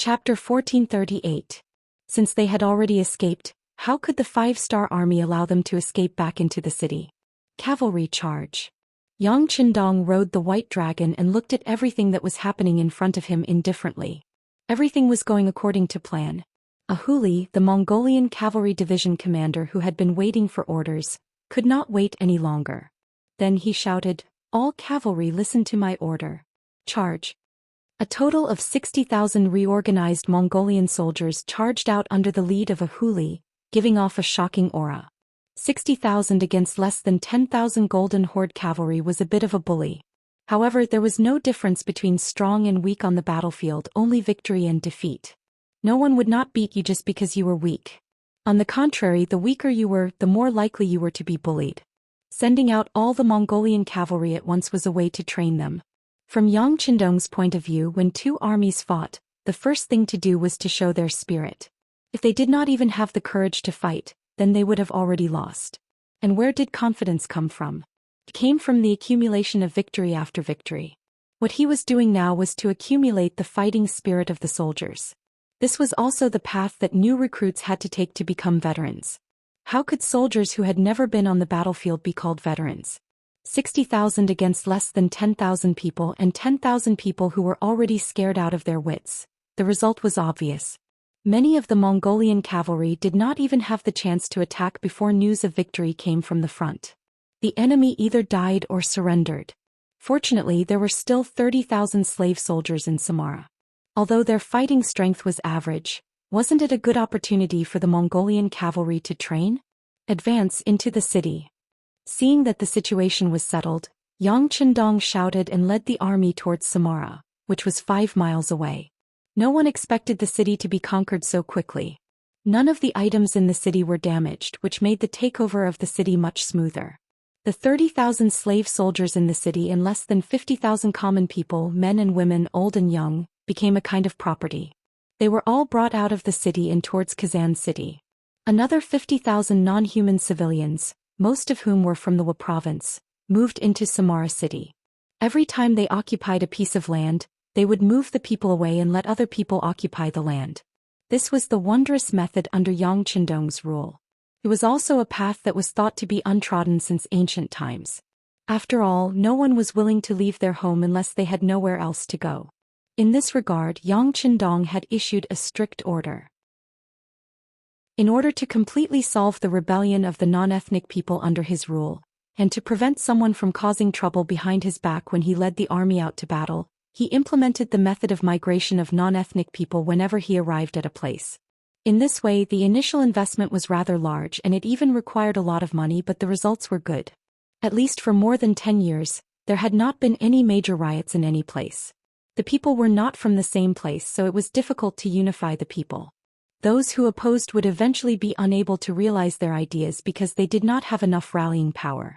Chapter 1438. Since they had already escaped, how could the five-star army allow them to escape back into the city? Cavalry charge. Yang Qindong rode the white dragon and looked at everything that was happening in front of him indifferently. Everything was going according to plan. Ahuli, the Mongolian cavalry division commander who had been waiting for orders, could not wait any longer. Then he shouted, "All cavalry listen to my order. Charge." A total of 60,000 reorganized Mongolian soldiers charged out under the lead of Ahuli, giving off a shocking aura. 60,000 against less than 10,000 Golden Horde cavalry was a bit of a bully. However, there was no difference between strong and weak on the battlefield, only victory and defeat. No one would not beat you just because you were weak. On the contrary, the weaker you were, the more likely you were to be bullied. Sending out all the Mongolian cavalry at once was a way to train them. From Yang Qindong's point of view, when two armies fought, the first thing to do was to show their spirit. If they did not even have the courage to fight, then they would have already lost. And where did confidence come from? It came from the accumulation of victory after victory. What he was doing now was to accumulate the fighting spirit of the soldiers. This was also the path that new recruits had to take to become veterans. How could soldiers who had never been on the battlefield be called veterans? 60,000 against less than 10,000 people and 10,000 people who were already scared out of their wits. The result was obvious. Many of the Mongolian cavalry did not even have the chance to attack before news of victory came from the front. The enemy either died or surrendered. Fortunately, there were still 30,000 slave soldiers in Samara. Although their fighting strength was average, wasn't it a good opportunity for the Mongolian cavalry to train? Advance into the city. Seeing that the situation was settled, Yang Qindong shouted and led the army towards Samara, which was 5 miles away. No one expected the city to be conquered so quickly. None of the items in the city were damaged, which made the takeover of the city much smoother. The 30,000 slave soldiers in the city and less than 50,000 common people, men and women, old and young, became a kind of property. They were all brought out of the city and towards Kazan city. Another 50,000 non-human civilians, most of whom were from the Wa province, moved into Samara city. Every time they occupied a piece of land, they would move the people away and let other people occupy the land. This was the wondrous method under Yang Qindong's rule. It was also a path that was thought to be untrodden since ancient times. After all, no one was willing to leave their home unless they had nowhere else to go. In this regard, Yang Qindong had issued a strict order. In order to completely solve the rebellion of the non-ethnic people under his rule, and to prevent someone from causing trouble behind his back when he led the army out to battle, he implemented the method of migration of non-ethnic people whenever he arrived at a place. In this way, the initial investment was rather large and it even required a lot of money, but the results were good. At least for more than 10 years, there had not been any major riots in any place. The people were not from the same place, so it was difficult to unify the people. Those who opposed would eventually be unable to realize their ideas because they did not have enough rallying power.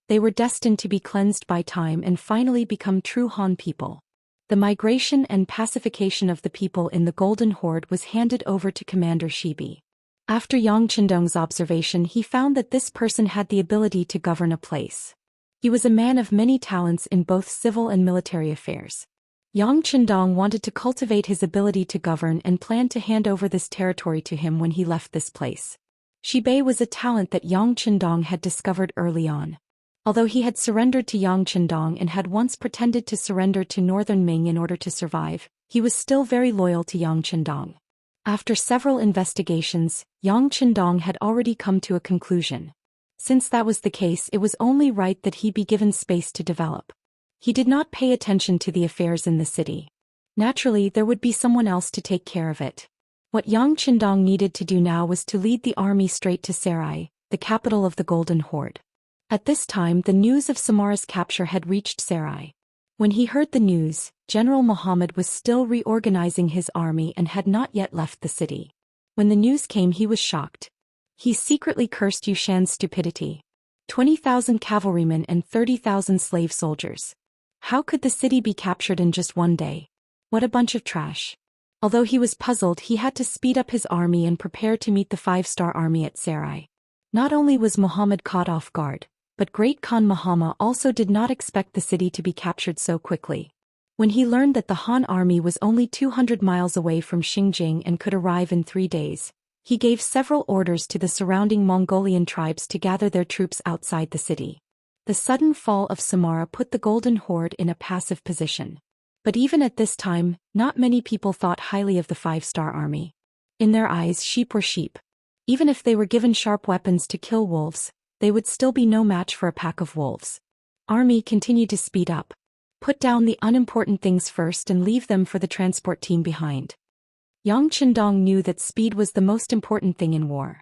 They were destined to be cleansed by time and finally become true Han people. The migration and pacification of the people in the Golden Horde was handed over to Commander Shibi. After Yang Qindong's observation, he found that this person had the ability to govern a place. He was a man of many talents in both civil and military affairs. Yang Qindong wanted to cultivate his ability to govern and planned to hand over this territory to him when he left this place. Shibi was a talent that Yang Qindong had discovered early on. Although he had surrendered to Yang Qindong and had once pretended to surrender to Northern Ming in order to survive, he was still very loyal to Yang Qindong. After several investigations, Yang Qindong had already come to a conclusion. Since that was the case, it was only right that he be given space to develop. He did not pay attention to the affairs in the city. Naturally, there would be someone else to take care of it. What Yang Qindong needed to do now was to lead the army straight to Sarai, the capital of the Golden Horde. At this time, the news of Samara's capture had reached Sarai. When he heard the news, General Muhammad was still reorganizing his army and had not yet left the city. When the news came, he was shocked. He secretly cursed Zhou Xian's stupidity. 20,000 cavalrymen and 30,000 slave soldiers. How could the city be captured in just one day? What a bunch of trash. Although he was puzzled, he had to speed up his army and prepare to meet the 5-star army at Sarai. Not only was Muhammad caught off guard, but Great Khan Muhammad also did not expect the city to be captured so quickly. When he learned that the Han army was only 200 miles away from Xinjing and could arrive in 3 days, he gave several orders to the surrounding Mongolian tribes to gather their troops outside the city. The sudden fall of Samara put the Golden Horde in a passive position. But even at this time, not many people thought highly of the five-star army. In their eyes, sheep were sheep. Even if they were given sharp weapons to kill wolves, they would still be no match for a pack of wolves. Army continued to speed up. Put down the unimportant things first and leave them for the transport team behind. Yang Qindong knew that speed was the most important thing in war.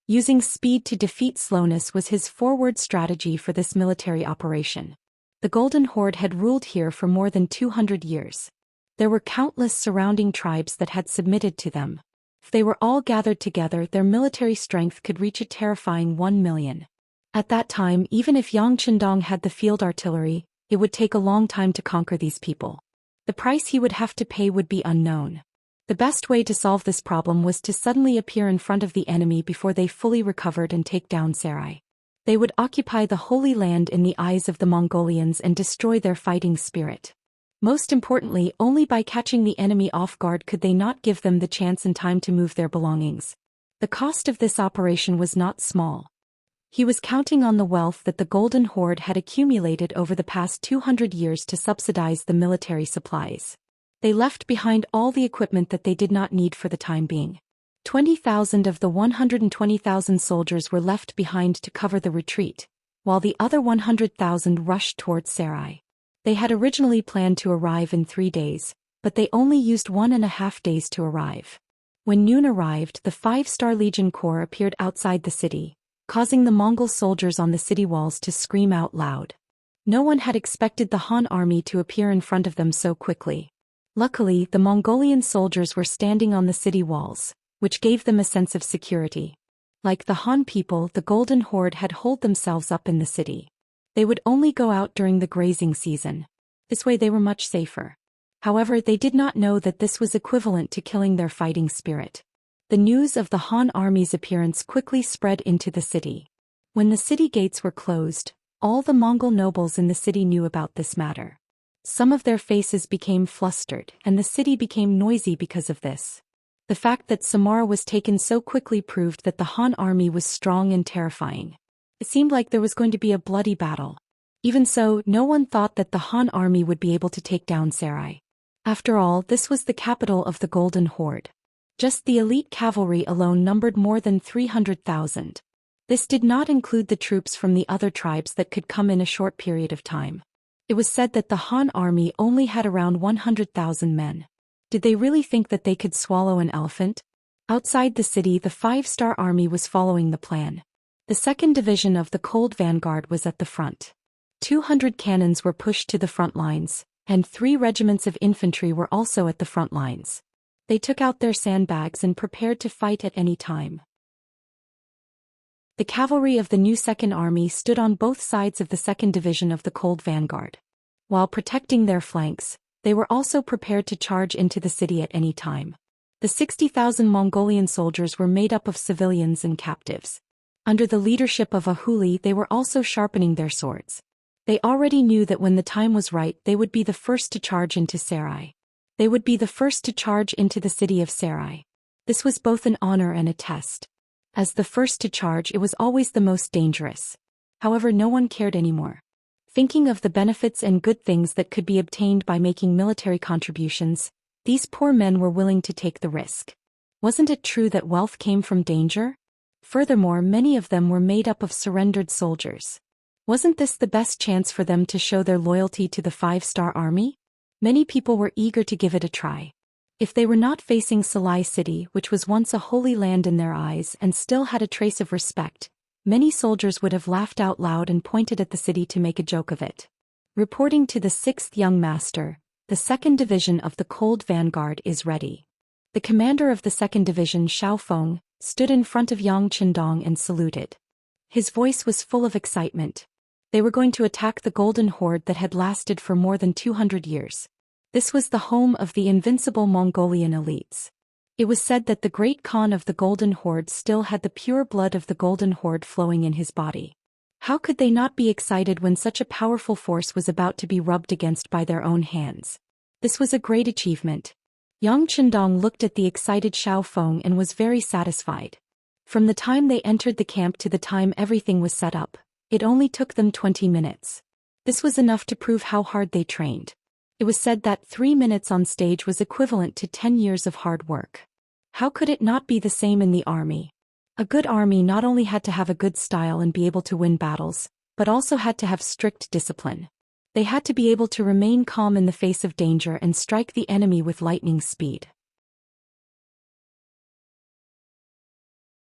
Using speed to defeat slowness was his forward strategy for this military operation. The Golden Horde had ruled here for more than 200 years. There were countless surrounding tribes that had submitted to them. If they were all gathered together, their military strength could reach a terrifying 1 million. At that time, even if Yang Qindong had the field artillery, it would take a long time to conquer these people. The price he would have to pay would be unknown. The best way to solve this problem was to suddenly appear in front of the enemy before they fully recovered and take down Sarai. They would occupy the Holy Land in the eyes of the Mongolians and destroy their fighting spirit. Most importantly, only by catching the enemy off guard could they not give them the chance and time to move their belongings. The cost of this operation was not small. He was counting on the wealth that the Golden Horde had accumulated over the past 200 years to subsidize the military supplies. They left behind all the equipment that they did not need for the time being. 20,000 of the 120,000 soldiers were left behind to cover the retreat, while the other 100,000 rushed towards Sarai. They had originally planned to arrive in 3 days, but they only used 1.5 days to arrive. When noon arrived, the 5-star Legion Corps appeared outside the city, causing the Mongol soldiers on the city walls to scream out loud. No one had expected the Han army to appear in front of them so quickly. Luckily, the Mongolian soldiers were standing on the city walls, which gave them a sense of security. Like the Han people, the Golden Horde had holed themselves up in the city. They would only go out during the grazing season. This way they were much safer. However, they did not know that this was equivalent to killing their fighting spirit. The news of the Han army's appearance quickly spread into the city. When the city gates were closed, all the Mongol nobles in the city knew about this matter. Some of their faces became flustered, and the city became noisy because of this. The fact that Samara was taken so quickly proved that the Han army was strong and terrifying. It seemed like there was going to be a bloody battle. Even so, no one thought that the Han army would be able to take down Sarai. After all, this was the capital of the Golden Horde. Just the elite cavalry alone numbered more than 300,000. This did not include the troops from the other tribes that could come in a short period of time. It was said that the Han army only had around 100,000 men. Did they really think that they could swallow an elephant? Outside the city, the 5-star army was following the plan. The 2nd Division of the Cold Vanguard was at the front. 200 cannons were pushed to the front lines, and 3 regiments of infantry were also at the front lines. They took out their sandbags and prepared to fight at any time. The cavalry of the new 2nd Army stood on both sides of the 2nd Division of the Cold Vanguard. While protecting their flanks, they were also prepared to charge into the city at any time. The 60,000 Mongolian soldiers were made up of civilians and captives. Under the leadership of Ahuli, they were also sharpening their swords. They already knew that when the time was right, they would be the first to charge into Sarai. They would be the first to charge into the city of Sarai. This was both an honor and a test. As the first to charge, it was always the most dangerous. However, no one cared anymore. Thinking of the benefits and good things that could be obtained by making military contributions, these poor men were willing to take the risk. Wasn't it true that wealth came from danger? Furthermore, many of them were made up of surrendered soldiers. Wasn't this the best chance for them to show their loyalty to the 5-star army? Many people were eager to give it a try. If they were not facing Salai City, which was once a holy land in their eyes and still had a trace of respect, many soldiers would have laughed out loud and pointed at the city to make a joke of it. Reporting to the 6th Young Master, the 2nd Division of the Cold Vanguard is ready. The commander of the 2nd Division, Xiao Feng, stood in front of Yang Qindong and saluted. His voice was full of excitement. They were going to attack the Golden Horde that had lasted for more than 200 years. This was the home of the invincible Mongolian elites. It was said that the great Khan of the Golden Horde still had the pure blood of the Golden Horde flowing in his body. How could they not be excited when such a powerful force was about to be rubbed against by their own hands? This was a great achievement. Yang Chendong looked at the excited Xiao Feng and was very satisfied. From the time they entered the camp to the time everything was set up, it only took them 20 minutes. This was enough to prove how hard they trained. It was said that 3 minutes on stage was equivalent to 10 years of hard work. How could it not be the same in the army? A good army not only had to have a good style and be able to win battles, but also had to have strict discipline. They had to be able to remain calm in the face of danger and strike the enemy with lightning speed.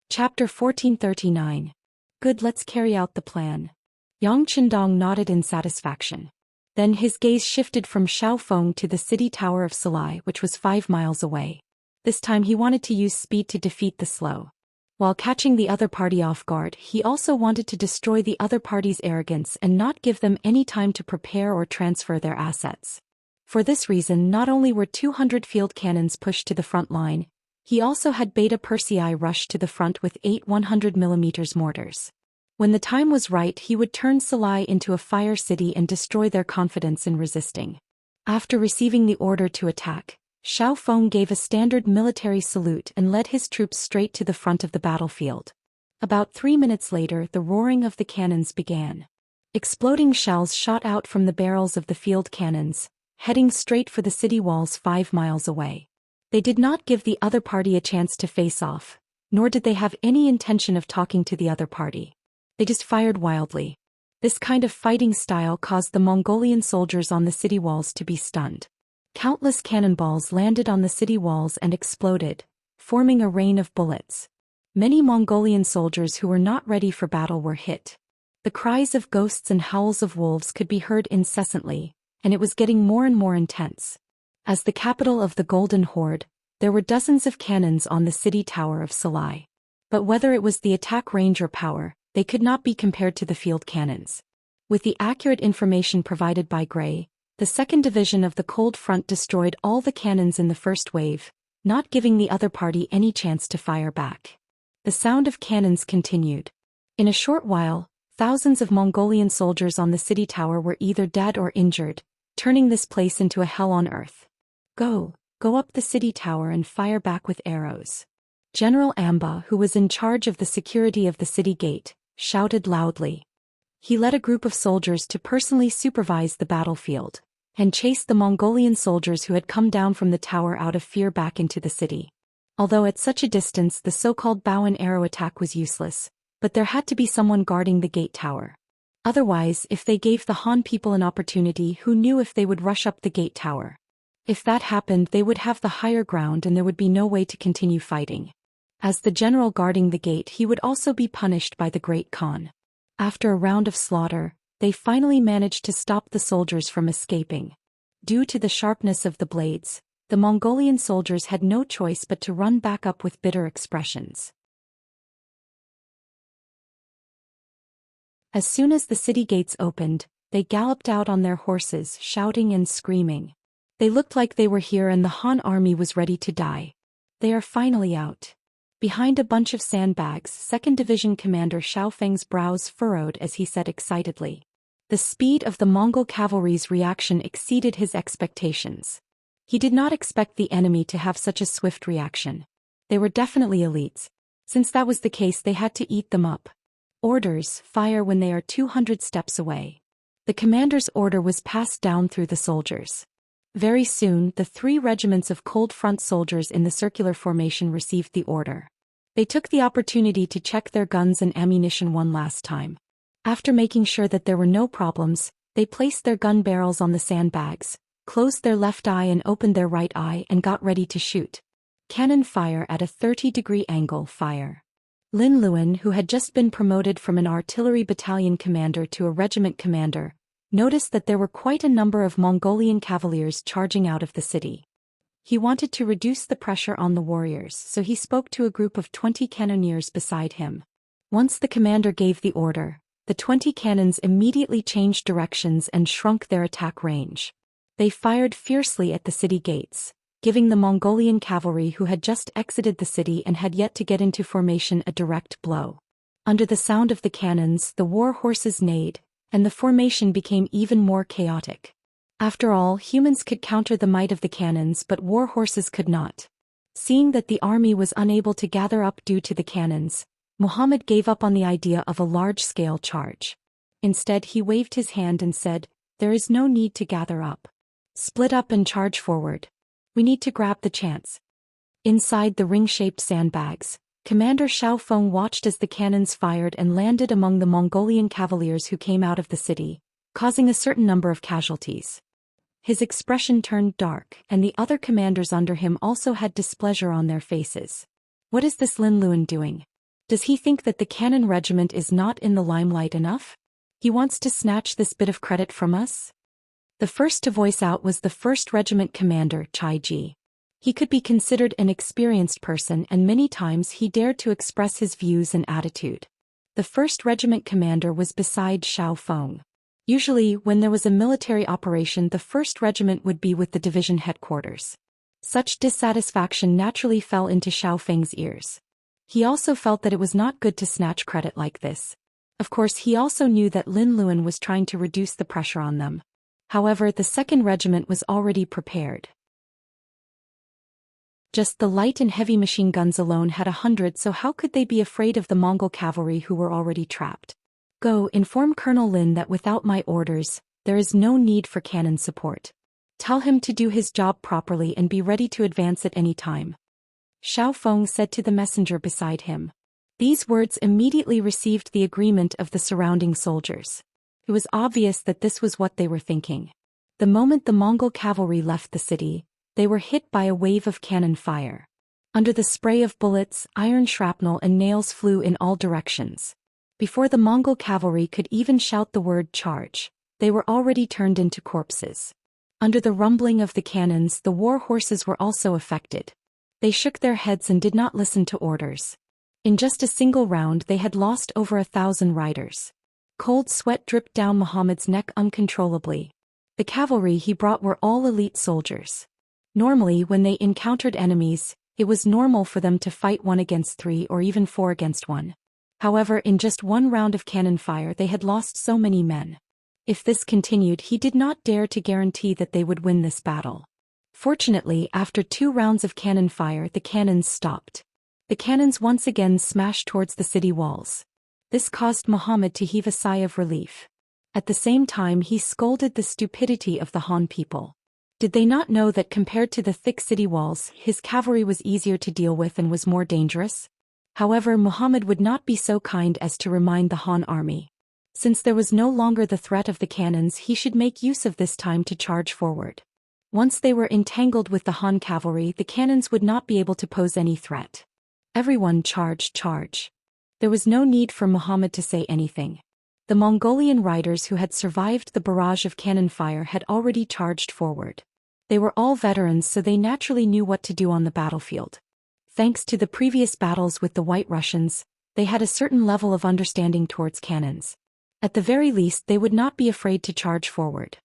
Chapter 1439. Good, let's carry out the plan. Yang Chendong nodded in satisfaction. Then his gaze shifted from Xiao Feng to the city tower of Salai, which was 5 miles away. This time he wanted to use speed to defeat the slow. While catching the other party off guard, he also wanted to destroy the other party's arrogance and not give them any time to prepare or transfer their assets. For this reason, not only were 200 field cannons pushed to the front line, he also had Beta Persei rush to the front with 8 100mm mortars. When the time was right, he would turn Salai into a fire city and destroy their confidence in resisting. After receiving the order to attack, Xiao Feng gave a standard military salute and led his troops straight to the front of the battlefield. About 3 minutes later, the roaring of the cannons began. Exploding shells shot out from the barrels of the field cannons, heading straight for the city walls 5 miles away. They did not give the other party a chance to face off, nor did they have any intention of talking to the other party. They just fired wildly. This kind of fighting style caused the Mongolian soldiers on the city walls to be stunned. Countless cannonballs landed on the city walls and exploded, forming a rain of bullets. Many Mongolian soldiers who were not ready for battle were hit. The cries of ghosts and howls of wolves could be heard incessantly, and it was getting more and more intense. As the capital of the Golden Horde, there were dozens of cannons on the city tower of Salai. But whether it was the attack range or power, they could not be compared to the field cannons. With the accurate information provided by Gray, the 2nd Division of the Cold Front destroyed all the cannons in the first wave, not giving the other party any chance to fire back. The sound of cannons continued. In a short while, thousands of Mongolian soldiers on the city tower were either dead or injured, turning this place into a hell on earth. Go up the city tower and fire back with arrows. General Amba, who was in charge of the security of the city gate, shouted loudly. He led a group of soldiers to personally supervise the battlefield and chase the Mongolian soldiers who had come down from the tower out of fear back into the city. Although at such a distance the so-called bow and arrow attack was useless, but there had to be someone guarding the gate tower. Otherwise, if they gave the Han people an opportunity, who knew if they would rush up the gate tower? If that happened, they would have the higher ground and there would be no way to continue fighting. As the general guarding the gate, he would also be punished by the Great Khan. After a round of slaughter, they finally managed to stop the soldiers from escaping. Due to the sharpness of the blades, the Mongolian soldiers had no choice but to run back up with bitter expressions. As soon as the city gates opened, they galloped out on their horses, shouting and screaming. They looked like they were here and the Han army was ready to die. They are finally out. Behind a bunch of sandbags, 2nd Division Commander Xiao Feng's brows furrowed as he said excitedly. The speed of the Mongol cavalry's reaction exceeded his expectations. He did not expect the enemy to have such a swift reaction. They were definitely elites. Since that was the case, they had to eat them up. Orders: fire when they are 200 steps away. The commander's order was passed down through the soldiers. Very soon, the 3 regiments of Cold Front soldiers in the circular formation received the order. They took the opportunity to check their guns and ammunition one last time. After making sure that there were no problems, they placed their gun barrels on the sandbags, closed their left eye and opened their right eye and got ready to shoot. Cannon fire at a 30-degree angle fire. Lin Luan, who had just been promoted from an artillery battalion commander to a regiment commander, noticed that there were quite a number of Mongolian cavaliers charging out of the city. He wanted to reduce the pressure on the warriors, so he spoke to a group of 20 cannoneers beside him. Once the commander gave the order, the 20 cannons immediately changed directions and shrunk their attack range. They fired fiercely at the city gates, giving the Mongolian cavalry who had just exited the city and had yet to get into formation a direct blow. Under the sound of the cannons, the war horses neighed, and the formation became even more chaotic. After all, humans could counter the might of the cannons, but war horses could not. Seeing that the army was unable to gather up due to the cannons, Muhammad gave up on the idea of a large-scale charge. Instead, he waved his hand and said, "There is no need to gather up. Split up and charge forward. We need to grab the chance." Inside the ring-shaped sandbags, Commander Xiaofeng watched as the cannons fired and landed among the Mongolian cavaliers who came out of the city, causing a certain number of casualties. His expression turned dark, and the other commanders under him also had displeasure on their faces. What is this Lin Luan doing? Does he think that the cannon regiment is not in the limelight enough? He wants to snatch this bit of credit from us? The first to voice out was the 1st Regiment commander, Chai Ji. He could be considered an experienced person, and many times he dared to express his views and attitude. The 1st Regiment commander was beside Xiaofeng. Usually, when there was a military operation, the 1st Regiment would be with the division headquarters. Such dissatisfaction naturally fell into Xiaofeng's ears. He also felt that it was not good to snatch credit like this. Of course, he also knew that Lin Luan was trying to reduce the pressure on them. However, the 2nd Regiment was already prepared. Just the light and heavy machine guns alone had 100, so how could they be afraid of the Mongol cavalry who were already trapped? "Go, inform Colonel Lin that without my orders, there is no need for cannon support. Tell him to do his job properly and be ready to advance at any time," Xiaofeng said to the messenger beside him. These words immediately received the agreement of the surrounding soldiers. It was obvious that this was what they were thinking. The moment the Mongol cavalry left the city, they were hit by a wave of cannon fire. Under the spray of bullets, iron shrapnel and nails flew in all directions. Before the Mongol cavalry could even shout the word charge, they were already turned into corpses. Under the rumbling of the cannons, the war horses were also affected. They shook their heads and did not listen to orders. In just a single round, they had lost over 1,000 riders. Cold sweat dripped down Muhammad's neck uncontrollably. The cavalry he brought were all elite soldiers. Normally, when they encountered enemies, it was normal for them to fight 1 against 3 or even 4 against 1. However, in just one round of cannon fire they had lost so many men. If this continued, he did not dare to guarantee that they would win this battle. Fortunately, after 2 rounds of cannon fire, the cannons stopped. The cannons once again smashed towards the city walls. This caused Muhammad to heave a sigh of relief. At the same time, he scolded the stupidity of the Han people. Did they not know that compared to the thick city walls, his cavalry was easier to deal with and was more dangerous? However, Muhammad would not be so kind as to remind the Han army. Since there was no longer the threat of the cannons, he should make use of this time to charge forward. Once they were entangled with the Han cavalry, the cannons would not be able to pose any threat. Everyone charge, charge. There was no need for Muhammad to say anything. The Mongolian riders who had survived the barrage of cannon fire had already charged forward. They were all veterans, so they naturally knew what to do on the battlefield. Thanks to the previous battles with the White Russians, they had a certain level of understanding towards cannons. At the very least, they would not be afraid to charge forward.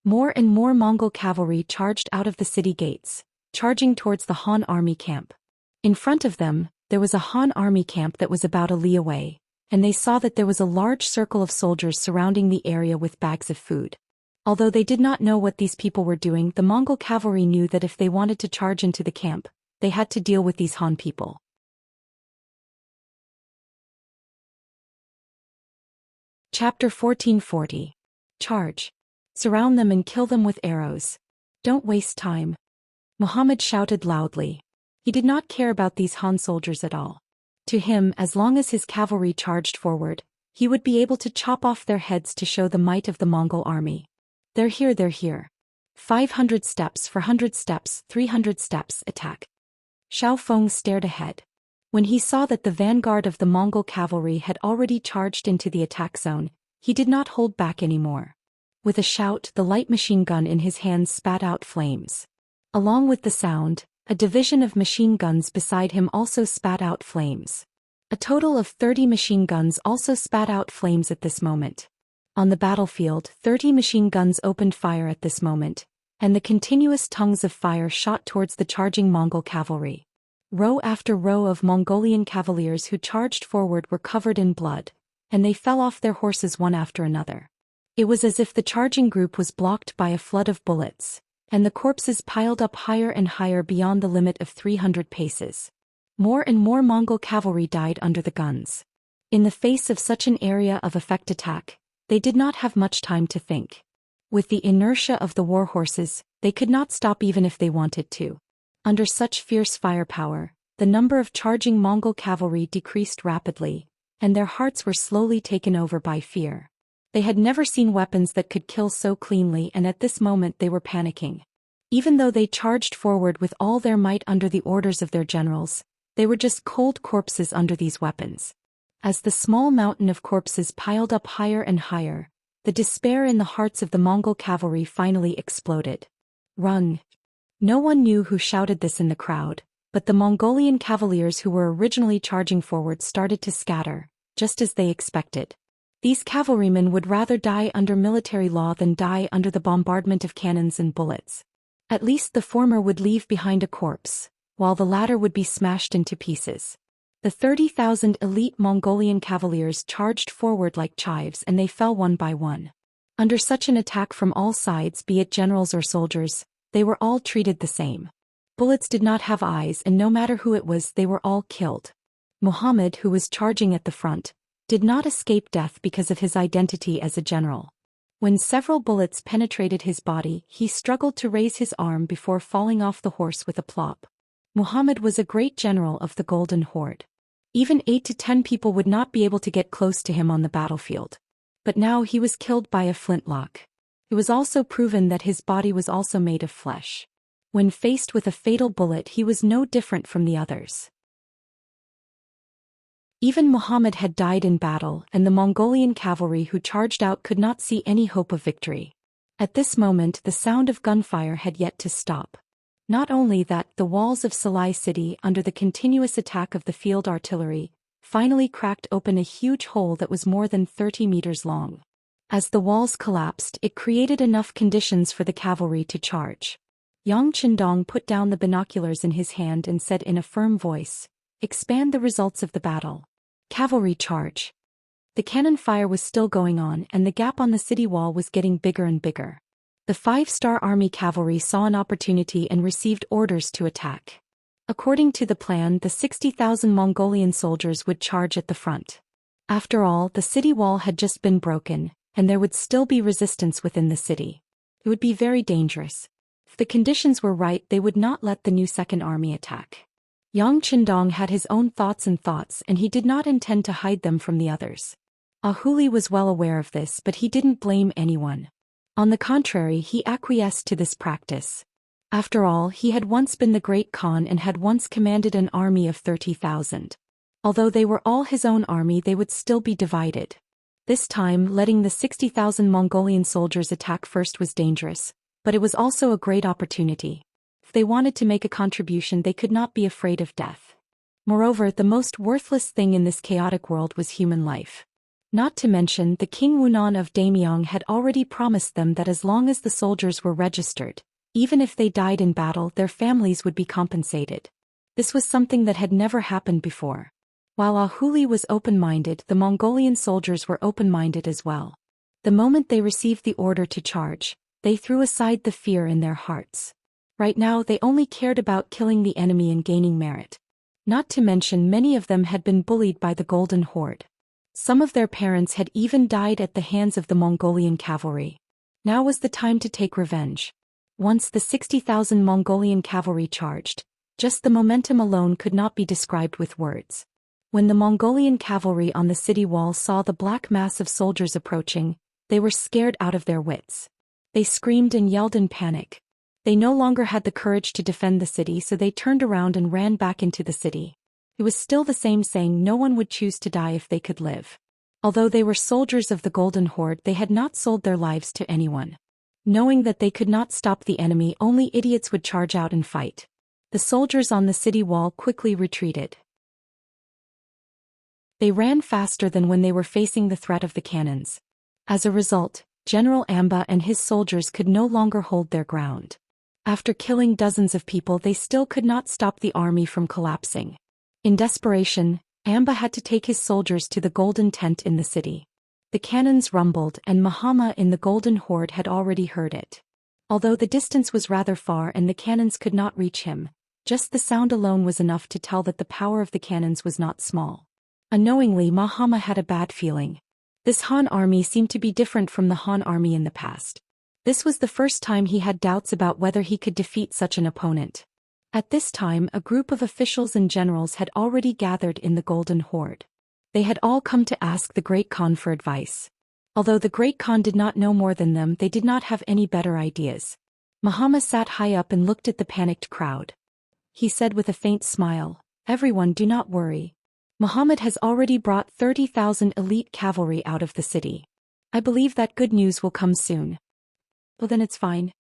More and more Mongol cavalry charged out of the city gates, charging towards the Han army camp. In front of them, there was a Han army camp that was about a li away, and they saw that there was a large circle of soldiers surrounding the area with bags of food. Although they did not know what these people were doing, the Mongol cavalry knew that if they wanted to charge into the camp, they had to deal with these Han people. Chapter 1440. Charge. Surround them and kill them with arrows. Don't waste time. Muhammad shouted loudly. He did not care about these Han soldiers at all. To him, as long as his cavalry charged forward, he would be able to chop off their heads to show the might of the Mongol army. They're here. 500 steps, 400 steps, 300 steps, attack. Xiaofeng stared ahead. When he saw that the vanguard of the Mongol cavalry had already charged into the attack zone, he did not hold back anymore. With a shout, the light machine gun in his hands spat out flames. Along with the sound, a division of machine guns beside him also spat out flames. A total of 30 machine guns also spat out flames at this moment. On the battlefield, 30 machine guns opened fire at this moment, and the continuous tongues of fire shot towards the charging Mongol cavalry. Row after row of Mongolian cavaliers who charged forward were covered in blood, and they fell off their horses one after another. It was as if the charging group was blocked by a flood of bullets, and the corpses piled up higher and higher beyond the limit of 300 paces. More and more Mongol cavalry died under the guns. In the face of such an area of effect attack, they did not have much time to think. With the inertia of the war horses, they could not stop even if they wanted to. Under such fierce firepower, the number of charging Mongol cavalry decreased rapidly, and their hearts were slowly taken over by fear. They had never seen weapons that could kill so cleanly, and at this moment they were panicking. Even though they charged forward with all their might under the orders of their generals, they were just cold corpses under these weapons. As the small mountain of corpses piled up higher and higher, the despair in the hearts of the Mongol cavalry finally exploded. Run! No one knew who shouted this in the crowd, but the Mongolian cavaliers who were originally charging forward started to scatter, just as they expected. These cavalrymen would rather die under military law than die under the bombardment of cannons and bullets. At least the former would leave behind a corpse, while the latter would be smashed into pieces. The 30,000 elite Mongolian cavaliers charged forward like chives, and they fell one by one. Under such an attack from all sides, be it generals or soldiers, they were all treated the same. Bullets did not have eyes, and no matter who it was, they were all killed. Muhammad, who was charging at the front, did not escape death because of his identity as a general. When several bullets penetrated his body, he struggled to raise his arm before falling off the horse with a plop. Muhammad was a great general of the Golden Horde. Even 8 to 10 people would not be able to get close to him on the battlefield. But now he was killed by a flintlock. It was also proven that his body was also made of flesh. When faced with a fatal bullet, he was no different from the others. Even Muhammad had died in battle, and the Mongolian cavalry who charged out could not see any hope of victory. At this moment, the sound of gunfire had yet to stop. Not only that, the walls of Salai city, under the continuous attack of the field artillery, finally cracked open a huge hole that was more than 30 meters long. As the walls collapsed, it created enough conditions for the cavalry to charge. Yang Qindong put down the binoculars in his hand and said in a firm voice, "Expand the results of the battle." Cavalry charge. The cannon fire was still going on, and the gap on the city wall was getting bigger and bigger. The 5-star army cavalry saw an opportunity and received orders to attack. According to the plan, the 60,000 Mongolian soldiers would charge at the front. After all, the city wall had just been broken, and there would still be resistance within the city. It would be very dangerous. If the conditions were right, they would not let the new Second Army attack. Yang Qindong had his own thoughts, and he did not intend to hide them from the others. Ahuli was well aware of this, but he didn't blame anyone. On the contrary, he acquiesced to this practice. After all, he had once been the Great Khan and had once commanded an army of 30,000. Although they were all his own army, they would still be divided. This time, letting the 60,000 Mongolian soldiers attack first was dangerous, but it was also a great opportunity. If they wanted to make a contribution, they could not be afraid of death. Moreover, the most worthless thing in this chaotic world was human life. Not to mention, the King Wunan of Damyong had already promised them that as long as the soldiers were registered, even if they died in battle, their families would be compensated. This was something that had never happened before. While Ahuli was open-minded, the Mongolian soldiers were open-minded as well. The moment they received the order to charge, they threw aside the fear in their hearts. Right now, they only cared about killing the enemy and gaining merit. Not to mention, many of them had been bullied by the Golden Horde. Some of their parents had even died at the hands of the Mongolian cavalry. Now was the time to take revenge. Once the 60,000 Mongolian cavalry charged, just the momentum alone could not be described with words. When the Mongolian cavalry on the city wall saw the black mass of soldiers approaching, they were scared out of their wits. They screamed and yelled in panic. They no longer had the courage to defend the city, so they turned around and ran back into the city. It was still the same saying, no one would choose to die if they could live. Although they were soldiers of the Golden Horde, they had not sold their lives to anyone. Knowing that they could not stop the enemy, only idiots would charge out and fight. The soldiers on the city wall quickly retreated. They ran faster than when they were facing the threat of the cannons. As a result, General Amba and his soldiers could no longer hold their ground. After killing dozens of people, they still could not stop the army from collapsing. In desperation, Amba had to take his soldiers to the golden tent in the city. The cannons rumbled, and Mahama in the golden horde had already heard it. Although the distance was rather far and the cannons could not reach him, just the sound alone was enough to tell that the power of the cannons was not small. Unknowingly, Mahama had a bad feeling. This Han army seemed to be different from the Han army in the past. This was the first time he had doubts about whether he could defeat such an opponent. At this time, a group of officials and generals had already gathered in the Golden Horde. They had all come to ask the Great Khan for advice. Although the Great Khan did not know more than them, they did not have any better ideas. Mahama sat high up and looked at the panicked crowd. He said with a faint smile, "Everyone, do not worry. Muhammad has already brought 30,000 elite cavalry out of the city. I believe that good news will come soon." "Well, then it's fine."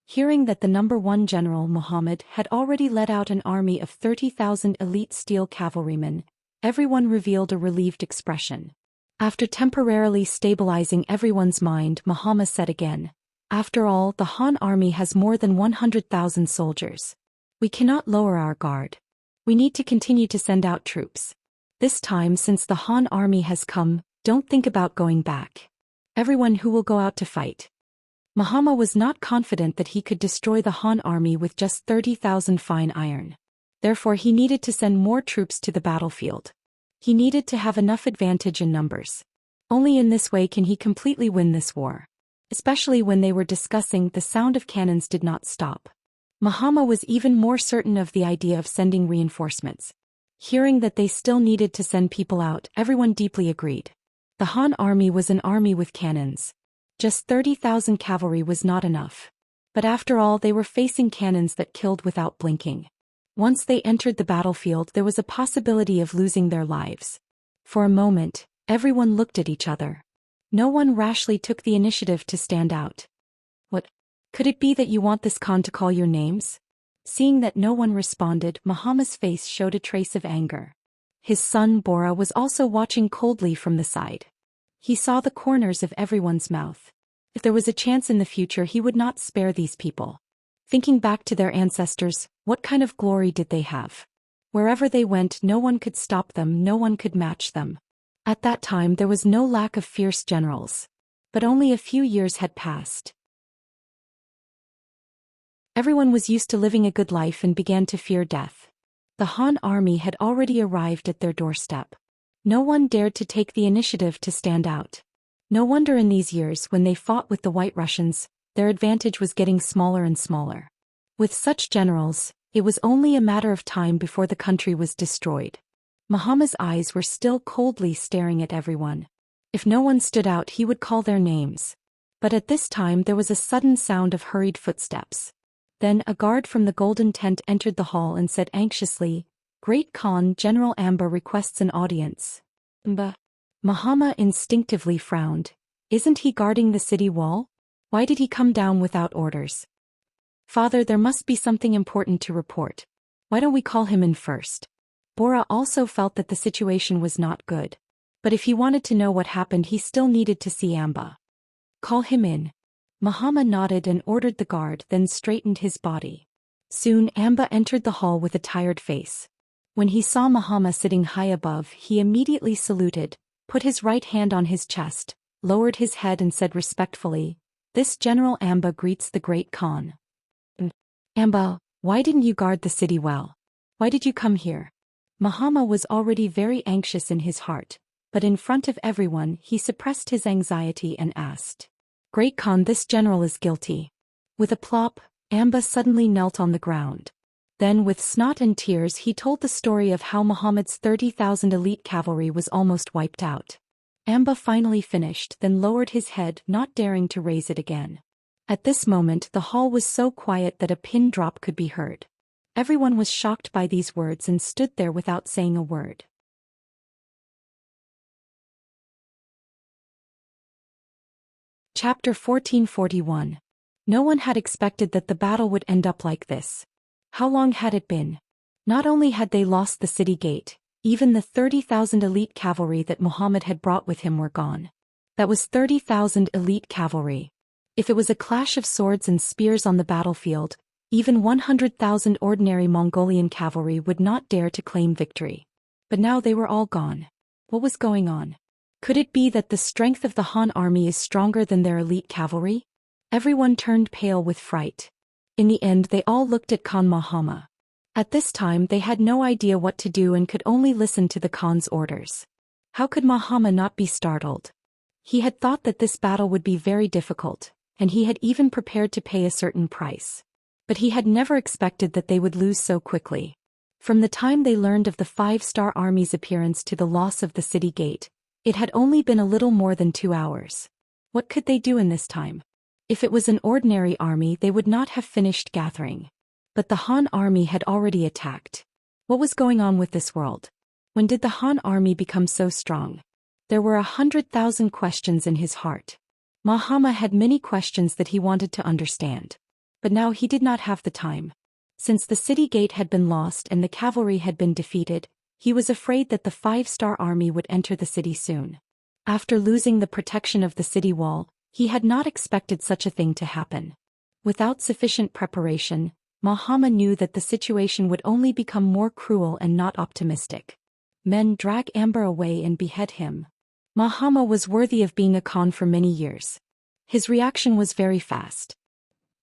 Hearing that the number one general Muhammad had already led out an army of 30,000 elite steel cavalrymen, everyone revealed a relieved expression. After temporarily stabilizing everyone's mind, Muhammad said again, "After all, the Han army has more than 100,000 soldiers. We cannot lower our guard. We need to continue to send out troops. This time, since the Han army has come, don't think about going back. Everyone who will go out to fight." Muhammad was not confident that he could destroy the Han army with just 30,000 fine iron. Therefore, he needed to send more troops to the battlefield. He needed to have enough advantage in numbers. Only in this way can he completely win this war. Especially when they were discussing, the sound of cannons did not stop. Muhammad was even more certain of the idea of sending reinforcements. Hearing that they still needed to send people out, everyone deeply agreed. The Han army was an army with cannons. Just 30,000 cavalry was not enough. But after all, they were facing cannons that killed without blinking. Once they entered the battlefield, there was a possibility of losing their lives. For a moment, everyone looked at each other. No one rashly took the initiative to stand out. "What? Could it be that you want this Khan to call your names?" Seeing that no one responded, Muhammad's face showed a trace of anger. His son Bora was also watching coldly from the side. He saw the corners of everyone's mouth. If there was a chance in the future, he would not spare these people. Thinking back to their ancestors, what kind of glory did they have? Wherever they went, no one could stop them, no one could match them. At that time, there was no lack of fierce generals. But only a few years had passed. Everyone was used to living a good life and began to fear death. The Han army had already arrived at their doorstep. No one dared to take the initiative to stand out. No wonder in these years, when they fought with the White Russians, their advantage was getting smaller and smaller. With such generals, it was only a matter of time before the country was destroyed. Muhammad's eyes were still coldly staring at everyone. If no one stood out, he would call their names. But at this time there was a sudden sound of hurried footsteps. Then a guard from the golden tent entered the hall and said anxiously, "Great Khan, General Amba requests an audience." Amba. Muhammad instinctively frowned. Isn't he guarding the city wall? Why did he come down without orders? "Father, there must be something important to report. Why don't we call him in first?" Bora also felt that the situation was not good. But if he wanted to know what happened, he still needed to see Amba. "Call him in." Muhammad nodded and ordered the guard, then straightened his body. Soon Amba entered the hall with a tired face. When he saw Muhammad sitting high above, he immediately saluted, put his right hand on his chest, lowered his head and said respectfully, "This General Amba greets the Great Khan." "Amba, why didn't you guard the city well? Why did you come here?" Muhammad was already very anxious in his heart, but in front of everyone he suppressed his anxiety and asked, "Great Khan, this general is guilty." With a plop, Amba suddenly knelt on the ground. Then with snot and tears he told the story of how Muhammad's 30,000 elite cavalry was almost wiped out. Amba finally finished, then lowered his head, not daring to raise it again. At this moment the hall was so quiet that a pin drop could be heard. Everyone was shocked by these words and stood there without saying a word. Chapter 1441. No one had expected that the battle would end up like this. How long had it been? Not only had they lost the city gate, even the 30,000 elite cavalry that Muhammad had brought with him were gone. That was 30,000 elite cavalry. If it was a clash of swords and spears on the battlefield, Even 100,000 ordinary Mongolian cavalry would not dare to claim victory. But now they were all gone. What was going on? Could it be that the strength of the Han army is stronger than their elite cavalry? Everyone turned pale with fright. In the end, they all looked at Khan Mahama. At this time, they had no idea what to do and could only listen to the Khan's orders. How could Mahama not be startled? He had thought that this battle would be very difficult, and he had even prepared to pay a certain price. But he had never expected that they would lose so quickly. From the time they learned of the 5-star army's appearance to the loss of the city gate, it had only been a little more than 2 hours. What could they do in this time? If it was an ordinary army, they would not have finished gathering. But the Han army had already attacked. What was going on with this world? When did the Han army become so strong? There were 100,000 questions in his heart. Mahama had many questions that he wanted to understand. But now he did not have the time. Since the city gate had been lost and the cavalry had been defeated, he was afraid that the 5-star army would enter the city soon. After losing the protection of the city wall, he had not expected such a thing to happen. Without sufficient preparation, Mahama knew that the situation would only become more cruel and not optimistic. Men drag Amber away and behead him. Mahama was worthy of being a Khan for many years. His reaction was very fast.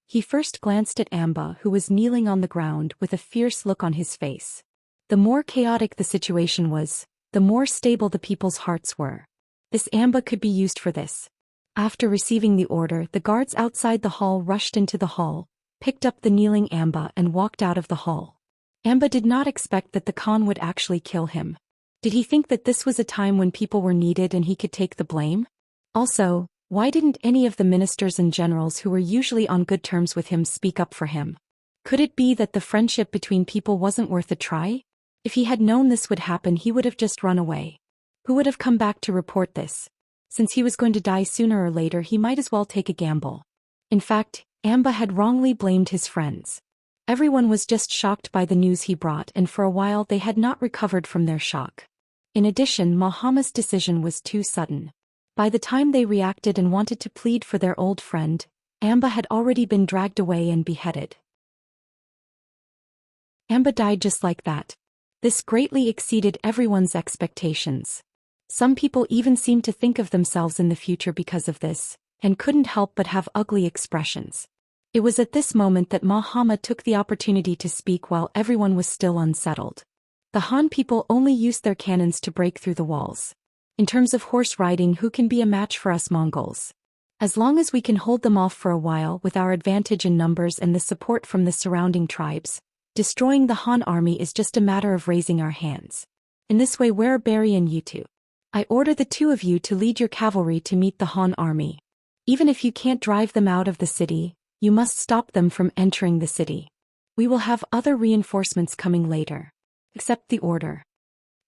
He first glanced at Amba, who was kneeling on the ground with a fierce look on his face. The more chaotic the situation was, the more stable the people's hearts were. This Amba could be used for this. After receiving the order, the guards outside the hall rushed into the hall, picked up the kneeling Amba and walked out of the hall. Amba did not expect that the Khan would actually kill him. Did he think that this was a time when people were needed and he could take the blame? Also, why didn't any of the ministers and generals who were usually on good terms with him speak up for him? Could it be that the friendship between people wasn't worth a try? If he had known this would happen, he would have just run away. Who would have come back to report this? Since he was going to die sooner or later, he might as well take a gamble. In fact, Amba had wrongly blamed his friends. Everyone was just shocked by the news he brought, and for a while they had not recovered from their shock. In addition, Mahama's decision was too sudden. By the time they reacted and wanted to plead for their old friend, Amba had already been dragged away and beheaded. Amba died just like that. This greatly exceeded everyone's expectations. Some people even seemed to think of themselves in the future because of this, and couldn't help but have ugly expressions. It was at this moment that Mahama took the opportunity to speak while everyone was still unsettled. The Han people only used their cannons to break through the walls. In terms of horse riding, who can be a match for us Mongols? As long as we can hold them off for a while with our advantage in numbers and the support from the surrounding tribes, destroying the Han army is just a matter of raising our hands. In this way, where are Barry and you two? I order the two of you to lead your cavalry to meet the Han army. Even if you can't drive them out of the city, you must stop them from entering the city. We will have other reinforcements coming later. Accept the order.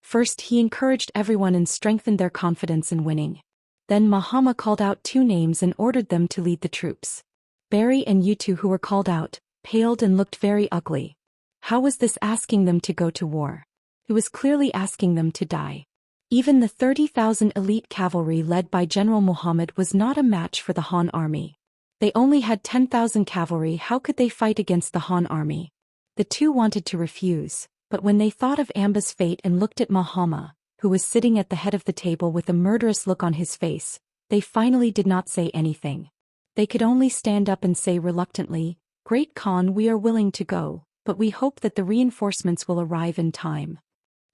First, he encouraged everyone and strengthened their confidence in winning. Then Mahama called out 2 names and ordered them to lead the troops. Barry and Yutu, who were called out, paled and looked very ugly. How was this asking them to go to war? It was clearly asking them to die. Even the 30,000 elite cavalry led by General Muhammad was not a match for the Han army. They only had 10,000 cavalry. How could they fight against the Han army? The two wanted to refuse, but when they thought of Amba's fate and looked at Mahama, who was sitting at the head of the table with a murderous look on his face, they finally did not say anything. They could only stand up and say reluctantly, "Great Khan, we are willing to go, but we hope that the reinforcements will arrive in time."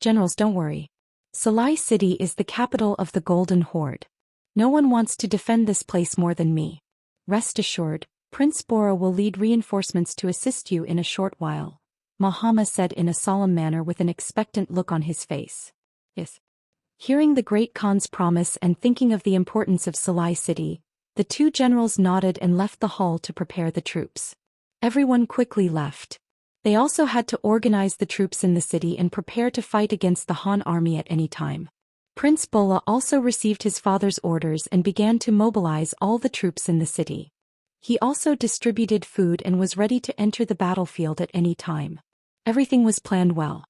Generals, don't worry. Salai City is the capital of the Golden Horde. No one wants to defend this place more than me. Rest assured, Prince Bora will lead reinforcements to assist you in a short while, Mahama said in a solemn manner with an expectant look on his face. Yes. Hearing the great Khan's promise and thinking of the importance of Salai City, the 2 generals nodded and left the hall to prepare the troops. Everyone quickly left. They also had to organize the troops in the city and prepare to fight against the Han army at any time. Prince Bola also received his father's orders and began to mobilize all the troops in the city. He also distributed food and was ready to enter the battlefield at any time. Everything was planned well.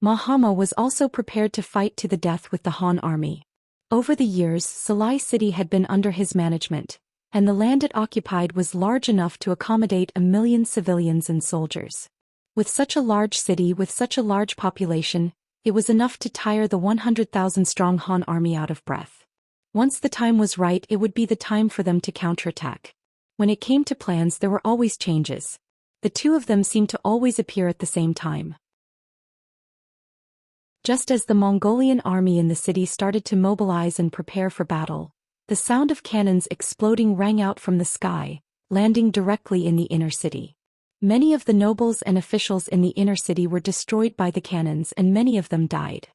Mahama was also prepared to fight to the death with the Han army. Over the years, Salai City had been under his management, and the land it occupied was large enough to accommodate 1 million civilians and soldiers. With such a large city with such a large population, it was enough to tire the 100,000-strong Han army out of breath. Once the time was right, it would be the time for them to counterattack. When it came to plans, there were always changes. The two of them seemed to always appear at the same time. Just as the Mongolian army in the city started to mobilize and prepare for battle, the sound of cannons exploding rang out from the sky, landing directly in the inner city. Many of the nobles and officials in the inner city were destroyed by the cannons and many of them died.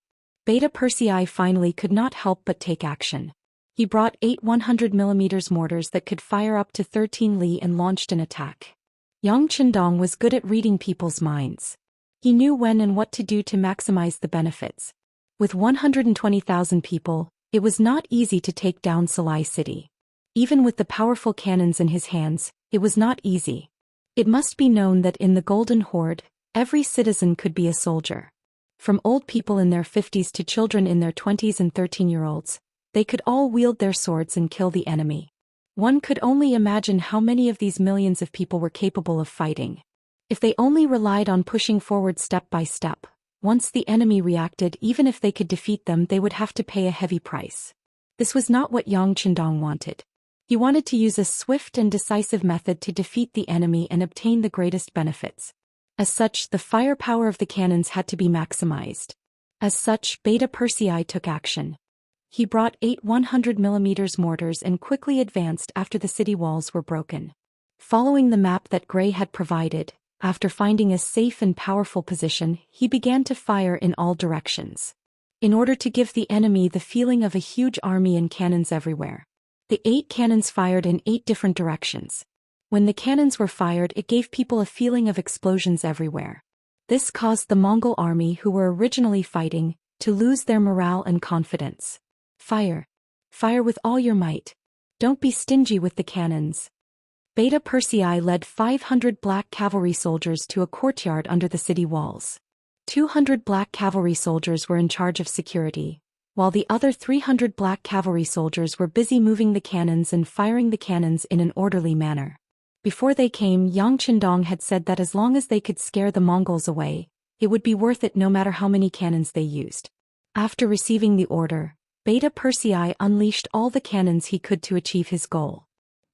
Beta Persei finally could not help but take action. He brought 8 100mm mortars that could fire up to 13 li and launched an attack. Yang Qindong was good at reading people's minds. He knew when and what to do to maximize the benefits. With 120,000 people, it was not easy to take down Salai City. Even with the powerful cannons in his hands, it was not easy. It must be known that in the Golden Horde, every citizen could be a soldier. From old people in their 50s to children in their 20s and 13-year-olds, they could all wield their swords and kill the enemy. One could only imagine how many of these millions of people were capable of fighting. If they only relied on pushing forward step by step, once the enemy reacted, even if they could defeat them, they would have to pay a heavy price. This was not what Yang Qindong wanted. He wanted to use a swift and decisive method to defeat the enemy and obtain the greatest benefits. As such, the firepower of the cannons had to be maximized. As such, Beta Persei took action. He brought 8 100mm mortars and quickly advanced after the city walls were broken. Following the map that Gray had provided, after finding a safe and powerful position, he began to fire in all directions. In order to give the enemy the feeling of a huge army and cannons everywhere. The 8 cannons fired in 8 different directions. When the cannons were fired, it gave people a feeling of explosions everywhere. This caused the Mongol army, who were originally fighting, to lose their morale and confidence. Fire. Fire with all your might. Don't be stingy with the cannons. Beta Persei led 500 black cavalry soldiers to a courtyard under the city walls. 200 black cavalry soldiers were in charge of security, while the other 300 black cavalry soldiers were busy moving the cannons and firing the cannons in an orderly manner. Before they came, Yang Qindong had said that as long as they could scare the Mongols away, it would be worth it no matter how many cannons they used. After receiving the order, Beta Persei unleashed all the cannons he could to achieve his goal.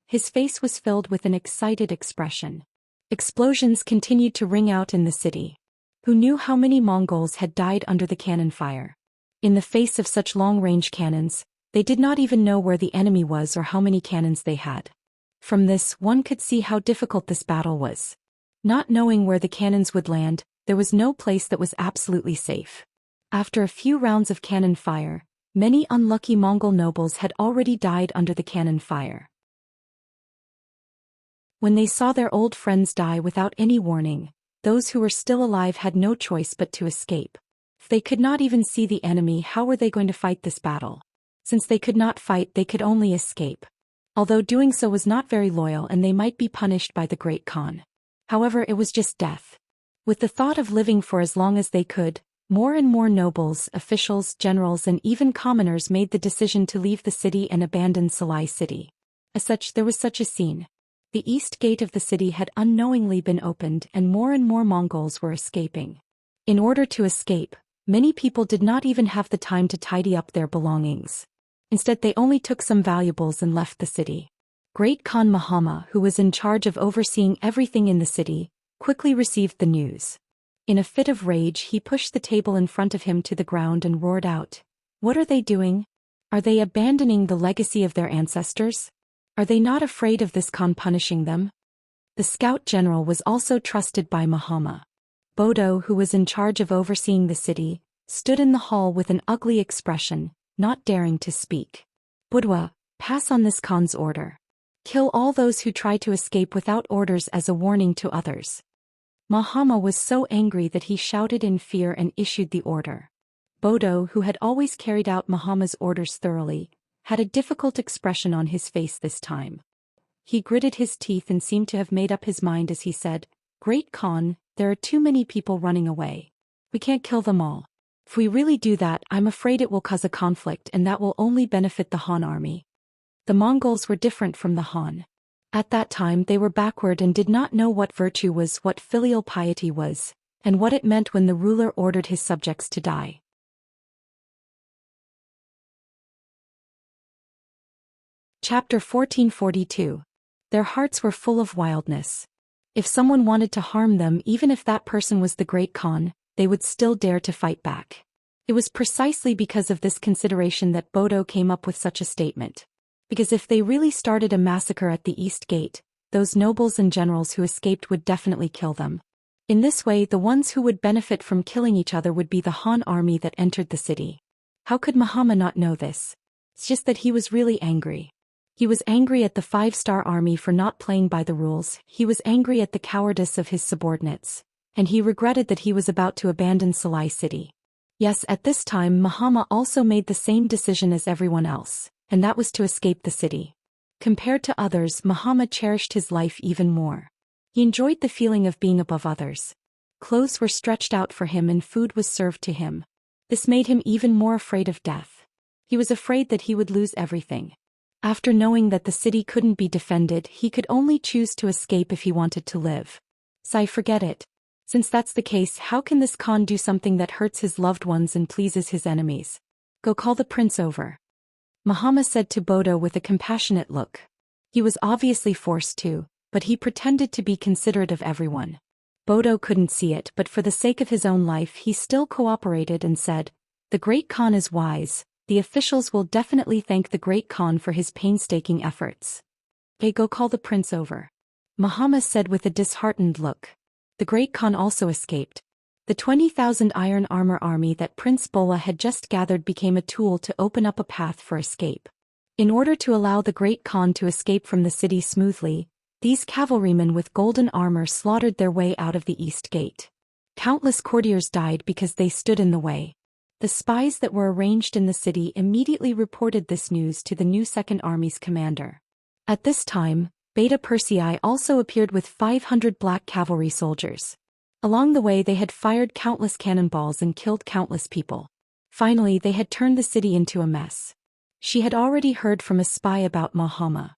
His face was filled with an excited expression. Explosions continued to ring out in the city. Who knew how many Mongols had died under the cannon fire? In the face of such long-range cannons, they did not even know where the enemy was or how many cannons they had. From this, one could see how difficult this battle was. Not knowing where the cannons would land, there was no place that was absolutely safe. After a few rounds of cannon fire, many unlucky Mongol nobles had already died under the cannon fire. When they saw their old friends die without any warning, those who were still alive had no choice but to escape. If they could not even see the enemy, how were they going to fight this battle? Since they could not fight, they could only escape. Although doing so was not very loyal and they might be punished by the Great Khan. However, it was just death. With the thought of living for as long as they could, more and more nobles, officials, generals and even commoners made the decision to leave the city and abandon Salai City. As such, there was such a scene. The east gate of the city had unknowingly been opened and more Mongols were escaping. In order to escape, many people did not even have the time to tidy up their belongings. Instead, they only took some valuables and left the city. Great Khan Mahama, who was in charge of overseeing everything in the city, quickly received the news. In a fit of rage, he pushed the table in front of him to the ground and roared out, "What are they doing? Are they abandoning the legacy of their ancestors? Are they not afraid of this Khan punishing them?" The scout general was also trusted by Mahama. Bodo, who was in charge of overseeing the city, stood in the hall with an ugly expression, not daring to speak. "Budwa, pass on this Khan's order. Kill all those who try to escape without orders as a warning to others." Mahama was so angry that he shouted in fear and issued the order. Bodo, who had always carried out Mahama's orders thoroughly, had a difficult expression on his face this time. He gritted his teeth and seemed to have made up his mind as he said, "Great Khan, there are too many people running away. We can't kill them all. If we really do that, I'm afraid it will cause a conflict and that will only benefit the Han army." The Mongols were different from the Han. At that time they were backward and did not know what virtue was, what filial piety was, and what it meant when the ruler ordered his subjects to die. Chapter 1442. Their hearts were full of wildness. If someone wanted to harm them, even if that person was the Great Khan, they would still dare to fight back. It was precisely because of this consideration that Bodo came up with such a statement. Because if they really started a massacre at the East Gate, those nobles and generals who escaped would definitely kill them. In this way, the ones who would benefit from killing each other would be the Han army that entered the city. How could Muhammad not know this? It's just that he was really angry. He was angry at the 5-star army for not playing by the rules, he was angry at the cowardice of his subordinates, and he regretted that he was about to abandon Salai city. Yes, at this time Muhammad also made the same decision as everyone else, and that was to escape the city. Compared to others, Muhammad cherished his life even more. He enjoyed the feeling of being above others. Clothes were stretched out for him and food was served to him. This made him even more afraid of death. He was afraid that he would lose everything. After knowing that the city couldn't be defended, he could only choose to escape if he wanted to live. Sai, forget it. Since that's the case, how can this Khan do something that hurts his loved ones and pleases his enemies? Go call the prince over. Muhammad said to Bodo with a compassionate look. He was obviously forced to, but he pretended to be considerate of everyone. Bodo couldn't see it, but for the sake of his own life he still cooperated and said, "The Great Khan is wise. The officials will definitely thank the Great Khan for his painstaking efforts." "Okay, go call the prince over," Muhammad said with a disheartened look. The Great Khan also escaped. The 20,000 iron armor army that Prince Bola had just gathered became a tool to open up a path for escape. In order to allow the Great Khan to escape from the city smoothly, these cavalrymen with golden armor slaughtered their way out of the East Gate. Countless courtiers died because they stood in the way. The spies that were arranged in the city immediately reported this news to the new Second Army's commander. At this time, Beta Persei also appeared with 500 black cavalry soldiers. Along the way they had fired countless cannonballs and killed countless people. Finally they had turned the city into a mess. She had already heard from a spy about Muhammad.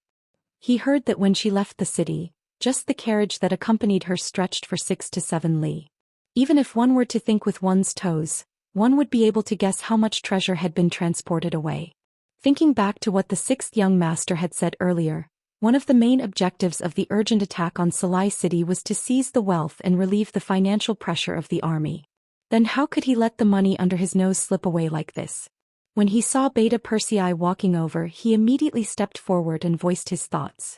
He heard that when she left the city, just the carriage that accompanied her stretched for 6 to 7 li. Even if one were to think with one's toes, one would be able to guess how much treasure had been transported away. Thinking back to what the 6th young master had said earlier, one of the main objectives of the urgent attack on Salai city was to seize the wealth and relieve the financial pressure of the army. Then how could he let the money under his nose slip away like this? When he saw Beta Persei walking over, he immediately stepped forward and voiced his thoughts.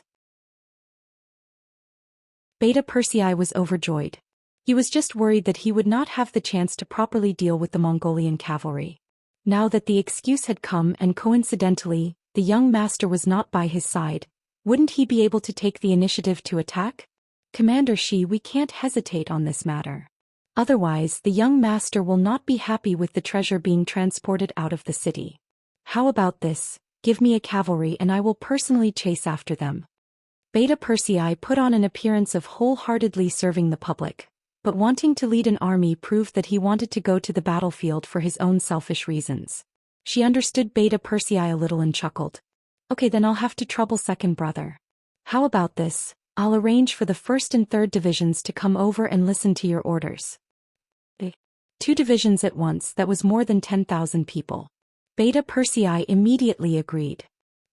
Beta Persei was overjoyed. He was just worried that he would not have the chance to properly deal with the Mongolian cavalry. Now that the excuse had come and coincidentally, the young master was not by his side, wouldn't he be able to take the initiative to attack? "Commander Shi, we can't hesitate on this matter. Otherwise, the young master will not be happy with the treasure being transported out of the city. How about this? Give me a cavalry and I will personally chase after them." Beta Persei put on an appearance of wholeheartedly serving the public, but wanting to lead an army proved that he wanted to go to the battlefield for his own selfish reasons. She understood Beta Persei a little and chuckled. "Okay, then I'll have to trouble second brother. How about this? I'll arrange for the 1st and 3rd divisions to come over and listen to your orders." 2 divisions at once, that was more than 10,000 people. Beta Persei immediately agreed.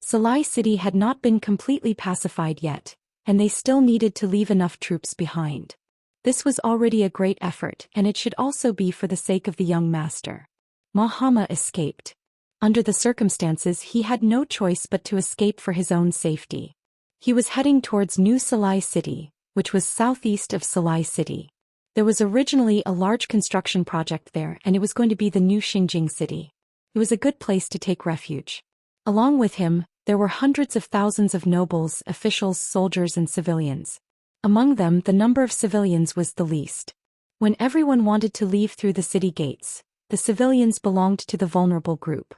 Salai city had not been completely pacified yet, and they still needed to leave enough troops behind. This was already a great effort, and it should also be for the sake of the young master. Muhammad escaped. Under the circumstances he had no choice but to escape for his own safety. He was heading towards New Salai city, which was southeast of Salai city. There was originally a large construction project there and it was going to be the new Xinjing city. It was a good place to take refuge. Along with him, there were hundreds of thousands of nobles, officials, soldiers and civilians. Among them the number of civilians was the least. When everyone wanted to leave through the city gates, the civilians belonged to the vulnerable group.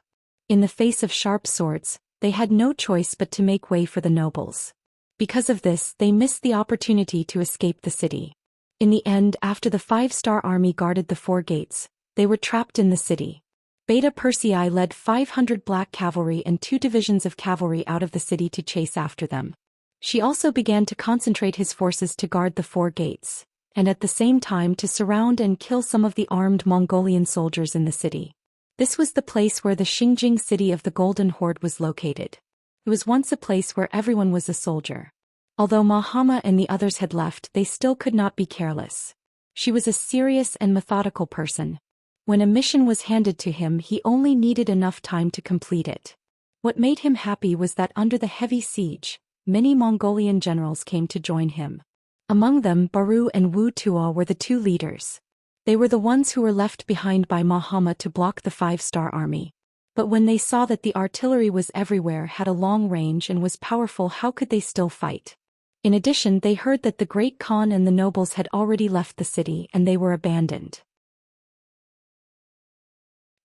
In the face of sharp swords, they had no choice but to make way for the nobles. Because of this, they missed the opportunity to escape the city. In the end, after the 5-star army guarded the 4 gates, they were trapped in the city. Beta Persei led 500 black cavalry and 2 divisions of cavalry out of the city to chase after them. She also began to concentrate his forces to guard the 4 gates, and at the same time to surround and kill some of the armed Mongolian soldiers in the city. This was the place where the Xinjing city of the Golden Horde was located. It was once a place where everyone was a soldier. Although Mahama and the others had left, they still could not be careless. She was a serious and methodical person. When a mission was handed to him, he only needed enough time to complete it. What made him happy was that under the heavy siege, many Mongolian generals came to join him. Among them, Baru and Wu Tuo were the 2 leaders. They were the ones who were left behind by Mahama to block the 5-star army. But when they saw that the artillery was everywhere, had a long range and was powerful, how could they still fight? In addition, they heard that the Great Khan and the nobles had already left the city and they were abandoned.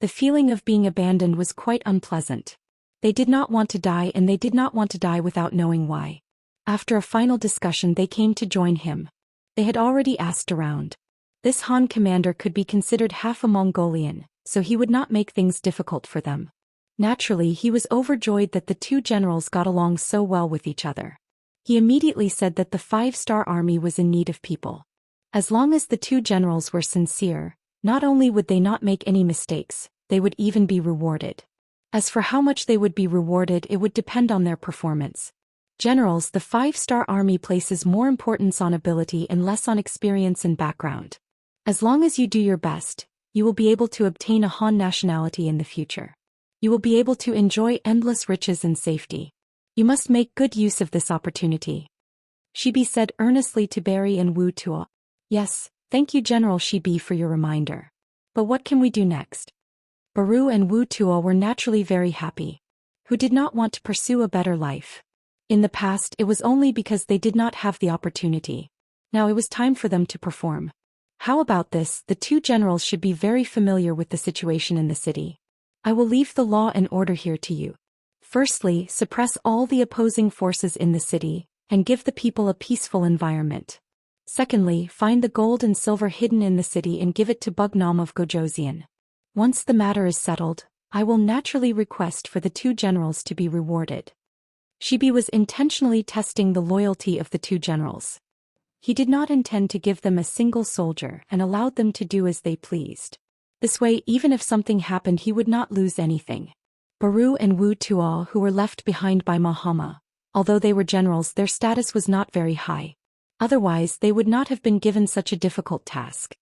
The feeling of being abandoned was quite unpleasant. They did not want to die, and they did not want to die without knowing why. After a final discussion, they came to join him. They had already asked around. This Han commander could be considered half a Mongolian, so he would not make things difficult for them. Naturally, he was overjoyed that the 2 generals got along so well with each other. He immediately said that the 5-star army was in need of people. As long as the 2 generals were sincere, not only would they not make any mistakes, they would even be rewarded. As for how much they would be rewarded, it would depend on their performance. Generals, the 5-star army places more importance on ability and less on experience and background. As long as you do your best, you will be able to obtain a Han nationality in the future. You will be able to enjoy endless riches and safety. You must make good use of this opportunity. Shibi said earnestly to Barry and Wu Tuo. Yes, thank you General Shibi for your reminder. But what can we do next? Baru and Wu Tuo were naturally very happy. Who did not want to pursue a better life? In the past, it was only because they did not have the opportunity. Now it was time for them to perform. How about this? The 2 generals should be very familiar with the situation in the city. I will leave the law and order here to you. Firstly, suppress all the opposing forces in the city, and give the people a peaceful environment. Secondly, find the gold and silver hidden in the city and give it to Bugnam of Gojoseon. Once the matter is settled, I will naturally request for the 2 generals to be rewarded. Shibi was intentionally testing the loyalty of the 2 generals. He did not intend to give them a single soldier and allowed them to do as they pleased. This way, even if something happened, he would not lose anything. Baru and Wu Tuo, who were left behind by Mahama, although they were generals, their status was not very high. Otherwise, they would not have been given such a difficult task.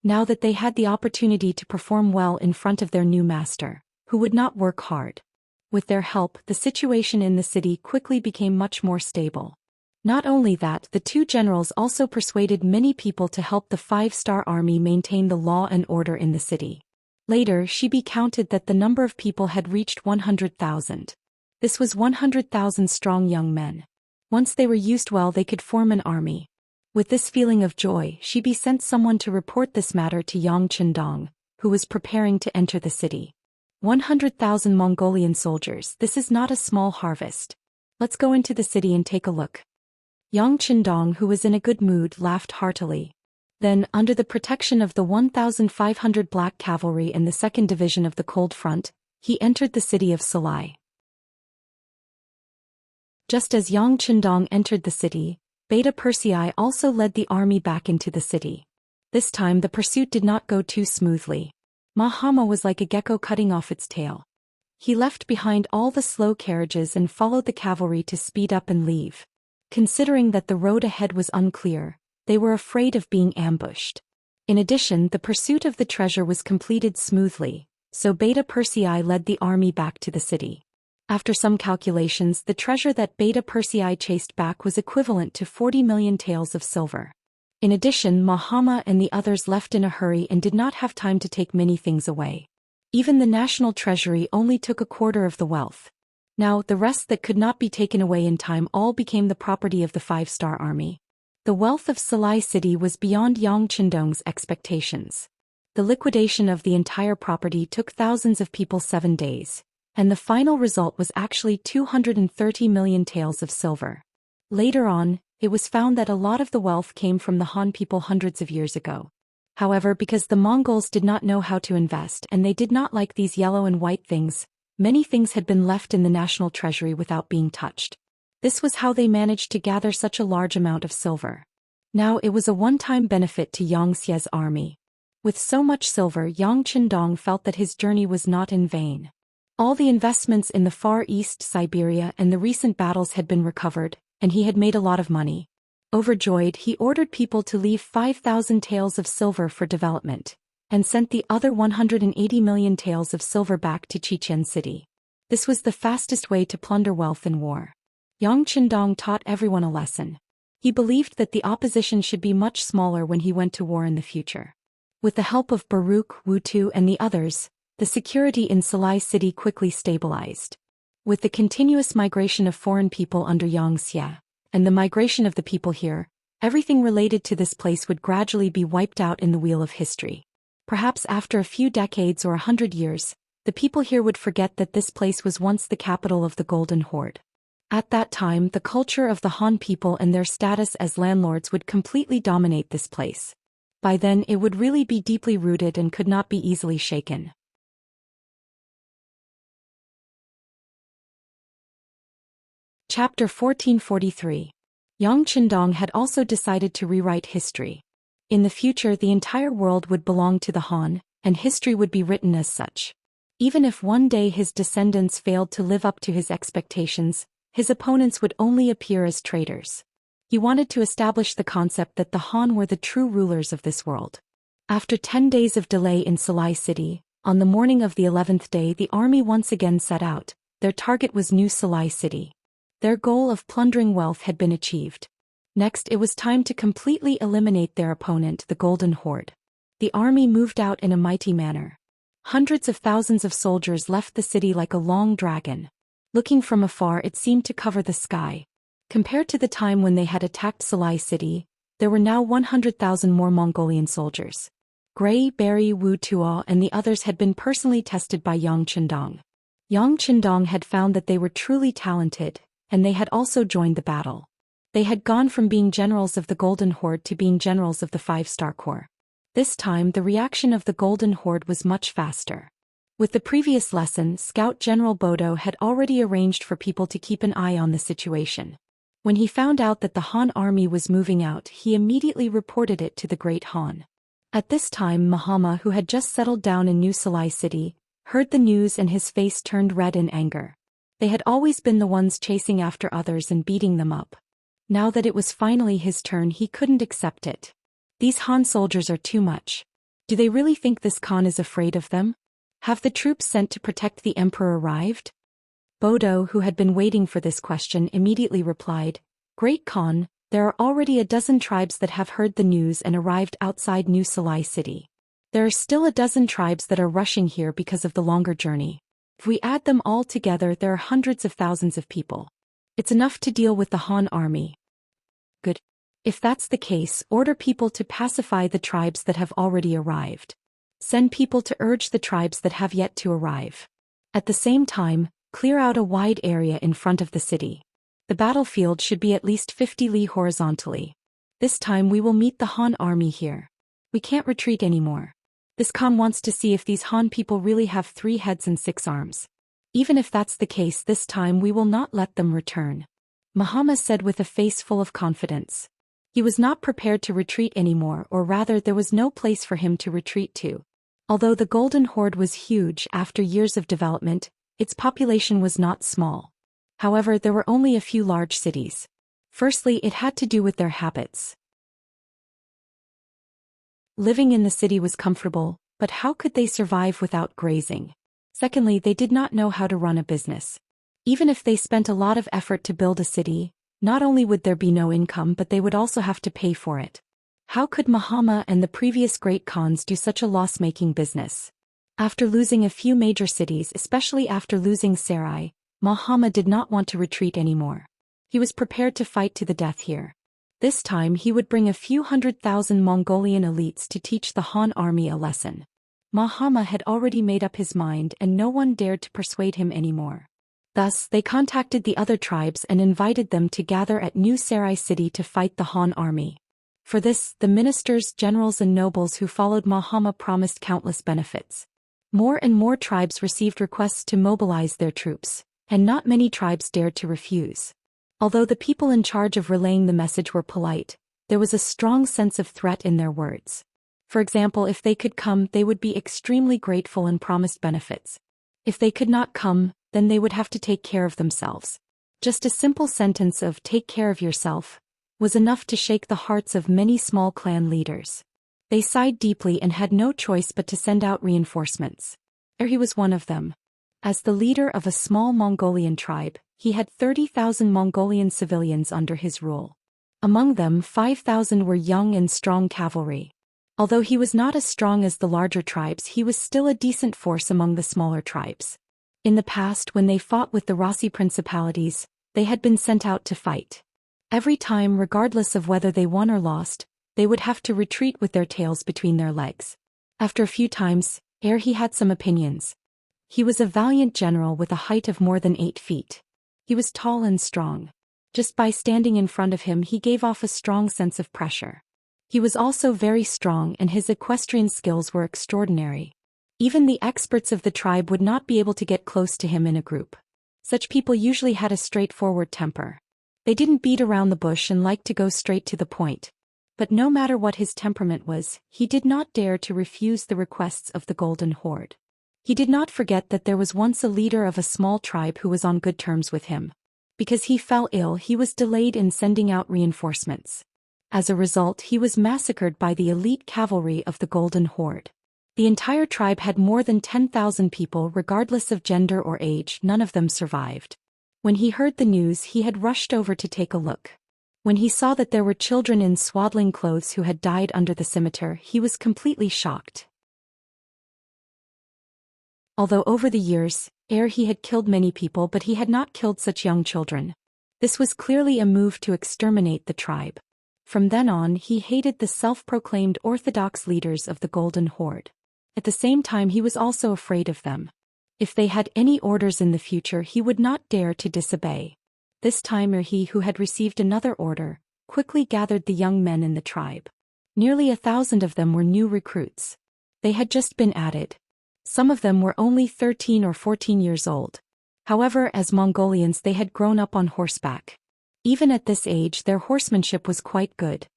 Now that they had the opportunity to perform well in front of their new master, who would not work hard. With their help, the situation in the city quickly became much more stable. Not only that, the 2 generals also persuaded many people to help the 5-star army maintain the law and order in the city. Later, Shibi counted that the number of people had reached 100,000. This was 100,000 strong young men. Once they were used well, they could form an army. With this feeling of joy, Shibi sent someone to report this matter to Yang Qindong, who was preparing to enter the city. 100,000 Mongolian soldiers, this is not a small harvest. Let's go into the city and take a look. Yang Qindong, who was in a good mood, laughed heartily. Then, under the protection of the 1,500 black cavalry and the 2nd Division of the Cold Front, he entered the city of Salai. Just as Yang Qindong entered the city, Beta Persei also led the army back into the city. This time the pursuit did not go too smoothly. Mahama was like a gecko cutting off its tail. He left behind all the slow carriages and followed the cavalry to speed up and leave. Considering that the road ahead was unclear, they were afraid of being ambushed. In addition, the pursuit of the treasure was completed smoothly, so Beta Persei led the army back to the city. After some calculations, the treasure that Beta Persei chased back was equivalent to 40 million taels of silver. In addition, Mahama and the others left in a hurry and did not have time to take many things away. Even the national treasury only took a quarter of the wealth. Now, the rest that could not be taken away in time all became the property of the 5-star army. The wealth of Salai city was beyond Yang Qindong's expectations. The liquidation of the entire property took thousands of people 7 days, and the final result was actually 230 million taels of silver. Later on, it was found that a lot of the wealth came from the Han people hundreds of years ago. However, because the Mongols did not know how to invest and they did not like these yellow and white things, many things had been left in the national treasury without being touched. This was how they managed to gather such a large amount of silver. Now it was a one-time benefit to Xianxia's army. With so much silver, Yang Qindong felt that his journey was not in vain. All the investments in the Far East Siberia and the recent battles had been recovered, and he had made a lot of money. Overjoyed, he ordered people to leave 5,000 taels of silver for development, and sent the other 180 million taels of silver back to Xichen city. This was the fastest way to plunder wealth in war. Yang Qindong taught everyone a lesson. He believed that the opposition should be much smaller when he went to war in the future. With the help of Baruch, Wutu and the others, the security in Salai city quickly stabilized. With the continuous migration of foreign people under Xianxia, and the migration of the people here, everything related to this place would gradually be wiped out in the wheel of history. Perhaps after a few decades or 100 years, the people here would forget that this place was once the capital of the Golden Horde. At that time, the culture of the Han people and their status as landlords would completely dominate this place. By then, it would really be deeply rooted and could not be easily shaken. Chapter 1443. Yang Qindong had also decided to rewrite history. In the future, the entire world would belong to the Han, and history would be written as such. Even if one day his descendants failed to live up to his expectations, his opponents would only appear as traitors. He wanted to establish the concept that the Han were the true rulers of this world. After 10 days of delay in Salai city, on the morning of the 11th day the army once again set out. Their target was New Salai city. Their goal of plundering wealth had been achieved. Next, it was time to completely eliminate their opponent, the Golden Horde. The army moved out in a mighty manner. Hundreds of thousands of soldiers left the city like a long dragon. Looking from afar, it seemed to cover the sky. Compared to the time when they had attacked Salai city, there were now 100,000 more Mongolian soldiers. Gray, Barry, Wu Tuo and the others had been personally tested by Yang Qindong. Yang Qindong had found that they were truly talented, and they had also joined the battle. They had gone from being generals of the Golden Horde to being generals of the 5-Star Corps. This time, the reaction of the Golden Horde was much faster. With the previous lesson, Scout General Bodo had already arranged for people to keep an eye on the situation. When he found out that the Han army was moving out, he immediately reported it to the Great Han. At this time, Mahama, who had just settled down in New Salai city, heard the news and his face turned red in anger. They had always been the ones chasing after others and beating them up. Now that it was finally his turn, he couldn't accept it. These Han soldiers are too much. Do they really think this Khan is afraid of them? Have the troops sent to protect the emperor arrived? Bodo, who had been waiting for this question, immediately replied, Great Khan, there are already a dozen tribes that have heard the news and arrived outside New Salai city. There are still a dozen tribes that are rushing here because of the longer journey. If we add them all together, there are hundreds of thousands of people. It's enough to deal with the Han army. Good. If that's the case, order people to pacify the tribes that have already arrived. Send people to urge the tribes that have yet to arrive. At the same time, clear out a wide area in front of the city. The battlefield should be at least 50 li horizontally. This time we will meet the Han army here. We can't retreat anymore. This Khan wants to see if these Han people really have 3 heads and 6 arms. Even if that's the case, this time we will not let them return. Mahama said with a face full of confidence. He was not prepared to retreat anymore, or rather there was no place for him to retreat to. Although the Golden Horde was huge, after years of development, its population was not small. However, there were only a few large cities. Firstly, it had to do with their habits. Living in the city was comfortable, but how could they survive without grazing? Secondly, they did not know how to run a business. Even if they spent a lot of effort to build a city, not only would there be no income, but they would also have to pay for it. How could Mahama and the previous great Khans do such a loss-making business? After losing a few major cities, especially after losing Sarai, Mahama did not want to retreat anymore. He was prepared to fight to the death here. This time he would bring a few 100,000 Mongolian elites to teach the Han army a lesson. Mahama had already made up his mind and no one dared to persuade him anymore. Thus, they contacted the other tribes and invited them to gather at New Sarai city to fight the Han army. For this, the ministers, generals and nobles who followed Muhammad promised countless benefits. More and more tribes received requests to mobilize their troops, and not many tribes dared to refuse. Although the people in charge of relaying the message were polite, there was a strong sense of threat in their words. For example, if they could come, they would be extremely grateful and promised benefits. If they could not come, then they would have to take care of themselves. Just a simple sentence of "take care of yourself" was enough to shake the hearts of many small clan leaders. They sighed deeply and had no choice but to send out reinforcements. He was one of them. As the leader of a small Mongolian tribe, he had 30,000 Mongolian civilians under his rule. Among them, 5,000 were young and strong cavalry. Although he was not as strong as the larger tribes, he was still a decent force among the smaller tribes. In the past, when they fought with the Rasi principalities, they had been sent out to fight. Every time, regardless of whether they won or lost, they would have to retreat with their tails between their legs. After a few times, he had some opinions. He was a valiant general with a height of more than 8 feet. He was tall and strong. Just by standing in front of him, he gave off a strong sense of pressure. He was also very strong and his equestrian skills were extraordinary. Even the experts of the tribe would not be able to get close to him in a group. Such people usually had a straightforward temper. They didn't beat around the bush and liked to go straight to the point. But no matter what his temperament was, he did not dare to refuse the requests of the Golden Horde. He did not forget that there was once a leader of a small tribe who was on good terms with him. Because he fell ill, he was delayed in sending out reinforcements. As a result, he was massacred by the elite cavalry of the Golden Horde. The entire tribe had more than 10,000 people, regardless of gender or age. None of them survived. When he heard the news, he had rushed over to take a look. When he saw that there were children in swaddling clothes who had died under the scimitar, he was completely shocked. Although over the years, he had killed many people, but he had not killed such young children. This was clearly a move to exterminate the tribe. From then on, he hated the self-proclaimed orthodox leaders of the Golden Horde. At the same time, he was also afraid of them. If they had any orders in the future, he would not dare to disobey. This time, he who had received another order, quickly gathered the young men in the tribe. Nearly 1,000 of them were new recruits. They had just been added. Some of them were only 13 or 14 years old. However, as Mongolians, they had grown up on horseback. Even at this age, their horsemanship was quite good.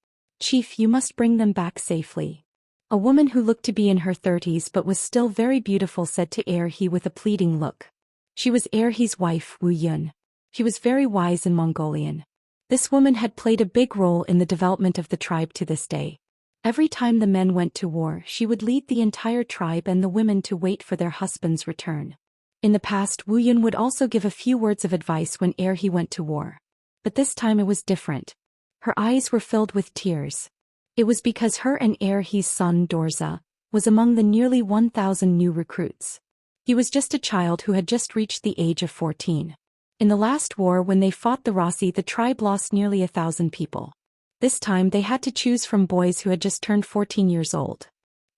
"Chief, you must bring them back safely." A woman who looked to be in her 30s but was still very beautiful said to he with a pleading look. She was He's wife, Wu Yun. She was very wise in Mongolian. This woman had played a big role in the development of the tribe to this day. Every time the men went to war, she would lead the entire tribe and the women to wait for their husband's return. In the past, Wu Yun would also give a few words of advice when he went to war. But this time it was different. Her eyes were filled with tears. It was because her and he's son, Dorza, was among the nearly 1,000 new recruits. He was just a child who had just reached the age of 14. In the last war, when they fought the Rasi, the tribe lost nearly 1,000 people. This time they had to choose from boys who had just turned 14 years old.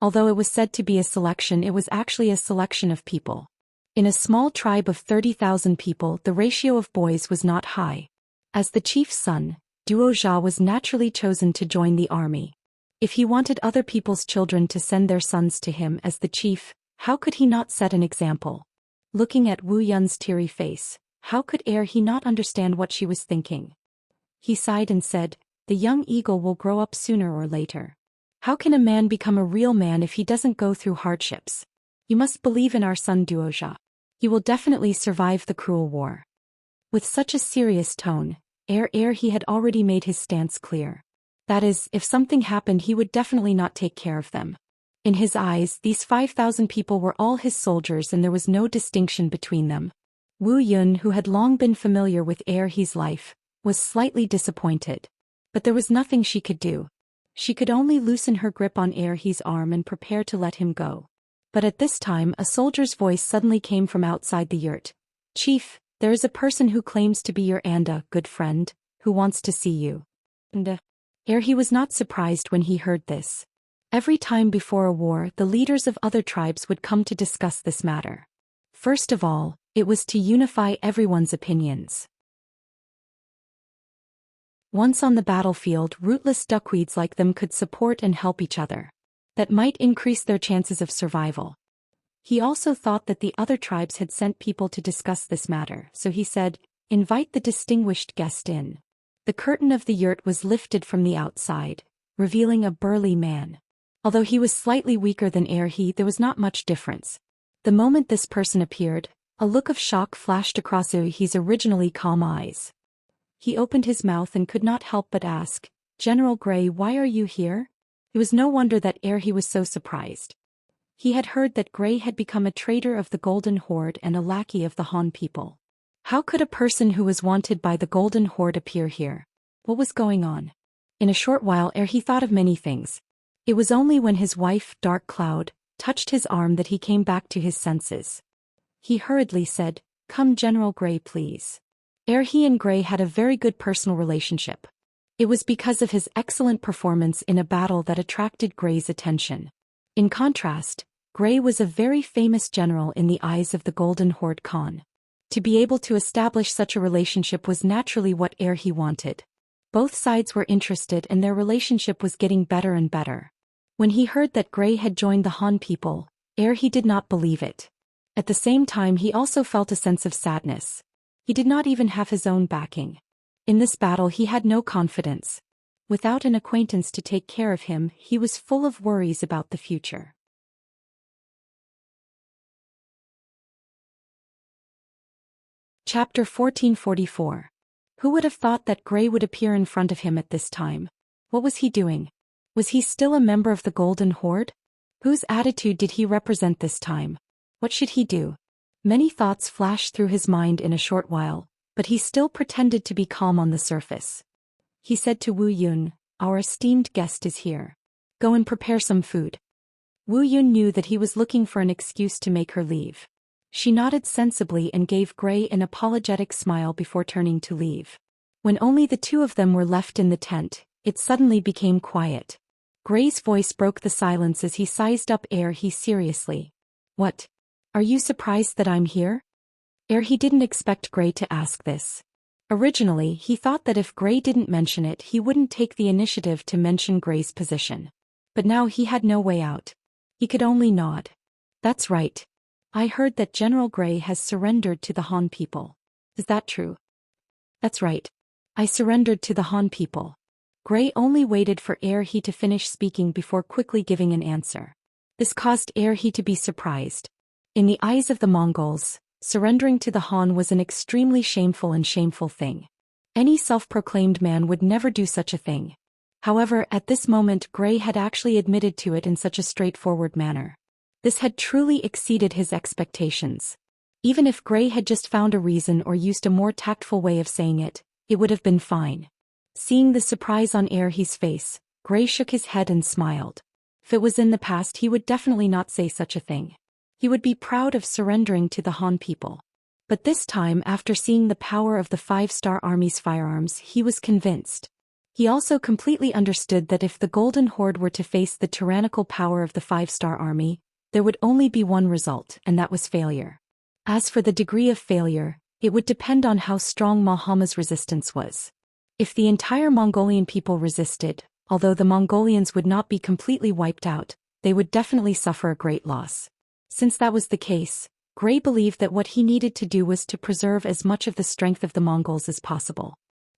Although it was said to be a selection, it was actually a selection of people. In a small tribe of 30,000 people, the ratio of boys was not high. As the chief's son, Zhou was naturally chosen to join the army. If he wanted other people's children to send their sons to him as the chief, how could he not set an example? Looking at Wu Yun's teary face, how could he not understand what she was thinking? He sighed and said, "The young eagle will grow up sooner or later. How can a man become a real man if he doesn't go through hardships? You must believe in our son Duozha. He will definitely survive the cruel war." With such a serious tone, he had already made his stance clear. That is, if something happened, he would definitely not take care of them. In his eyes, these 5,000 people were all his soldiers and there was no distinction between them. Wu Yun, who had long been familiar with he's life, was slightly disappointed. But there was nothing she could do. She could only loosen her grip on he's arm and prepare to let him go. But at this time, a soldier's voice suddenly came from outside the yurt. "Chief, there is a person who claims to be your good friend, who wants to see you." And he was not surprised when he heard this. Every time before a war, the leaders of other tribes would come to discuss this matter. First of all, it was to unify everyone's opinions. Once on the battlefield, rootless duckweeds like them could support and help each other. That might increase their chances of survival. He also thought that the other tribes had sent people to discuss this matter, so he said, "Invite the distinguished guest in." The curtain of the yurt was lifted from the outside, revealing a burly man. Although he was slightly weaker than there was not much difference. The moment this person appeared, a look of shock flashed across He's originally calm eyes. He opened his mouth and could not help but ask, "General Gray, why are you here?" It was no wonder that he was so surprised. He had heard that Gray had become a traitor of the Golden Horde and a lackey of the Han people. How could a person who was wanted by the Golden Horde appear here? What was going on? In a short while he thought of many things. It was only when his wife, Dark Cloud, touched his arm that he came back to his senses. He hurriedly said, "Come General Gray, please." He and Gray had a very good personal relationship. It was because of his excellent performance in a battle that attracted Gray's attention. In contrast, Gray was a very famous general in the eyes of the Golden Horde Khan. To be able to establish such a relationship was naturally what he wanted. Both sides were interested and their relationship was getting better and better. When he heard that Gray had joined the Han people, he did not believe it. At the same time he also felt a sense of sadness. He did not even have his own backing. In this battle he had no confidence. Without an acquaintance to take care of him, he was full of worries about the future. Chapter 1444. Who would have thought that Gray would appear in front of him at this time? What was he doing? Was he still a member of the Golden Horde? Whose attitude did he represent this time? What should he do? Many thoughts flashed through his mind in a short while, but he still pretended to be calm on the surface. He said to Wu Yun, "Our esteemed guest is here. Go and prepare some food." Wu Yun knew that he was looking for an excuse to make her leave. She nodded sensibly and gave Gray an apologetic smile before turning to leave. When only the two of them were left in the tent, it suddenly became quiet. Gray's voice broke the silence as he sized up he seriously. "What? Are you surprised that I'm here?" He didn't expect Gray to ask this. Originally, he thought that if Gray didn't mention it, he wouldn't take the initiative to mention Gray's position. But now he had no way out. He could only nod. "That's right. I heard that General Gray has surrendered to the Han people. Is that true?" "That's right. I surrendered to the Han people." Gray only waited for he to finish speaking before quickly giving an answer. This caused he to be surprised. In the eyes of the Mongols, surrendering to the Han was an extremely shameful thing. Any self-proclaimed man would never do such a thing. However, at this moment Gray had actually admitted to it in such a straightforward manner. This had truly exceeded his expectations. Even if Gray had just found a reason or used a more tactful way of saying it, it would have been fine. Seeing the surprise on his face, Gray shook his head and smiled. If it was in the past, he would definitely not say such a thing. He would be proud of surrendering to the Han people. But this time, after seeing the power of the 5-star Army's firearms, he was convinced. He also completely understood that if the Golden Horde were to face the tyrannical power of the 5-star Army, there would only be one result, and that was failure. As for the degree of failure, it would depend on how strong Mahama's resistance was. If the entire Mongolian people resisted, although the Mongolians would not be completely wiped out, they would definitely suffer a great loss. Since that was the case, Gray believed that what he needed to do was to preserve as much of the strength of the Mongols as possible.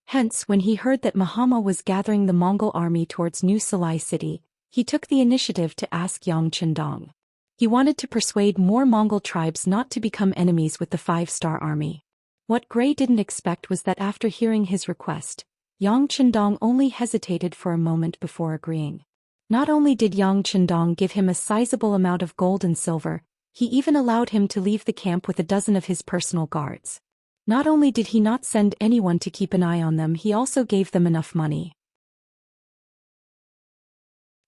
Hence, when he heard that Mahama was gathering the Mongol army towards New Salai City, he took the initiative to ask Yang Qindong. He wanted to persuade more Mongol tribes not to become enemies with the 5-star Army. What Gray didn't expect was that after hearing his request, Yang Qindong only hesitated for a moment before agreeing. Not only did Yang Qindong give him a sizable amount of gold and silver, he even allowed him to leave the camp with a dozen of his personal guards. Not only did he not send anyone to keep an eye on them, he also gave them enough money.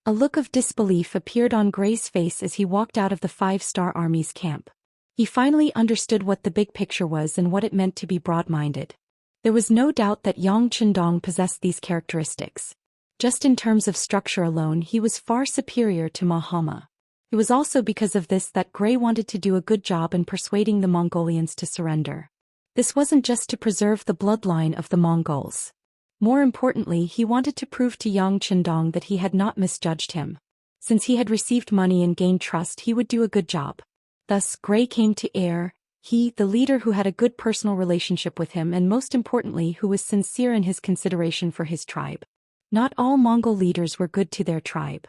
A look of disbelief appeared on Gray's face as he walked out of the 5-star Army's camp. He finally understood what the big picture was and what it meant to be broad-minded. There was no doubt that Yang Qindong possessed these characteristics. Just in terms of structure alone, he was far superior to Mahama. It was also because of this that Gray wanted to do a good job in persuading the Mongolians to surrender. This wasn't just to preserve the bloodline of the Mongols. More importantly, he wanted to prove to Yang Chendong that he had not misjudged him. Since he had received money and gained trust, he would do a good job. Thus, Gray came to heir, the leader who had a good personal relationship with him and most importantly who was sincere in his consideration for his tribe. Not all Mongol leaders were good to their tribe.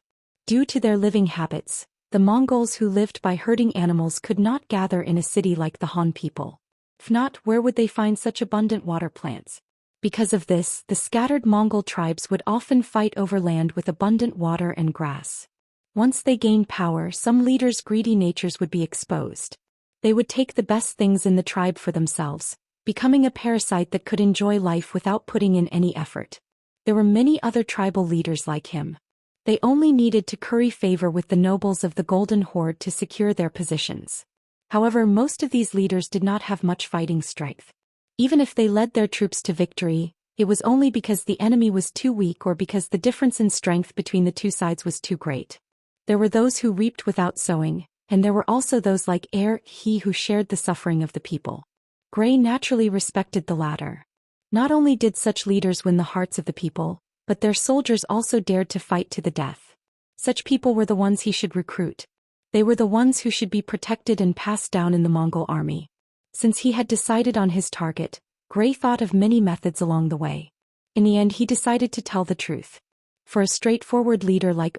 Due to their living habits, the Mongols who lived by herding animals could not gather in a city like the Han people. If not, where would they find such abundant water plants? Because of this, the scattered Mongol tribes would often fight over land with abundant water and grass. Once they gained power, some leaders' greedy natures would be exposed. They would take the best things in the tribe for themselves, becoming a parasite that could enjoy life without putting in any effort. There were many other tribal leaders like him. They only needed to curry favor with the nobles of the Golden Horde to secure their positions. However, most of these leaders did not have much fighting strength. Even if they led their troops to victory, it was only because the enemy was too weak or because the difference in strength between the two sides was too great. There were those who reaped without sowing, and there were also those like he who shared the suffering of the people. Gray naturally respected the latter. Not only did such leaders win the hearts of the people, but their soldiers also dared to fight to the death. Such people were the ones he should recruit. They were the ones who should be protected and passed down in the Mongol army. Since he had decided on his target, Gray thought of many methods along the way. In the end, he decided to tell the truth. For a straightforward leader like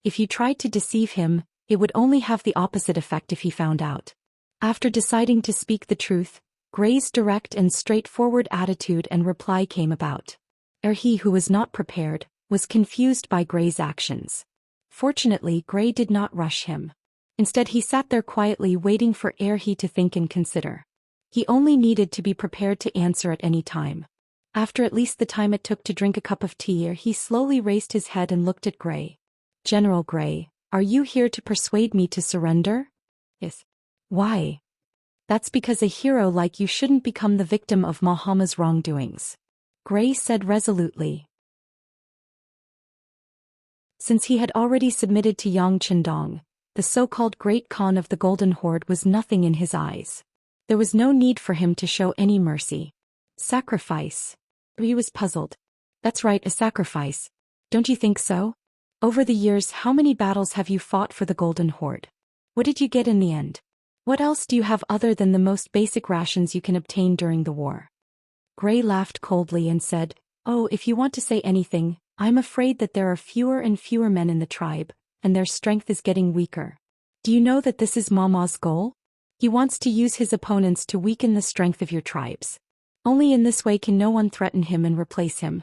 if you tried to deceive him, it would only have the opposite effect if he found out. After deciding to speak the truth, Gray's direct and straightforward attitude and reply came about. He who was not prepared, was confused by Gray's actions. Fortunately, Gray did not rush him. Instead, he sat there quietly waiting for he to think and consider. He only needed to be prepared to answer at any time. After at least the time it took to drink a cup of tea, he slowly raised his head and looked at Gray. General Gray, are you here to persuade me to surrender? Yes. Why? That's because a hero like you shouldn't become the victim of Mahama's wrongdoings. Gray said resolutely. Since he had already submitted to Yang Chendong, the so-called Great Khan of the Golden Horde was nothing in his eyes. There was no need for him to show any mercy. Sacrifice. He was puzzled. That's right, a sacrifice. Don't you think so? Over the years, how many battles have you fought for the Golden Horde? What did you get in the end? What else do you have other than the most basic rations you can obtain during the war? Gray laughed coldly and said, "Oh, if you want to say anything, I'm afraid that there are fewer and fewer men in the tribe, and their strength is getting weaker. Do you know that this is Mama's goal? He wants to use his opponents to weaken the strength of your tribes. Only in this way can no one threaten him and replace him."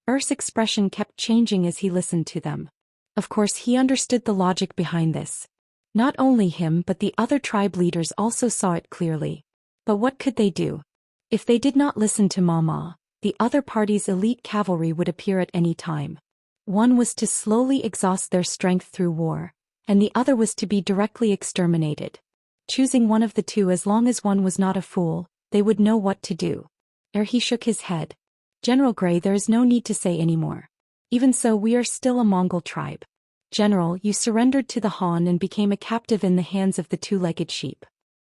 Er's expression kept changing as he listened to them. Of course, he understood the logic behind this. Not only him but the other tribe leaders also saw it clearly. But what could they do? If they did not listen to Mama, the other party's elite cavalry would appear at any time. One was to slowly exhaust their strength through war, and the other was to be directly exterminated. Choosing one of the two, as long as one was not a fool, they would know what to do. He shook his head. "General Gray, there is no need to say any more. Even so, we are still a Mongol tribe. General, you surrendered to the Han and became a captive in the hands of the two-legged sheep.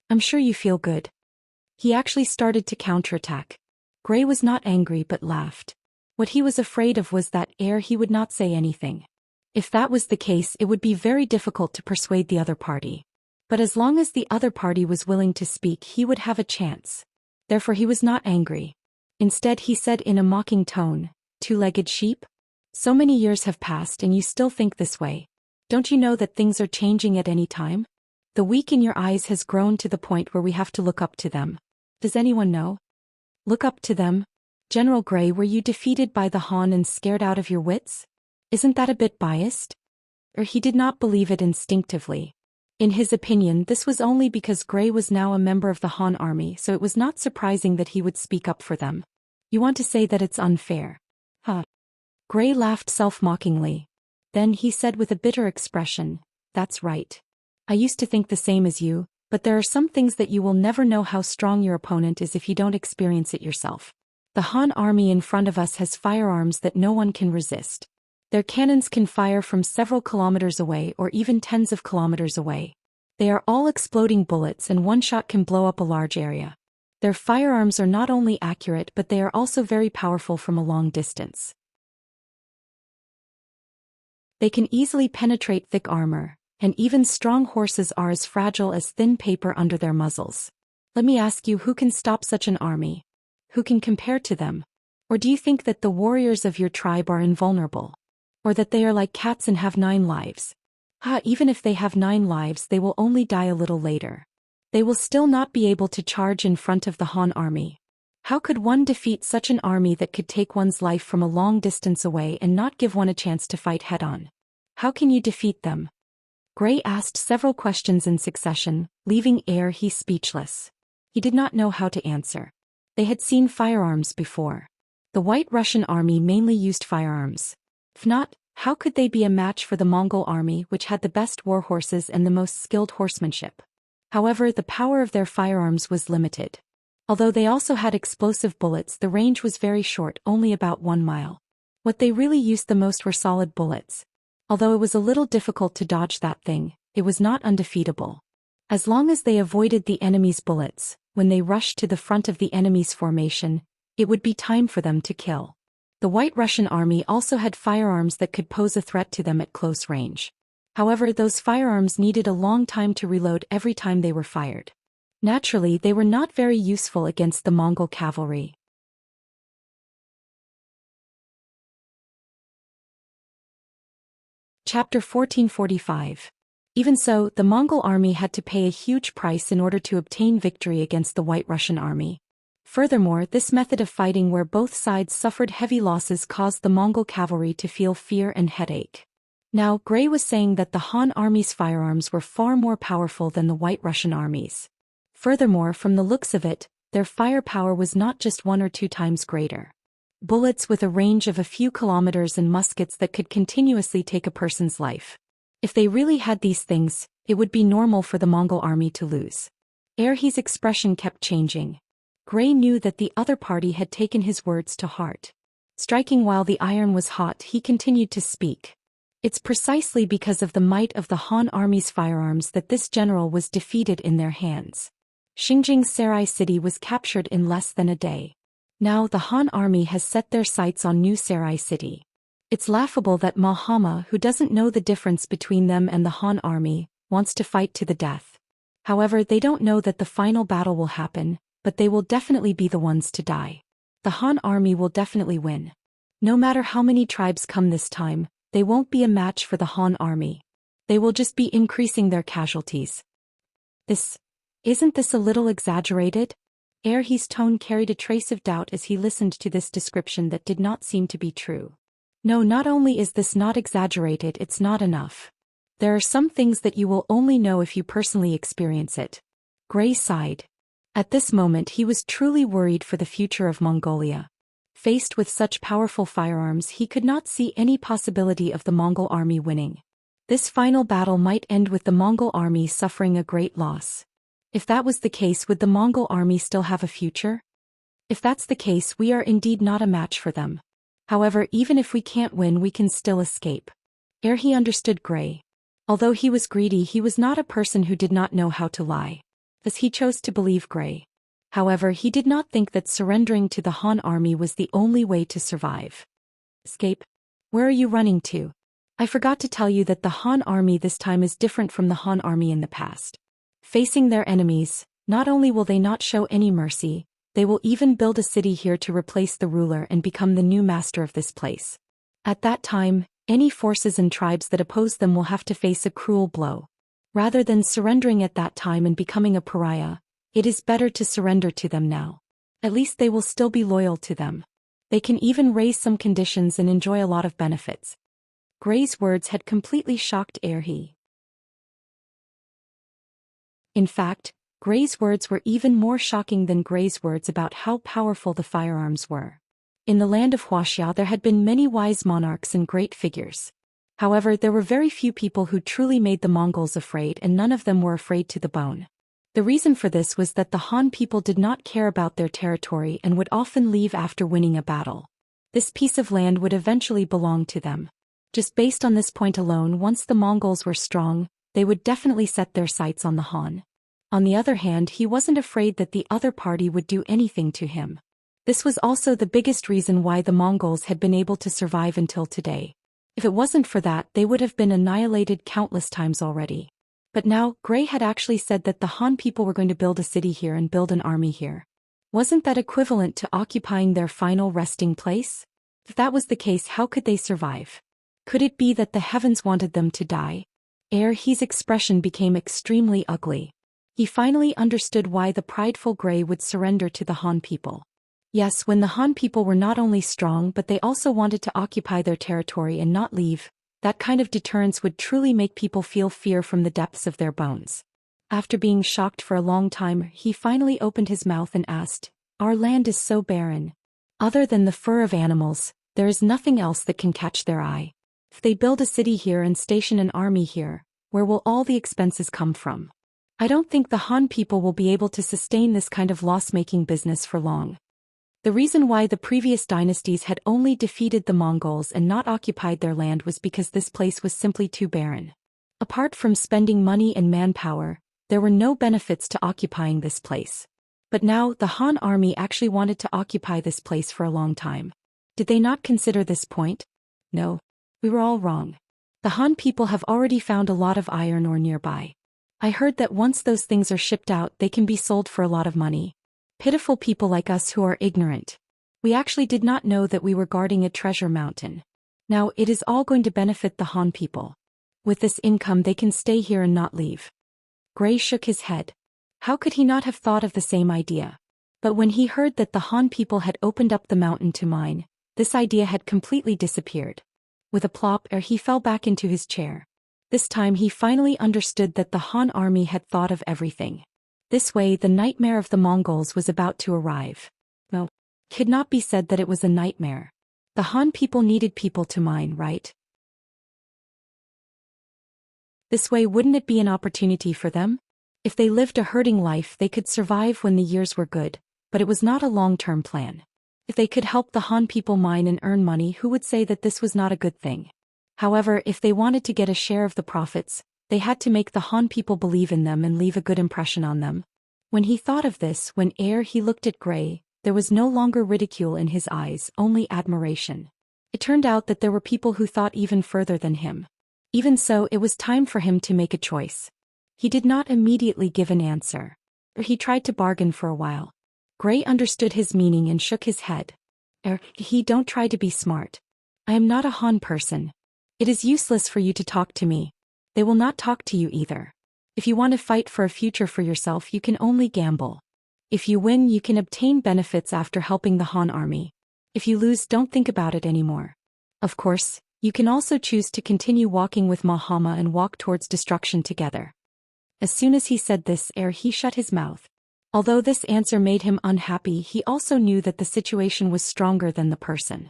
I'm sure you feel good." He actually started to counterattack. Gray was not angry but laughed. What he was afraid of was that he would not say anything. If that was the case, it would be very difficult to persuade the other party. But as long as the other party was willing to speak, he would have a chance. Therefore he was not angry. Instead, he said in a mocking tone, "Two-legged sheep? So many years have passed and you still think this way. Don't you know that things are changing at any time? The weak in your eyes has grown to the point where we have to look up to them. Does anyone know? Look up to them? General Gray, were you defeated by the Han and scared out of your wits? Isn't that a bit biased?" He did not believe it instinctively. In his opinion, this was only because Gray was now a member of the Han army, so it was not surprising that he would speak up for them. "You want to say that it's unfair? Huh?" Gray laughed self-mockingly. Then he said with a bitter expression, "That's right. I used to think the same as you, but there are some things that you will never know how strong your opponent is if you don't experience it yourself. The Han army in front of us has firearms that no one can resist. Their cannons can fire from several kilometers away or even tens of kilometers away. They are all exploding bullets and one shot can blow up a large area. Their firearms are not only accurate but they are also very powerful from a long distance. They can easily penetrate thick armor, and even strong horses are as fragile as thin paper under their muzzles. Let me ask you, who can stop such an army? Who can compare to them? Or do you think that the warriors of your tribe are invulnerable? Or that they are like cats and have 9 lives? Even if they have 9 lives, they will only die a little later. They will still not be able to charge in front of the Han army. How could one defeat such an army that could take one's life from a long distance away and not give one a chance to fight head-on? How can you defeat them? Gray asked several questions in succession, leaving he speechless. He did not know how to answer. They had seen firearms before. The White Russian army mainly used firearms. If not, how could they be a match for the Mongol army, which had the best war horses and the most skilled horsemanship? However, the power of their firearms was limited. Although they also had explosive bullets, the range was very short, only about 1 mile. What they really used the most were solid bullets. Although it was a little difficult to dodge that thing, it was not undefeatable. As long as they avoided the enemy's bullets, when they rushed to the front of the enemy's formation, it would be time for them to kill. The White Russian army also had firearms that could pose a threat to them at close range. However, those firearms needed a long time to reload every time they were fired. Naturally, they were not very useful against the Mongol cavalry. Chapter 1445. Even so, the Mongol army had to pay a huge price in order to obtain victory against the White Russian army. Furthermore, this method of fighting where both sides suffered heavy losses caused the Mongol cavalry to feel fear and headache. Now, Gray was saying that the Han army's firearms were far more powerful than the White Russian army's. Furthermore, from the looks of it, their firepower was not just 1 or 2 times greater. Bullets with a range of a few kilometers and muskets that could continuously take a person's life. If they really had these things, it would be normal for the Mongol army to lose. Erhe's expression kept changing. Gray knew that the other party had taken his words to heart. Striking while the iron was hot, he continued to speak. It's precisely because of the might of the Han army's firearms that this general was defeated in their hands. Xinjiang's Sarai city was captured in less than a day. Now the Han army has set their sights on New Sarai city. It's laughable that Mahama, who doesn't know the difference between them and the Han army, wants to fight to the death. However, they don't know that the final battle will happen, but they will definitely be the ones to die. The Han army will definitely win. No matter how many tribes come this time, they won't be a match for the Han army. They will just be increasing their casualties. Isn't this a little exaggerated? Erhe's tone carried a trace of doubt as he listened to this description that did not seem to be true. No, not only is this not exaggerated, it's not enough. There are some things that you will only know if you personally experience it. Gray sighed. At this moment he was truly worried for the future of Mongolia. Faced with such powerful firearms, he could not see any possibility of the Mongol army winning. This final battle might end with the Mongol army suffering a great loss. If that was the case, would the Mongol army still have a future? If that's the case, we are indeed not a match for them. However, even if we can't win, we can still escape. Erhe understood Gray. Although he was greedy, he was not a person who did not know how to lie. Thus he chose to believe Gray. However, he did not think that surrendering to the Han army was the only way to survive. Escape? Where are you running to? I forgot to tell you that the Han army this time is different from the Han army in the past. Facing their enemies, not only will they not show any mercy, they will even build a city here to replace the ruler and become the new master of this place. At that time, any forces and tribes that oppose them will have to face a cruel blow. Rather than surrendering at that time and becoming a pariah, it is better to surrender to them now. At least they will still be loyal to them. They can even raise some conditions and enjoy a lot of benefits. Gray's words had completely shocked Erhe. In fact, Gray's words were even more shocking than Gray's words about how powerful the firearms were. In the land of Wuxia there had been many wise monarchs and great figures. However, there were very few people who truly made the Mongols afraid, and none of them were afraid to the bone. The reason for this was that the Han people did not care about their territory and would often leave after winning a battle. This piece of land would eventually belong to them. Just based on this point alone, once the Mongols were strong, they would definitely set their sights on the Han. On the other hand, he wasn't afraid that the other party would do anything to him. This was also the biggest reason why the Mongols had been able to survive until today. If it wasn't for that, they would have been annihilated countless times already. But now, Gray had actually said that the Han people were going to build a city here and build an army here. Wasn't that equivalent to occupying their final resting place? If that was the case, how could they survive? Could it be that the heavens wanted them to die? His expression became extremely ugly. He finally understood why the prideful Gray would surrender to the Han people. Yes, when the Han people were not only strong but they also wanted to occupy their territory and not leave, that kind of deterrence would truly make people feel fear from the depths of their bones. After being shocked for a long time, he finally opened his mouth and asked, "Our land is so barren. Other than the fur of animals, there is nothing else that can catch their eye. If they build a city here and station an army here, where will all the expenses come from? I don't think the Han people will be able to sustain this kind of loss-making business for long." The reason why the previous dynasties had only defeated the Mongols and not occupied their land was because this place was simply too barren. Apart from spending money and manpower, there were no benefits to occupying this place. But now, the Han army actually wanted to occupy this place for a long time. Did they not consider this point? No. We were all wrong. The Han people have already found a lot of iron ore nearby. I heard that once those things are shipped out, they can be sold for a lot of money. Pitiful people like us who are ignorant. We actually did not know that we were guarding a treasure mountain. Now it is all going to benefit the Han people. With this income they can stay here and not leave. Gray shook his head. How could he not have thought of the same idea? But when he heard that the Han people had opened up the mountain to mine, this idea had completely disappeared. With a plop, he fell back into his chair. This time he finally understood that the Han army had thought of everything. This way, the nightmare of the Mongols was about to arrive. No, it could not be said that it was a nightmare. The Han people needed people to mine, right? This way, wouldn't it be an opportunity for them? If they lived a herding life, they could survive when the years were good, but it was not a long-term plan. If they could help the Han people mine and earn money, who would say that this was not a good thing? However, if they wanted to get a share of the profits, they had to make the Han people believe in them and leave a good impression on them. When he thought of this, he looked at Gray, there was no longer ridicule in his eyes, only admiration. It turned out that there were people who thought even further than him. Even so, it was time for him to make a choice. He did not immediately give an answer. He tried to bargain for a while. Gray understood his meaning and shook his head. Don't try to be smart. I am not a Han person. It is useless for you to talk to me. They will not talk to you either. If you want to fight for a future for yourself, you can only gamble. If you win, you can obtain benefits after helping the Han army. If you lose, don't think about it anymore. Of course, you can also choose to continue walking with Mahama and walk towards destruction together. As soon as he said this, he shut his mouth. Although this answer made him unhappy, he also knew that the situation was stronger than the person.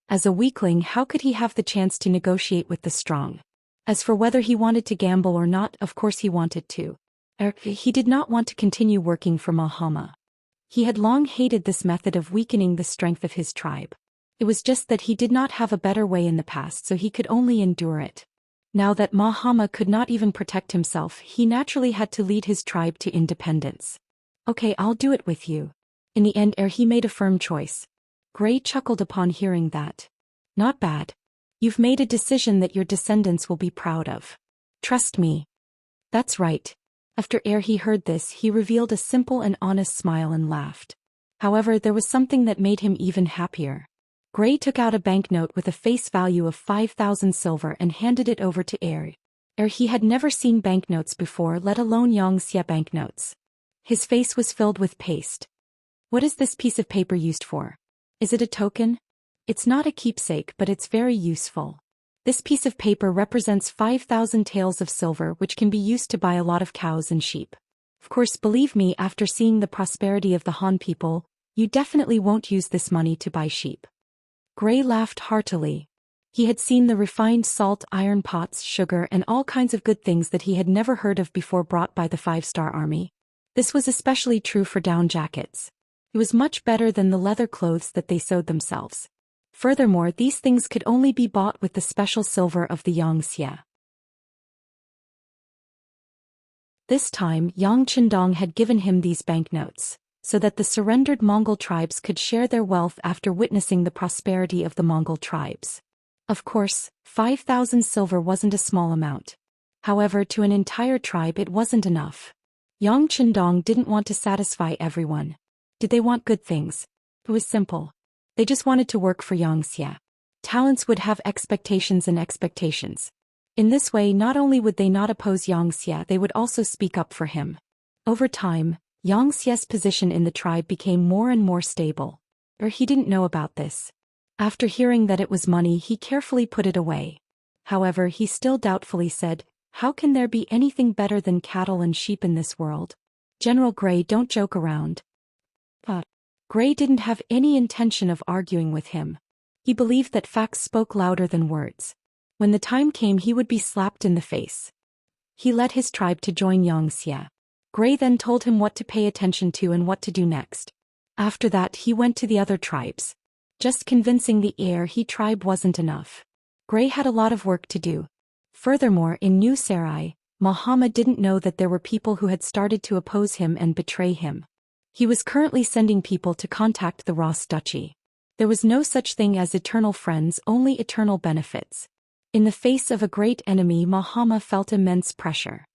As a weakling, how could he have the chance to negotiate with the strong? As for whether he wanted to gamble or not, of course he wanted to. He did not want to continue working for Mahama. He had long hated this method of weakening the strength of his tribe. It was just that he did not have a better way in the past, so he could only endure it. Now that Mahama could not even protect himself, he naturally had to lead his tribe to independence. Okay, I'll do it with you. In the end, he made a firm choice. Gray chuckled upon hearing that. Not bad. You've made a decision that your descendants will be proud of. Trust me. That's right. After he heard this, he revealed a simple and honest smile and laughed. However, there was something that made him even happier. Gray took out a banknote with a face value of 5,000 silver and handed it over to He had never seen banknotes before, let alone Xianxia banknotes. His face was filled with paste. What is this piece of paper used for? Is it a token? It's not a keepsake, but it's very useful. This piece of paper represents 5,000 taels of silver, which can be used to buy a lot of cows and sheep. Of course, believe me, after seeing the prosperity of the Han people, you definitely won't use this money to buy sheep. Gray laughed heartily. He had seen the refined salt, iron pots, sugar, and all kinds of good things that he had never heard of before brought by the 5-star army. This was especially true for down jackets. It was much better than the leather clothes that they sewed themselves. Furthermore, these things could only be bought with the special silver of the Xianxia. This time Yang Qindong had given him these banknotes, so that the surrendered Mongol tribes could share their wealth after witnessing the prosperity of the Mongol tribes. Of course, 5,000 silver wasn't a small amount. However, to an entire tribe it wasn't enough. Yang Qindong didn't want to satisfy everyone. Did they want good things? It was simple. They just wanted to work for Xianxia. Talents would have expectations and expectations. In this way, not only would they not oppose Xianxia, they would also speak up for him. Over time, Xianxia's position in the tribe became more and more stable. Or he didn't know about this. After hearing that it was money, he carefully put it away. However, he still doubtfully said, "How can there be anything better than cattle and sheep in this world? General Gray, don't joke around." But Gray didn't have any intention of arguing with him. He believed that facts spoke louder than words. When the time came, he would be slapped in the face. He led his tribe to join Xianxia. Gray then told him what to pay attention to and what to do next. After that, he went to the other tribes. Just convincing the heir he tribe wasn't enough. Gray had a lot of work to do. Furthermore, in New Sarai, Muhammad didn't know that there were people who had started to oppose him and betray him. He was currently sending people to contact the Ross Duchy. There was no such thing as eternal friends, only eternal benefits. In the face of a great enemy, Muhammad felt immense pressure.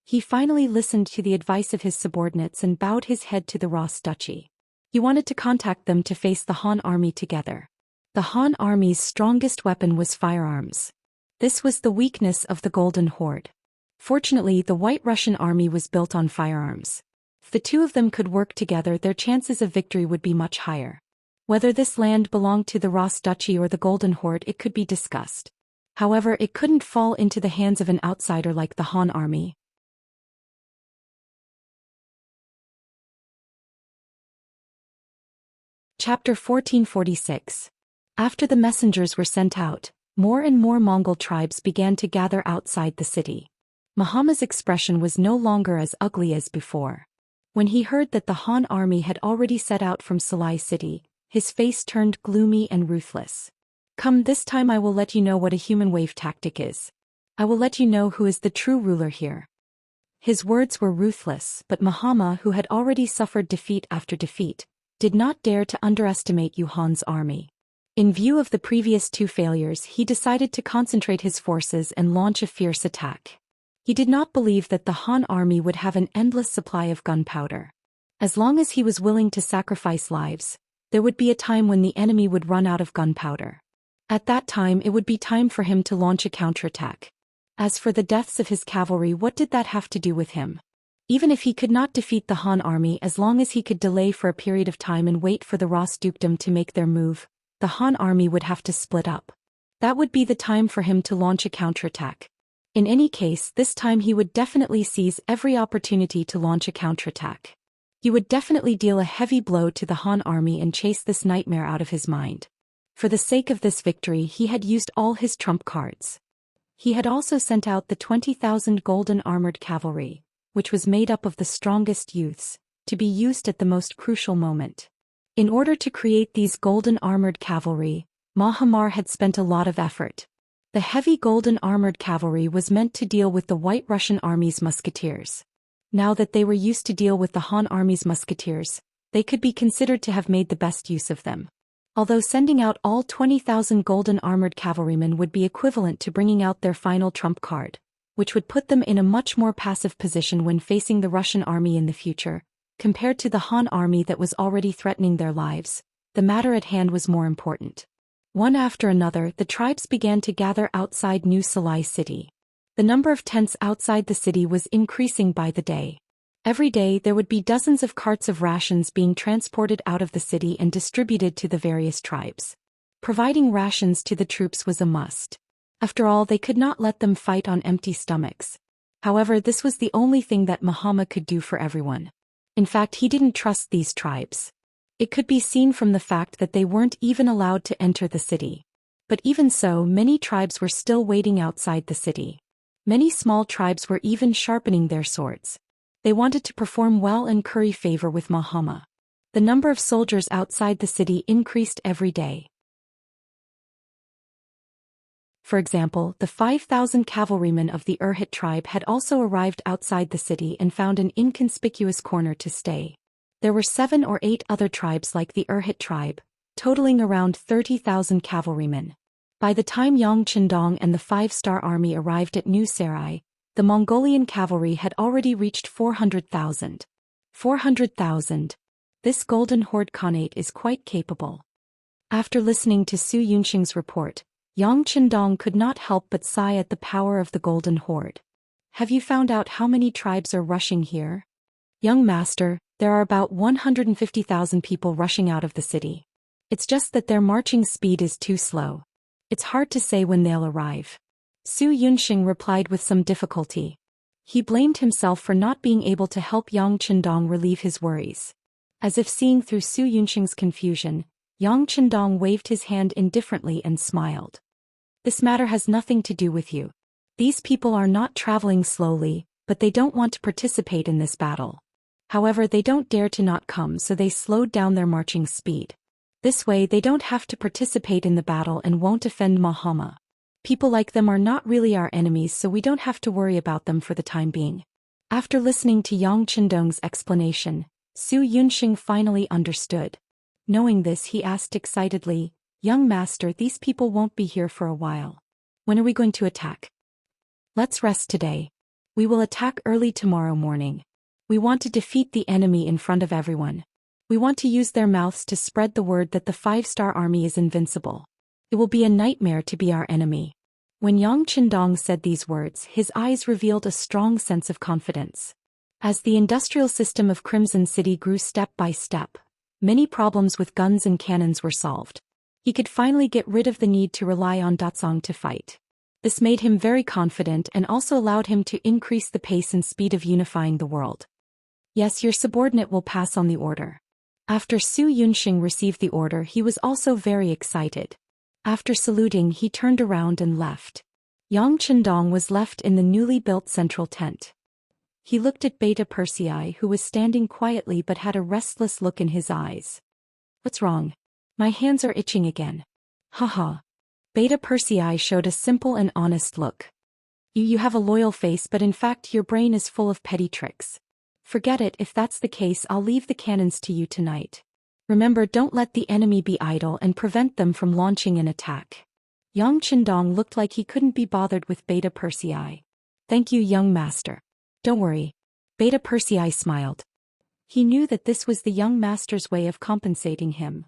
He finally listened to the advice of his subordinates and bowed his head to the Ross Duchy. He wanted to contact them to face the Han army together. The Han army's strongest weapon was firearms. This was the weakness of the Golden Horde. Fortunately, the White Russian army was built on firearms. If the two of them could work together, their chances of victory would be much higher. Whether this land belonged to the Ross Duchy or the Golden Horde, it could be discussed. However, it couldn't fall into the hands of an outsider like the Han army. Chapter 1446. After the messengers were sent out, more and more Mongol tribes began to gather outside the city. Muhammad's expression was no longer as ugly as before. When he heard that the Han army had already set out from Salai city, his face turned gloomy and ruthless. "Come, this time I will let you know what a human wave tactic is. I will let you know who is the true ruler here." His words were ruthless, but Muhammad, who had already suffered defeat after defeat, did not dare to underestimate Yuhan's army. In view of the previous two failures, he decided to concentrate his forces and launch a fierce attack. He did not believe that the Han army would have an endless supply of gunpowder. As long as he was willing to sacrifice lives, there would be a time when the enemy would run out of gunpowder. At that time, it would be time for him to launch a counterattack. As for the deaths of his cavalry, what did that have to do with him? Even if he could not defeat the Han army, as long as he could delay for a period of time and wait for the Ross dukedom to make their move, the Han army would have to split up. That would be the time for him to launch a counterattack. In any case, this time he would definitely seize every opportunity to launch a counterattack. He would definitely deal a heavy blow to the Han army and chase this nightmare out of his mind. For the sake of this victory, he had used all his trump cards. He had also sent out the 20,000 golden armored cavalry, which was made up of the strongest youths, to be used at the most crucial moment. In order to create these golden armored cavalry, Muhammad had spent a lot of effort. The heavy golden armored cavalry was meant to deal with the White Russian army's musketeers. Now that they were used to deal with the Han army's musketeers, they could be considered to have made the best use of them. Although sending out all 20,000 golden armored cavalrymen would be equivalent to bringing out their final trump card, which would put them in a much more passive position when facing the Russian army in the future, compared to the Han army that was already threatening their lives, the matter at hand was more important. One after another, the tribes began to gather outside New Salai city. The number of tents outside the city was increasing by the day. Every day there would be dozens of carts of rations being transported out of the city and distributed to the various tribes. Providing rations to the troops was a must. After all, they could not let them fight on empty stomachs. However, this was the only thing that Muhammad could do for everyone. In fact, he didn't trust these tribes. It could be seen from the fact that they weren't even allowed to enter the city. But even so, many tribes were still waiting outside the city. Many small tribes were even sharpening their swords. They wanted to perform well and curry favor with Muhammad. The number of soldiers outside the city increased every day. For example, the 5,000 cavalrymen of the Urhit tribe had also arrived outside the city and found an inconspicuous corner to stay. There were 7 or 8 other tribes like the Urhit tribe, totaling around 30,000 cavalrymen. By the time Yang Qindong and the 5-star army arrived at New Sarai, the Mongolian cavalry had already reached 400,000. 400,000. This Golden Horde Khanate is quite capable. After listening to Su Yunxing's report, Yang Qindong could not help but sigh at the power of the Golden Horde. Have you found out how many tribes are rushing here? Young master, there are about 150,000 people rushing out of the city. It's just that their marching speed is too slow. It's hard to say when they'll arrive. Su Yunxing replied with some difficulty. He blamed himself for not being able to help Yang Qindong relieve his worries. As if seeing through Su Yunxing's confusion, Yang Qindong waved his hand indifferently and smiled. This matter has nothing to do with you. These people are not traveling slowly, but they don't want to participate in this battle. However, they don't dare to not come, so they slowed down their marching speed. This way they don't have to participate in the battle and won't offend Mahama. People like them are not really our enemies, so we don't have to worry about them for the time being. After listening to Yang Qindong's explanation, Su Yunxing finally understood. Knowing this, he asked excitedly, "Young master, these people won't be here for a while. When are we going to attack?" "Let's rest today. We will attack early tomorrow morning. We want to defeat the enemy in front of everyone. We want to use their mouths to spread the word that the 5-star army is invincible. It will be a nightmare to be our enemy." When Yang Qindong said these words, his eyes revealed a strong sense of confidence. As the industrial system of Crimson City grew step by step, many problems with guns and cannons were solved. He could finally get rid of the need to rely on Dazhong to fight. This made him very confident and also allowed him to increase the pace and speed of unifying the world. "Yes, your subordinate will pass on the order." After Su Yunxing received the order, he was also very excited. After saluting, he turned around and left. Yang Qindong was left in the newly built central tent. He looked at Beta Persei, who was standing quietly but had a restless look in his eyes. "What's wrong? My hands are itching again." "Haha." Beta Persei showed a simple and honest look. You have a loyal face, but in fact your brain is full of petty tricks. Forget it. If that's the case, I'll leave the cannons to you tonight. Remember, don't let the enemy be idle and prevent them from launching an attack." Yang Qindong looked like he couldn't be bothered with Beta Persei. "Thank you, young master. Don't worry." Beta Persei smiled. He knew that this was the young master's way of compensating him.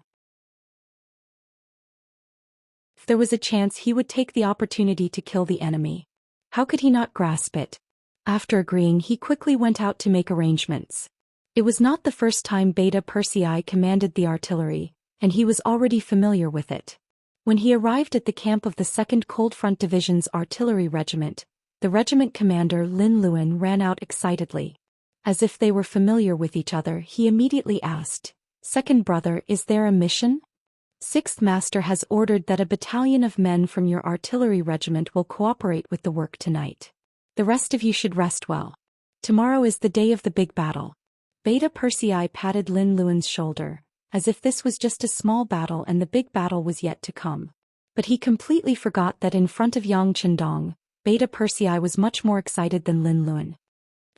If there was a chance, he would take the opportunity to kill the enemy. How could he not grasp it? After agreeing, he quickly went out to make arrangements. It was not the first time Beta Persei commanded the artillery, and he was already familiar with it. When he arrived at the camp of the 2nd Cold Front Division's artillery regiment, the regiment commander Lin Luan ran out excitedly. As if they were familiar with each other, he immediately asked, "Second brother, is there a mission?" "Sixth master has ordered that a battalion of men from your artillery regiment will cooperate with the work tonight. The rest of you should rest well. Tomorrow is the day of the big battle." Beta Persei patted Lin Luan's shoulder, as if this was just a small battle and the big battle was yet to come. But he completely forgot that in front of Yang Qindong, Beta Persei was much more excited than Lin Luan.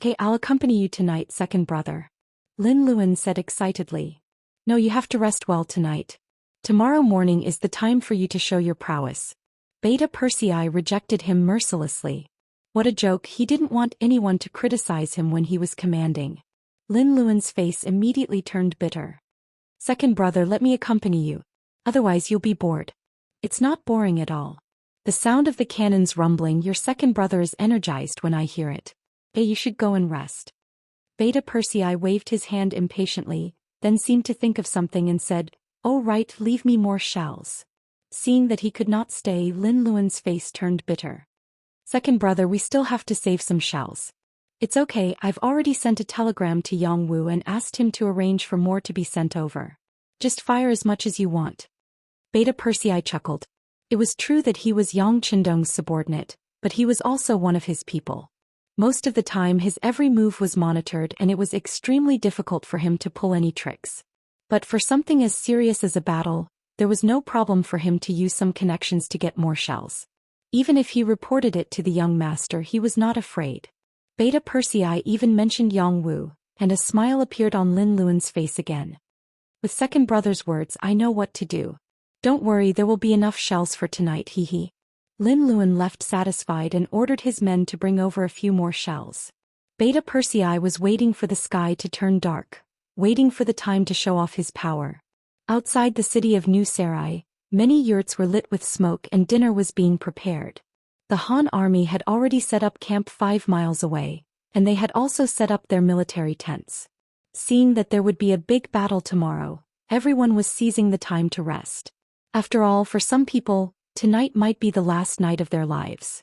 "Okay, I'll accompany you tonight, second brother," Lin Luan said excitedly. "No, you have to rest well tonight. Tomorrow morning is the time for you to show your prowess." Beta Persei rejected him mercilessly. What a joke, he didn't want anyone to criticize him when he was commanding. Lin Luan's face immediately turned bitter. "Second brother, let me accompany you. Otherwise you'll be bored." "It's not boring at all. The sound of the cannons rumbling, your second brother is energized when I hear it. Hey, you should go and rest." Beta Persei waved his hand impatiently, then seemed to think of something and said, "Oh right, leave me more shells." Seeing that he could not stay, Lin Luan's face turned bitter. "Second brother, we still have to save some shells. It's okay, I've already sent a telegram to Yang Wu and asked him to arrange for more to be sent over. Just fire as much as you want." Beta Persei chuckled. It was true that he was Yang Qindong's subordinate, but he was also one of his people. Most of the time his every move was monitored and it was extremely difficult for him to pull any tricks. But for something as serious as a battle, there was no problem for him to use some connections to get more shells. Even if he reported it to the young master, he was not afraid. Beta Persei even mentioned Yang Wu, and a smile appeared on Lin Luan's face again. With second brother's words, I know what to do. Don't worry, there will be enough shells for tonight, hee. Lin Luan left satisfied and ordered his men to bring over a few more shells. Beta Persei was waiting for the sky to turn dark, waiting for the time to show off his power. Outside the city of New Sarai, many yurts were lit with smoke and dinner was being prepared. The Han army had already set up camp 5 miles away, and they had also set up their military tents. Seeing that there would be a big battle tomorrow, everyone was seizing the time to rest. After all, for some people, tonight might be the last night of their lives.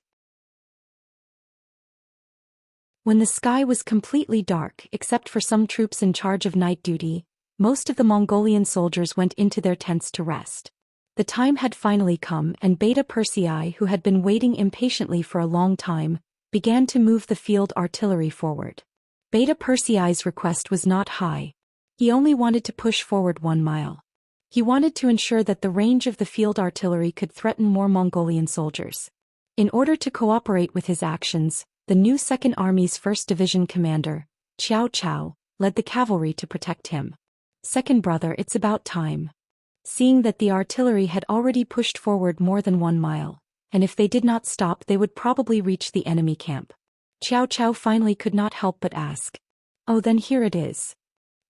When the sky was completely dark except for some troops in charge of night duty, most of the Mongolian soldiers went into their tents to rest. The time had finally come and Beta Persei, who had been waiting impatiently for a long time, began to move the field artillery forward. Beta Persei's request was not high. He only wanted to push forward 1 mile. He wanted to ensure that the range of the field artillery could threaten more Mongolian soldiers. In order to cooperate with his actions, the new 2nd Army's 1st Division commander, Qiao Chao, led the cavalry to protect him. Second brother, it's about time. Seeing that the artillery had already pushed forward more than 1 mile, and if they did not stop they would probably reach the enemy camp. Qiao Chao finally could not help but ask. Oh, then here it is.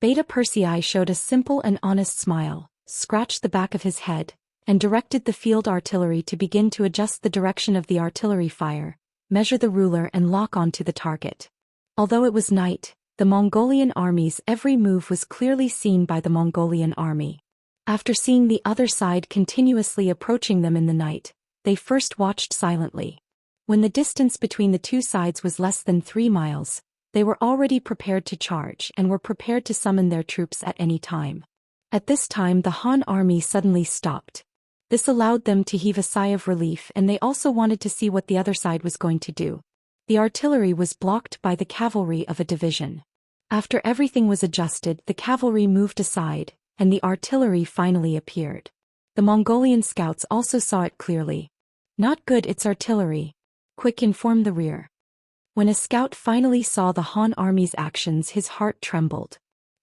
Beta Persei showed a simple and honest smile, scratched the back of his head, and directed the field artillery to begin to adjust the direction of the artillery fire, measure the ruler and lock onto the target. Although it was night, the Mongolian army's every move was clearly seen by the Mongolian army. After seeing the other side continuously approaching them in the night, they first watched silently. When the distance between the two sides was less than 3 miles, they were already prepared to charge and were prepared to summon their troops at any time. At this time the Han army suddenly stopped. This allowed them to heave a sigh of relief, and they also wanted to see what the other side was going to do. The artillery was blocked by the cavalry of a division. After everything was adjusted, the cavalry moved aside, and the artillery finally appeared. The Mongolian scouts also saw it clearly. Not good, it's artillery. Quick, inform the rear. When a scout finally saw the Han army's actions, his heart trembled.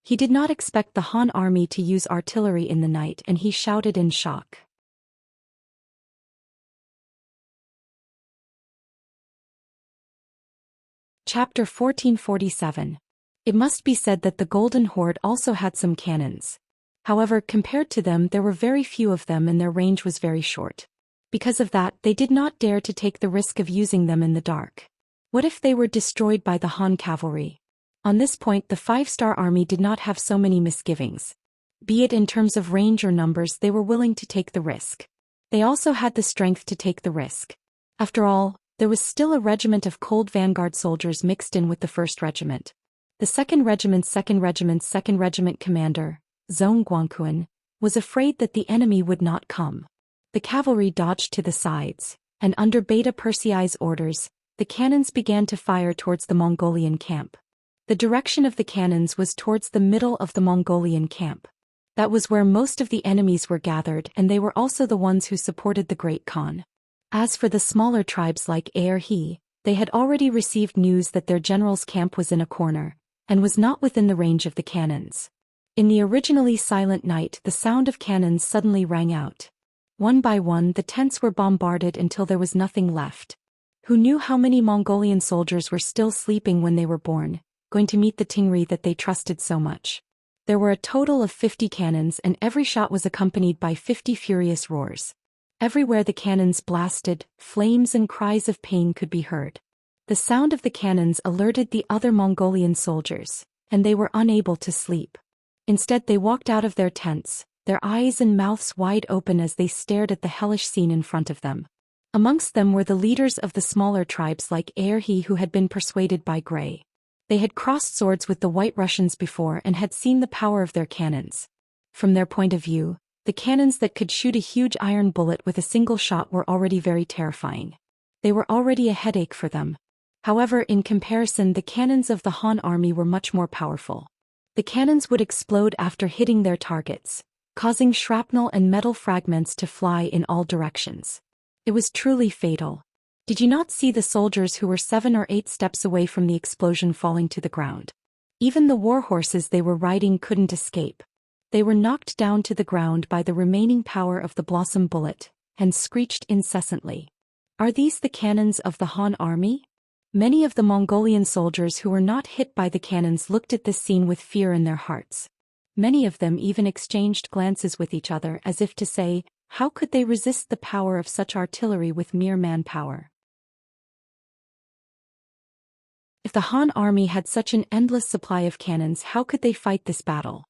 He did not expect the Han army to use artillery in the night, and he shouted in shock. Chapter 1447. It must be said that the Golden Horde also had some cannons. However, compared to them there were very few of them and their range was very short. Because of that, they did not dare to take the risk of using them in the dark. What if they were destroyed by the Han cavalry? On this point the 5-star army did not have so many misgivings. Be it in terms of range or numbers, they were willing to take the risk. They also had the strength to take the risk. After all, there was still a regiment of cold vanguard soldiers mixed in with the 1st Regiment. The 2nd Regiment's 2nd Regiment commander, Zhou Xian, was afraid that the enemy would not come. The cavalry dodged to the sides, and under Beta Persei's orders, the cannons began to fire towards the Mongolian camp. The direction of the cannons was towards the middle of the Mongolian camp. That was where most of the enemies were gathered, and they were also the ones who supported the Great Khan. As for the smaller tribes like He, they had already received news that their general's camp was in a corner, and was not within the range of the cannons. In the originally silent night, the sound of cannons suddenly rang out. One by one, the tents were bombarded until there was nothing left. Who knew how many Mongolian soldiers were still sleeping when they were born, going to meet the Tingri that they trusted so much? There were a total of 50 cannons, and every shot was accompanied by 50 furious roars. Everywhere the cannons blasted, flames and cries of pain could be heard. The sound of the cannons alerted the other Mongolian soldiers, and they were unable to sleep. Instead, they walked out of their tents, their eyes and mouths wide open as they stared at the hellish scene in front of them. Amongst them were the leaders of the smaller tribes like He, who had been persuaded by Grey. They had crossed swords with the White Russians before and had seen the power of their cannons. From their point of view, the cannons that could shoot a huge iron bullet with a single shot were already very terrifying. They were already a headache for them. However, in comparison, the cannons of the Han army were much more powerful. The cannons would explode after hitting their targets, causing shrapnel and metal fragments to fly in all directions. It was truly fatal. Did you not see the soldiers who were 7 or 8 steps away from the explosion falling to the ground? Even the war horses they were riding couldn't escape. They were knocked down to the ground by the remaining power of the blossom bullet, and screeched incessantly. Are these the cannons of the Han army? Many of the Mongolian soldiers who were not hit by the cannons looked at this scene with fear in their hearts. Many of them even exchanged glances with each other as if to say, how could they resist the power of such artillery with mere manpower? If the Han army had such an endless supply of cannons, how could they fight this battle?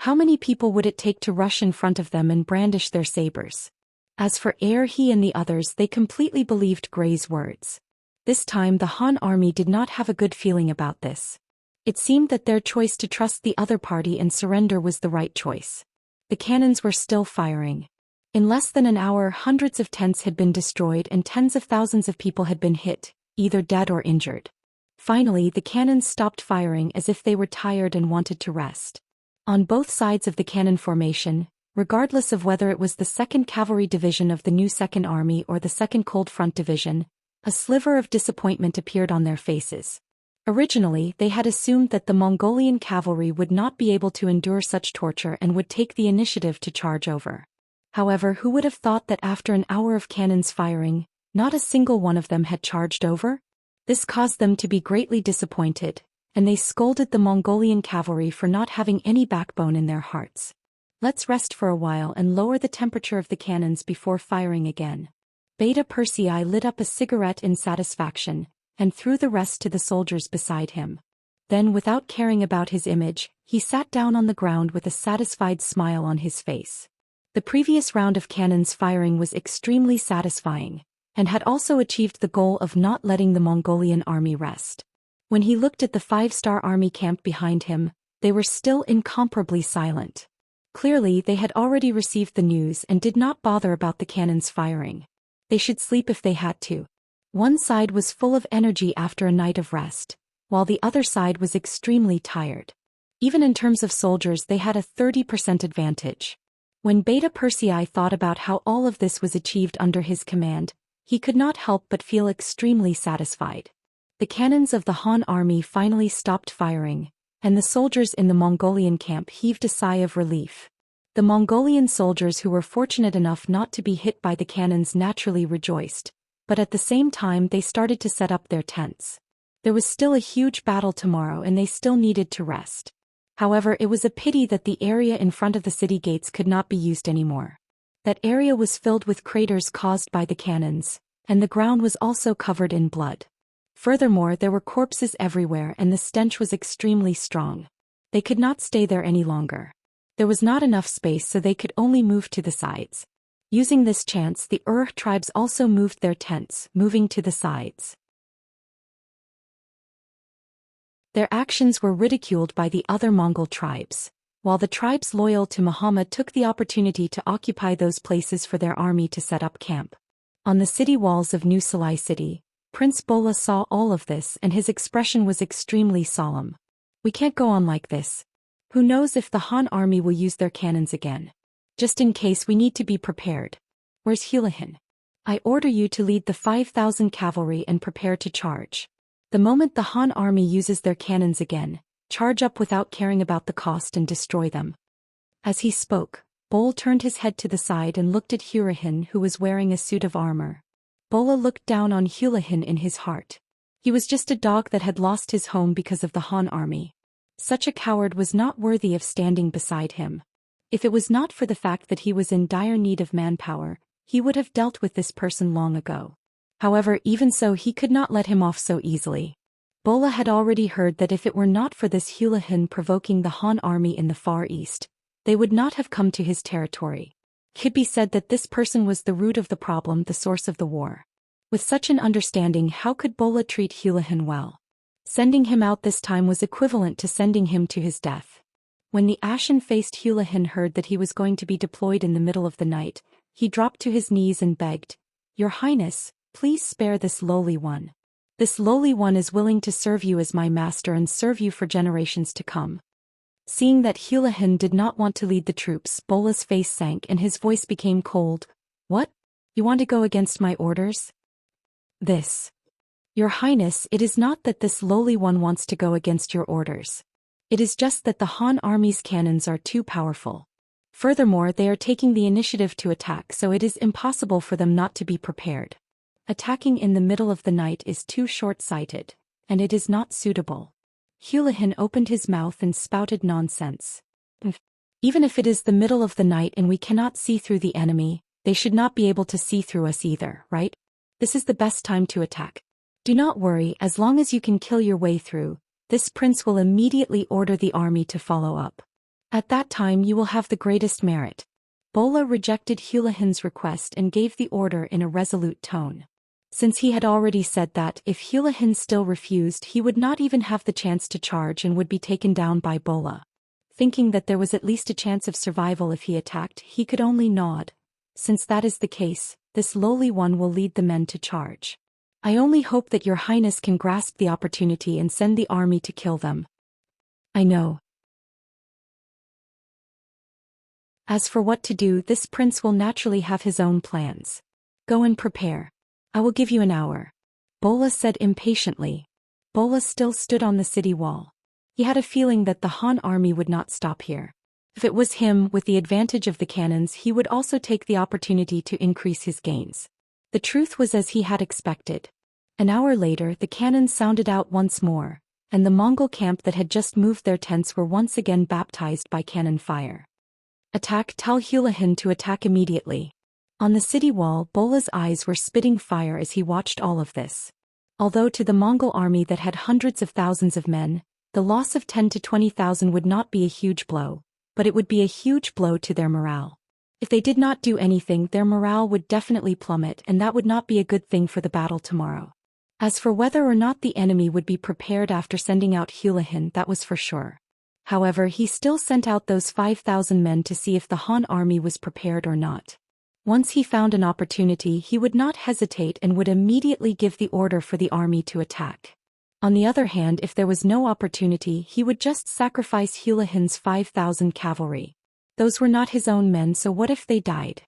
How many people would it take to rush in front of them and brandish their sabers? As for he and the others, they completely believed Gray's words. This time the Han army did not have a good feeling about this. It seemed that their choice to trust the other party and surrender was the right choice. The cannons were still firing. In less than an hour, hundreds of tents had been destroyed and tens of thousands of people had been hit, either dead or injured. Finally, the cannons stopped firing as if they were tired and wanted to rest. On both sides of the cannon formation, regardless of whether it was the 2nd Cavalry Division of the new 2nd Army or the 2nd Cold Front Division, a sliver of disappointment appeared on their faces. Originally, they had assumed that the Mongolian cavalry would not be able to endure such torture and would take the initiative to charge over. However, who would have thought that after an hour of cannons firing, not a single one of them had charged over? This caused them to be greatly disappointed, and they scolded the Mongolian cavalry for not having any backbone in their hearts. Let's rest for a while and lower the temperature of the cannons before firing again. Beta Persei lit up a cigarette in satisfaction, and threw the rest to the soldiers beside him. Then, without caring about his image, he sat down on the ground with a satisfied smile on his face. The previous round of cannons firing was extremely satisfying, and had also achieved the goal of not letting the Mongolian army rest. When he looked at the 5-star army camp behind him, they were still incomparably silent. Clearly, they had already received the news and did not bother about the cannons firing. They should sleep if they had to. One side was full of energy after a night of rest, while the other side was extremely tired. Even in terms of soldiers, they had a 30% advantage. When Beta Persei thought about how all of this was achieved under his command, he could not help but feel extremely satisfied. The cannons of the Han army finally stopped firing, and the soldiers in the Mongolian camp heaved a sigh of relief. The Mongolian soldiers who were fortunate enough not to be hit by the cannons naturally rejoiced, but at the same time they started to set up their tents. There was still a huge battle tomorrow and they still needed to rest. However, it was a pity that the area in front of the city gates could not be used anymore. That area was filled with craters caused by the cannons, and the ground was also covered in blood. Furthermore, there were corpses everywhere and the stench was extremely strong. They could not stay there any longer. There was not enough space, so they could only move to the sides. Using this chance, the tribes also moved their tents, moving to the sides. Their actions were ridiculed by the other Mongol tribes, while the tribes loyal to Muhammad took the opportunity to occupy those places for their army to set up camp. On the city walls of New Salai City, Prince Bola saw all of this and his expression was extremely solemn. We can't go on like this. Who knows if the Han army will use their cannons again? Just in case, we need to be prepared. Where's Hulahin? I order you to lead the 5,000 cavalry and prepare to charge. The moment the Han army uses their cannons again, charge up without caring about the cost and destroy them. As he spoke, Bol turned his head to the side and looked at Hulahin, who was wearing a suit of armor. Bola looked down on Hulahin in his heart. He was just a dog that had lost his home because of the Han army. Such a coward was not worthy of standing beside him. If it was not for the fact that he was in dire need of manpower, he would have dealt with this person long ago. However, even so, he could not let him off so easily. Bola had already heard that if it were not for this Hulahin provoking the Han army in the Far East, they would not have come to his territory. It could be said that this person was the root of the problem, the source of the war. With such an understanding, how could Bola treat Hulahin well? Sending him out this time was equivalent to sending him to his death. When the ashen-faced Hulahin heard that he was going to be deployed in the middle of the night, he dropped to his knees and begged, "Your Highness, please spare this lowly one. This lowly one is willing to serve you as my master and serve you for generations to come." Seeing that Hulahin did not want to lead the troops, Bola's face sank and his voice became cold. "What? You want to go against my orders?" This. Your Highness, it is not that this lowly one wants to go against your orders. It is just that the Han army's cannons are too powerful. Furthermore, they are taking the initiative to attack, so it is impossible for them not to be prepared. Attacking in the middle of the night is too short-sighted, and it is not suitable. Hulahan opened his mouth and spouted nonsense. Even if it is the middle of the night and we cannot see through the enemy, they should not be able to see through us either, right? This is the best time to attack. Do not worry, as long as you can kill your way through, this prince will immediately order the army to follow up. At that time you will have the greatest merit. Bola rejected Hulahan's request and gave the order in a resolute tone. Since he had already said that if Hulahan still refused, he would not even have the chance to charge and would be taken down by Bola. Thinking that there was at least a chance of survival if he attacked, he could only nod. Since that is the case, this lowly one will lead the men to charge. I only hope that your Highness can grasp the opportunity and send the army to kill them. I know. As for what to do, this prince will naturally have his own plans. Go and prepare. I will give you an hour. Bola said impatiently. Bola still stood on the city wall. He had a feeling that the Han army would not stop here. If it was him, with the advantage of the cannons, he would also take the opportunity to increase his gains. The truth was as he had expected. An hour later, the cannons sounded out once more, and the Mongol camp that had just moved their tents were once again baptized by cannon fire. Attack! Tell Hulahan to attack immediately. On the city wall, Bola's eyes were spitting fire as he watched all of this. Although to the Mongol army that had hundreds of thousands of men, the loss of 10 to 20,000 would not be a huge blow, but it would be a huge blow to their morale. If they did not do anything, their morale would definitely plummet, and that would not be a good thing for the battle tomorrow. As for whether or not the enemy would be prepared after sending out Hulahan, that was for sure. However, he still sent out those 5,000 men to see if the Han army was prepared or not. Once he found an opportunity, he would not hesitate and would immediately give the order for the army to attack. On the other hand, if there was no opportunity, he would just sacrifice Hulahan's 5,000 cavalry. Those were not his own men, so what if they died?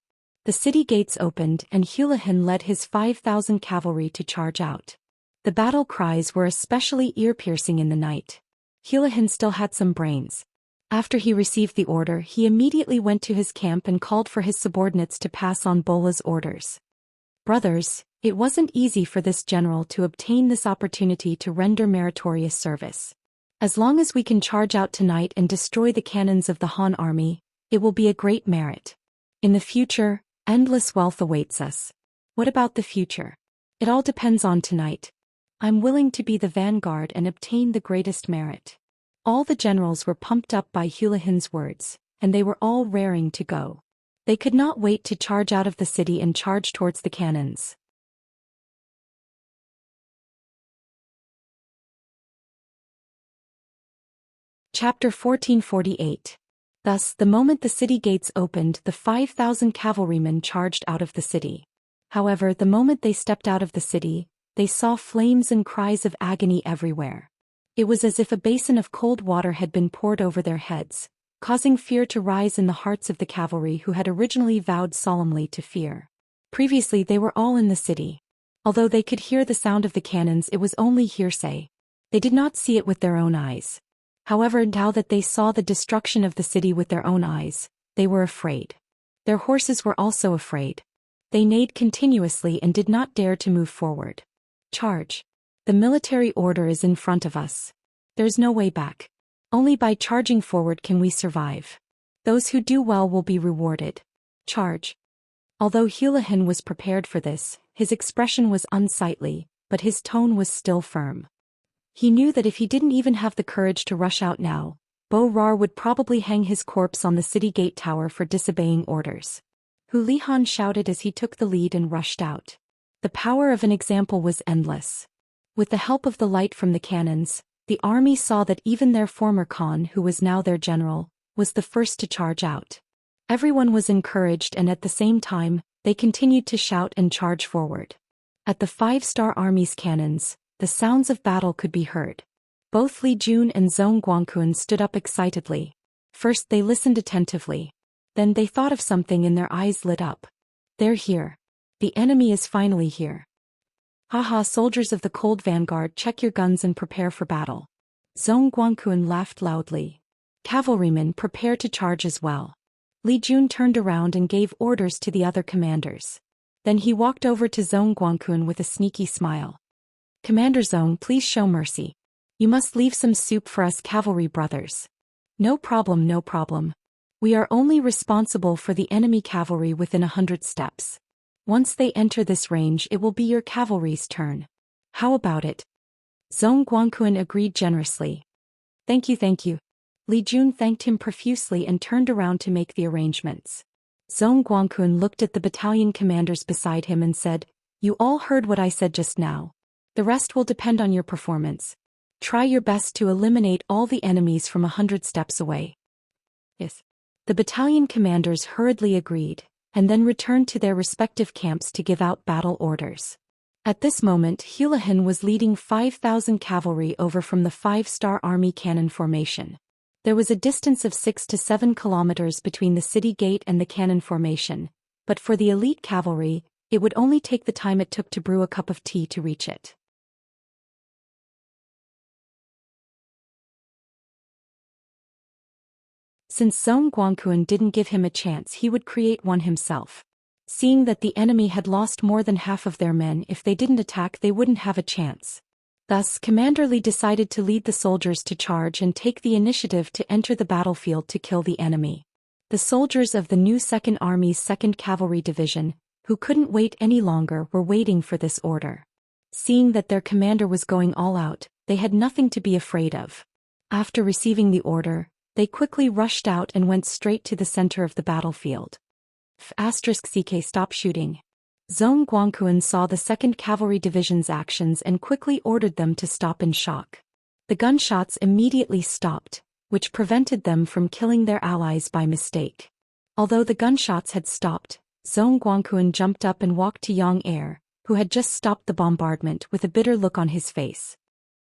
The city gates opened, and Hulahan led his 5,000 cavalry to charge out. The battle cries were especially ear-piercing in the night. Hulahan still had some brains. After he received the order, he immediately went to his camp and called for his subordinates to pass on Bola's orders. Brothers, it wasn't easy for this general to obtain this opportunity to render meritorious service. As long as we can charge out tonight and destroy the cannons of the Han army, it will be a great merit. In the future, endless wealth awaits us. What about the future? It all depends on tonight. I'm willing to be the vanguard and obtain the greatest merit. All the generals were pumped up by Hulahan's words, and they were all raring to go. They could not wait to charge out of the city and charge towards the cannons. Chapter 1448. Thus, the moment the city gates opened, the 5,000 cavalrymen charged out of the city. However, the moment they stepped out of the city, they saw flames and cries of agony everywhere. It was as if a basin of cold water had been poured over their heads, causing fear to rise in the hearts of the cavalry who had originally vowed solemnly to fear. Previously they were all in the city. Although they could hear the sound of the cannons, it was only hearsay. They did not see it with their own eyes. However, now that they saw the destruction of the city with their own eyes, they were afraid. Their horses were also afraid. They neighed continuously and did not dare to move forward. Charge. The military order is in front of us. There's no way back. Only by charging forward can we survive. Those who do well will be rewarded. Charge. Although Hulahan was prepared for this, his expression was unsightly, but his tone was still firm. He knew that if he didn't even have the courage to rush out now, Bo-Rar would probably hang his corpse on the city gate tower for disobeying orders. Hulihan shouted as he took the lead and rushed out. The power of an example was endless. With the help of the light from the cannons, the army saw that even their former Khan, who was now their general, was the first to charge out. Everyone was encouraged, and at the same time, they continued to shout and charge forward. At the 5-star army's cannons, the sounds of battle could be heard. Both Li Jun and Zhong Guangkun stood up excitedly. First they listened attentively. Then they thought of something and their eyes lit up. They're here. The enemy is finally here. Haha, soldiers of the cold vanguard, check your guns and prepare for battle. Zhou Guangquan laughed loudly. Cavalrymen, prepare to charge as well. Li Jun turned around and gave orders to the other commanders. Then he walked over to Zhou Guangquan with a sneaky smile. Commander Zhou, please show mercy. You must leave some soup for us cavalry brothers. No problem, no problem. We are only responsible for the enemy cavalry within 100 steps. Once they enter this range, it will be your cavalry's turn. How about it? Zhou Guangquan agreed generously. Thank you, thank you. Li Jun thanked him profusely and turned around to make the arrangements. Zhou Guangquan looked at the battalion commanders beside him and said, You all heard what I said just now. The rest will depend on your performance. Try your best to eliminate all the enemies from 100 steps away. Yes. The battalion commanders hurriedly agreed, and then returned to their respective camps to give out battle orders. At this moment, Hulahan was leading 5,000 cavalry over from the 5-star army cannon formation. There was a distance of 6 to 7 kilometers between the city gate and the cannon formation, but for the elite cavalry, it would only take the time it took to brew a cup of tea to reach it. Since Zhou Guangquan didn't give him a chance, he would create one himself. Seeing that the enemy had lost more than half of their men, if they didn't attack they wouldn't have a chance. Thus, Commander Li decided to lead the soldiers to charge and take the initiative to enter the battlefield to kill the enemy. The soldiers of the new 2nd Army's 2nd Cavalry Division, who couldn't wait any longer, were waiting for this order. Seeing that their commander was going all out, they had nothing to be afraid of. After receiving the order, they quickly rushed out and went straight to the center of the battlefield. *CK stop shooting. Zhou Guangquan saw the 2nd Cavalry Division's actions and quickly ordered them to stop in shock. The gunshots immediately stopped, which prevented them from killing their allies by mistake. Although the gunshots had stopped, Zhou Guangquan jumped up and walked to Yang Er, who had just stopped the bombardment, with a bitter look on his face.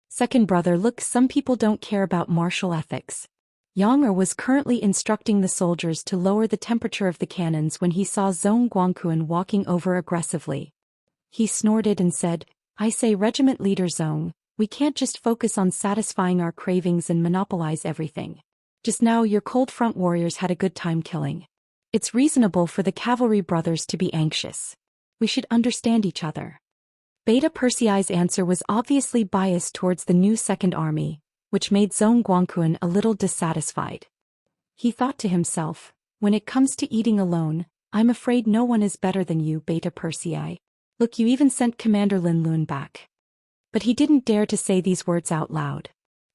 Second brother, look, some people don't care about martial ethics. Yang Er was currently instructing the soldiers to lower the temperature of the cannons when he saw Zhou Guangquan walking over aggressively. He snorted and said, I say, Regiment Leader Zhou, we can't just focus on satisfying our cravings and monopolize everything. Just now your cold front warriors had a good time killing. It's reasonable for the cavalry brothers to be anxious. We should understand each other. Beta Persei's answer was obviously biased towards the new 2nd Army, which made Zhou Guangquan a little dissatisfied. He thought to himself, when it comes to eating alone, I'm afraid no one is better than you, Beta Persei. Look, you even sent Commander Lin Lun back. But he didn't dare to say these words out loud.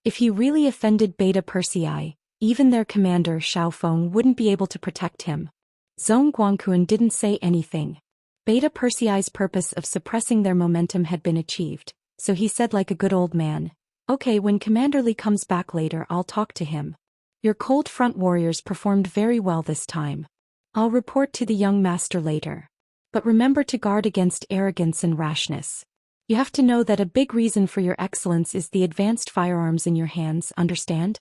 If he really offended Beta Persei, even their commander Xiao Feng wouldn't be able to protect him. Zhou Guangquan didn't say anything. Beta Persei's purpose of suppressing their momentum had been achieved, so he said like a good old man, Okay, when Commander Li comes back later I'll talk to him. Your cold front warriors performed very well this time. I'll report to the young master later. But remember to guard against arrogance and rashness. You have to know that a big reason for your excellence is the advanced firearms in your hands, understand?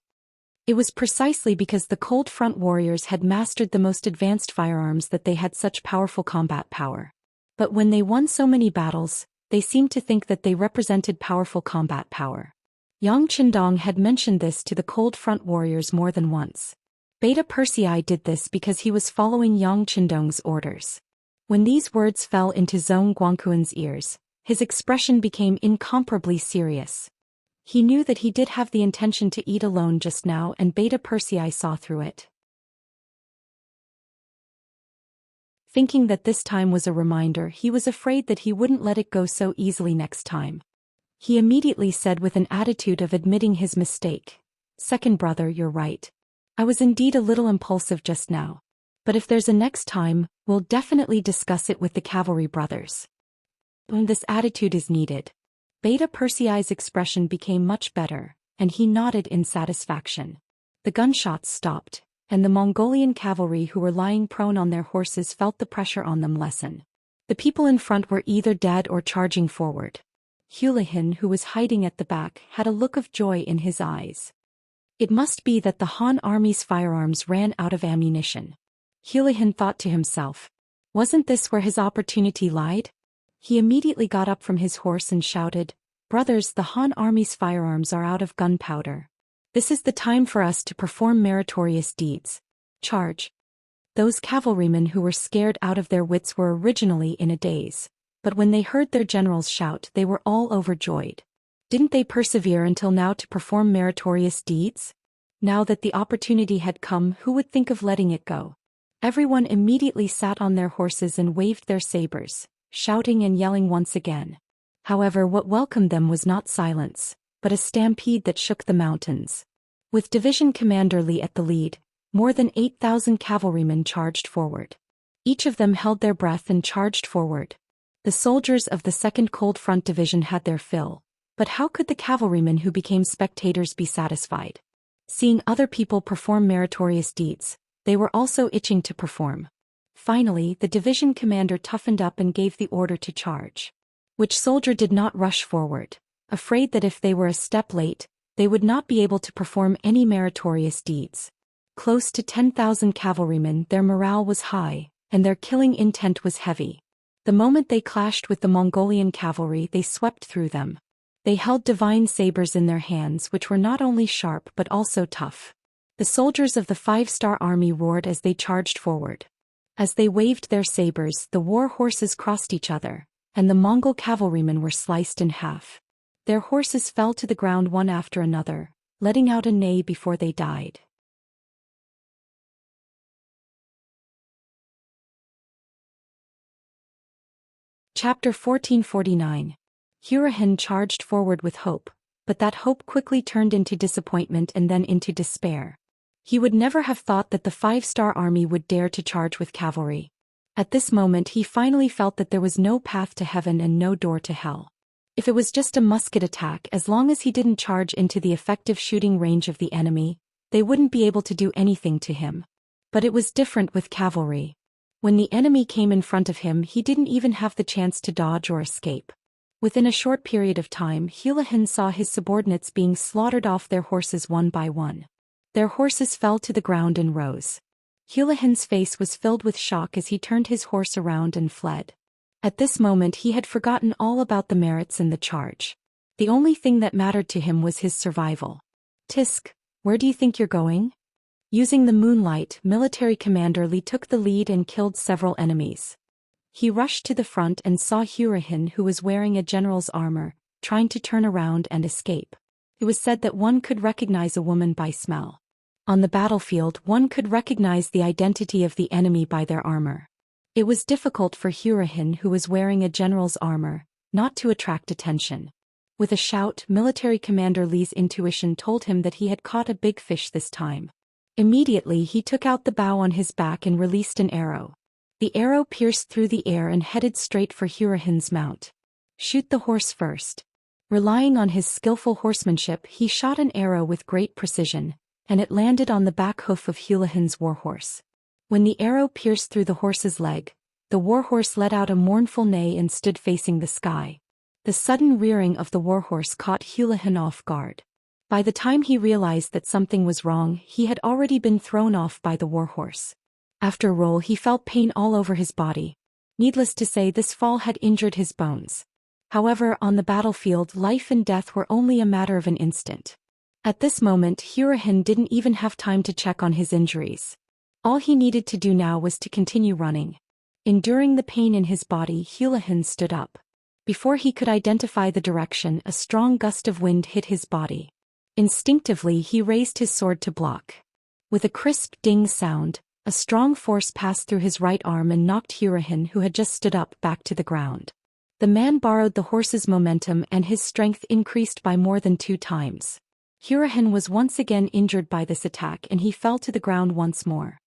It was precisely because the cold front warriors had mastered the most advanced firearms that they had such powerful combat power. But when they won so many battles, they seemed to think that they represented powerful combat power. Yang Qindong had mentioned this to the cold front warriors more than once. Beta Persei did this because he was following Yang Qindong's orders. When these words fell into Zhou Guangquan's ears, his expression became incomparably serious. He knew that he did have the intention to eat alone just now, and Beta Persei saw through it. Thinking that this time was a reminder, he was afraid that he wouldn't let it go so easily next time. He immediately said with an attitude of admitting his mistake, Second brother, you're right. I was indeed a little impulsive just now. But if there's a next time, we'll definitely discuss it with the cavalry brothers. When this attitude is needed. Beta Persei's expression became much better, and he nodded in satisfaction. The gunshots stopped, and the Mongolian cavalry who were lying prone on their horses felt the pressure on them lessen. The people in front were either dead or charging forward. Hulahan, who was hiding at the back, had a look of joy in his eyes. It must be that the Han army's firearms ran out of ammunition. Hulahan thought to himself. Wasn't this where his opportunity lied? He immediately got up from his horse and shouted, "Brothers, the Han army's firearms are out of gunpowder. This is the time for us to perform meritorious deeds. Charge." Those cavalrymen who were scared out of their wits were originally in a daze, but when they heard their generals shout, they were all overjoyed. Didn't they persevere until now to perform meritorious deeds? Now that the opportunity had come, who would think of letting it go? Everyone immediately sat on their horses and waved their sabers, shouting and yelling once again. However, what welcomed them was not silence, but a stampede that shook the mountains. With Division Commander Li at the lead, more than 8,000 cavalrymen charged forward. Each of them held their breath and charged forward. The soldiers of the 2nd Cold Front Division had their fill, but how could the cavalrymen who became spectators be satisfied? Seeing other people perform meritorious deeds, they were also itching to perform. Finally, the division commander toughened up and gave the order to charge. Which soldier did not rush forward, afraid that if they were a step late, they would not be able to perform any meritorious deeds. Close to 10,000 cavalrymen, their morale was high, and their killing intent was heavy. The moment they clashed with the Mongolian cavalry, they swept through them. They held divine sabers in their hands, which were not only sharp but also tough. The soldiers of the 5-star army roared as they charged forward. As they waved their sabers, the war horses crossed each other, and the Mongol cavalrymen were sliced in half. Their horses fell to the ground one after another, letting out a neigh before they died. Chapter 1449. Hurahan charged forward with hope, but that hope quickly turned into disappointment and then into despair. He would never have thought that the 5-star army would dare to charge with cavalry. At this moment he finally felt that there was no path to heaven and no door to hell. If it was just a musket attack, as long as he didn't charge into the effective shooting range of the enemy, they wouldn't be able to do anything to him. But it was different with cavalry. When the enemy came in front of him, he didn't even have the chance to dodge or escape. Within a short period of time, Hulahan saw his subordinates being slaughtered off their horses one by one. Their horses fell to the ground in rows. Hulahan's face was filled with shock as he turned his horse around and fled. At this moment he had forgotten all about the merits in the charge. The only thing that mattered to him was his survival. "Tisk, where do you think you're going?" Using the moonlight, military commander Li took the lead and killed several enemies. He rushed to the front and saw Hurahan, who was wearing a general's armor, trying to turn around and escape. It was said that one could recognize a woman by smell. On the battlefield, one could recognize the identity of the enemy by their armor. It was difficult for Hurahan, who was wearing a general's armor, not to attract attention. With a shout, military commander Li's intuition told him that he had caught a big fish this time. Immediately he took out the bow on his back and released an arrow. The arrow pierced through the air and headed straight for Hurahan's mount. "Shoot the horse first." Relying on his skillful horsemanship, he shot an arrow with great precision, and it landed on the back hoof of Hulahan's warhorse. When the arrow pierced through the horse's leg, the warhorse let out a mournful neigh and stood facing the sky. The sudden rearing of the warhorse caught Hulahan off guard. By the time he realized that something was wrong, he had already been thrown off by the warhorse. After a roll, he felt pain all over his body. Needless to say, this fall had injured his bones. However, on the battlefield, life and death were only a matter of an instant. At this moment, Hurahan didn't even have time to check on his injuries. All he needed to do now was to continue running. Enduring the pain in his body, Hulahan stood up. Before he could identify the direction, a strong gust of wind hit his body. Instinctively, he raised his sword to block. With a crisp ding sound, a strong force passed through his right arm and knocked Hurahan, who had just stood up, back to the ground. The man borrowed the horse's momentum and his strength increased by more than 2 times. Hurahan was once again injured by this attack and he fell to the ground once more.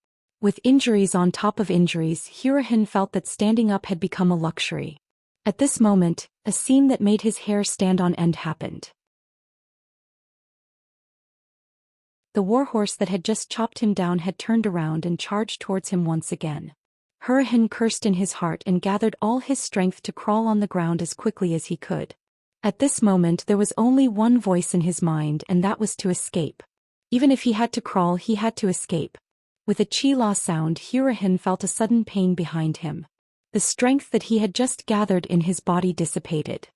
With injuries on top of injuries, Hurahan felt that standing up had become a luxury. At this moment, a scene that made his hair stand on end happened. The warhorse that had just chopped him down had turned around and charged towards him once again. Hurahan cursed in his heart and gathered all his strength to crawl on the ground as quickly as he could. At this moment there was only one voice in his mind, and that was to escape. Even if he had to crawl, he had to escape. With a chila sound, Hurahan felt a sudden pain behind him. The strength that he had just gathered in his body dissipated.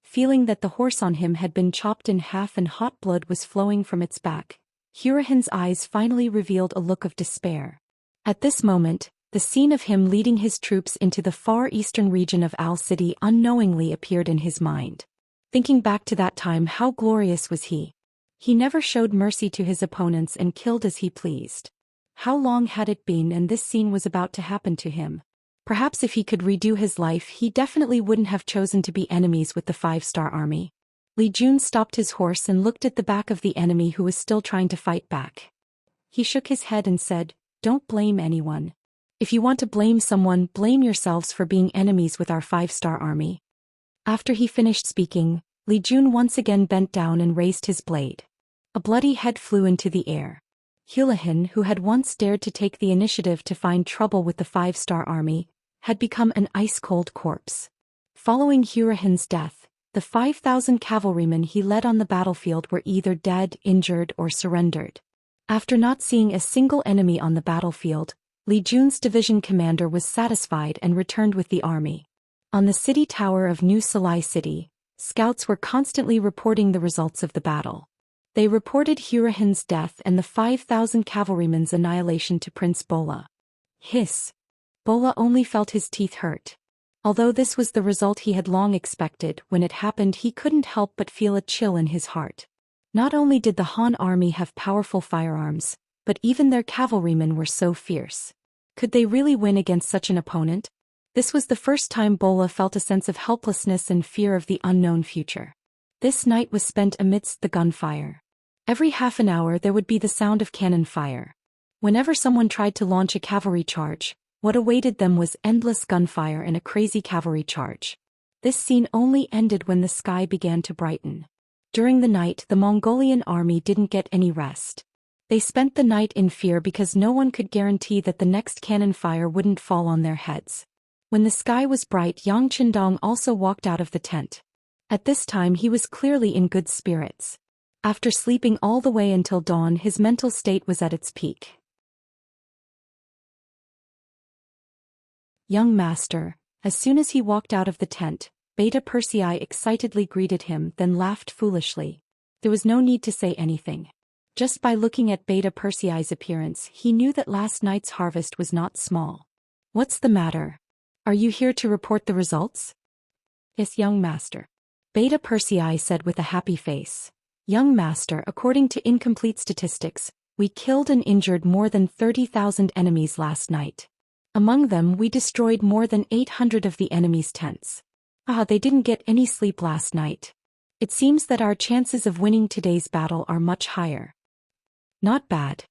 Feeling that the horse on him had been chopped in half and hot blood was flowing from its back, Hurahan's eyes finally revealed a look of despair. At this moment, the scene of him leading his troops into the far eastern region of Al City unknowingly appeared in his mind. Thinking back to that time, how glorious was he? He never showed mercy to his opponents and killed as he pleased. How long had it been and this scene was about to happen to him? Perhaps if he could redo his life, he definitely wouldn't have chosen to be enemies with the 5-star army. Li Jun stopped his horse and looked at the back of the enemy who was still trying to fight back. He shook his head and said, "Don't blame anyone. If you want to blame someone, blame yourselves for being enemies with our 5-star army." After he finished speaking, Li Jun once again bent down and raised his blade. A bloody head flew into the air. Hulahan, who had once dared to take the initiative to find trouble with the 5-star army, had become an ice-cold corpse. Following Hurahan's death, the 5,000 cavalrymen he led on the battlefield were either dead, injured, or surrendered. After not seeing a single enemy on the battlefield, Li Jun's division commander was satisfied and returned with the army. On the city tower of New Salai City, scouts were constantly reporting the results of the battle. They reported Hurahan's death and the 5,000 cavalrymen's annihilation to Prince Bola. Hiss. Bola only felt his teeth hurt. Although this was the result he had long expected, when it happened he couldn't help but feel a chill in his heart. Not only did the Han army have powerful firearms, but even their cavalrymen were so fierce. Could they really win against such an opponent? This was the first time Bola felt a sense of helplessness and fear of the unknown future. This night was spent amidst the gunfire. Every half an hour there would be the sound of cannon fire. Whenever someone tried to launch a cavalry charge, what awaited them was endless gunfire and a crazy cavalry charge. This scene only ended when the sky began to brighten. During the night, the Mongolian army didn't get any rest. They spent the night in fear because no one could guarantee that the next cannon fire wouldn't fall on their heads. When the sky was bright, Yang Qindong also walked out of the tent. At this time he was clearly in good spirits. After sleeping all the way until dawn, his mental state was at its peak. "Young master," as soon as he walked out of the tent, Beta Persei excitedly greeted him, then laughed foolishly. There was no need to say anything. Just by looking at Beta Persei's appearance, he knew that last night's harvest was not small. "What's the matter? Are you here to report the results?" "Yes, young master," Beta Persei said with a happy face. "Young master, according to incomplete statistics, we killed and injured more than 30,000 enemies last night. Among them we destroyed more than 800 of the enemy's tents. They didn't get any sleep last night. It seems that our chances of winning today's battle are much higher." "Not bad."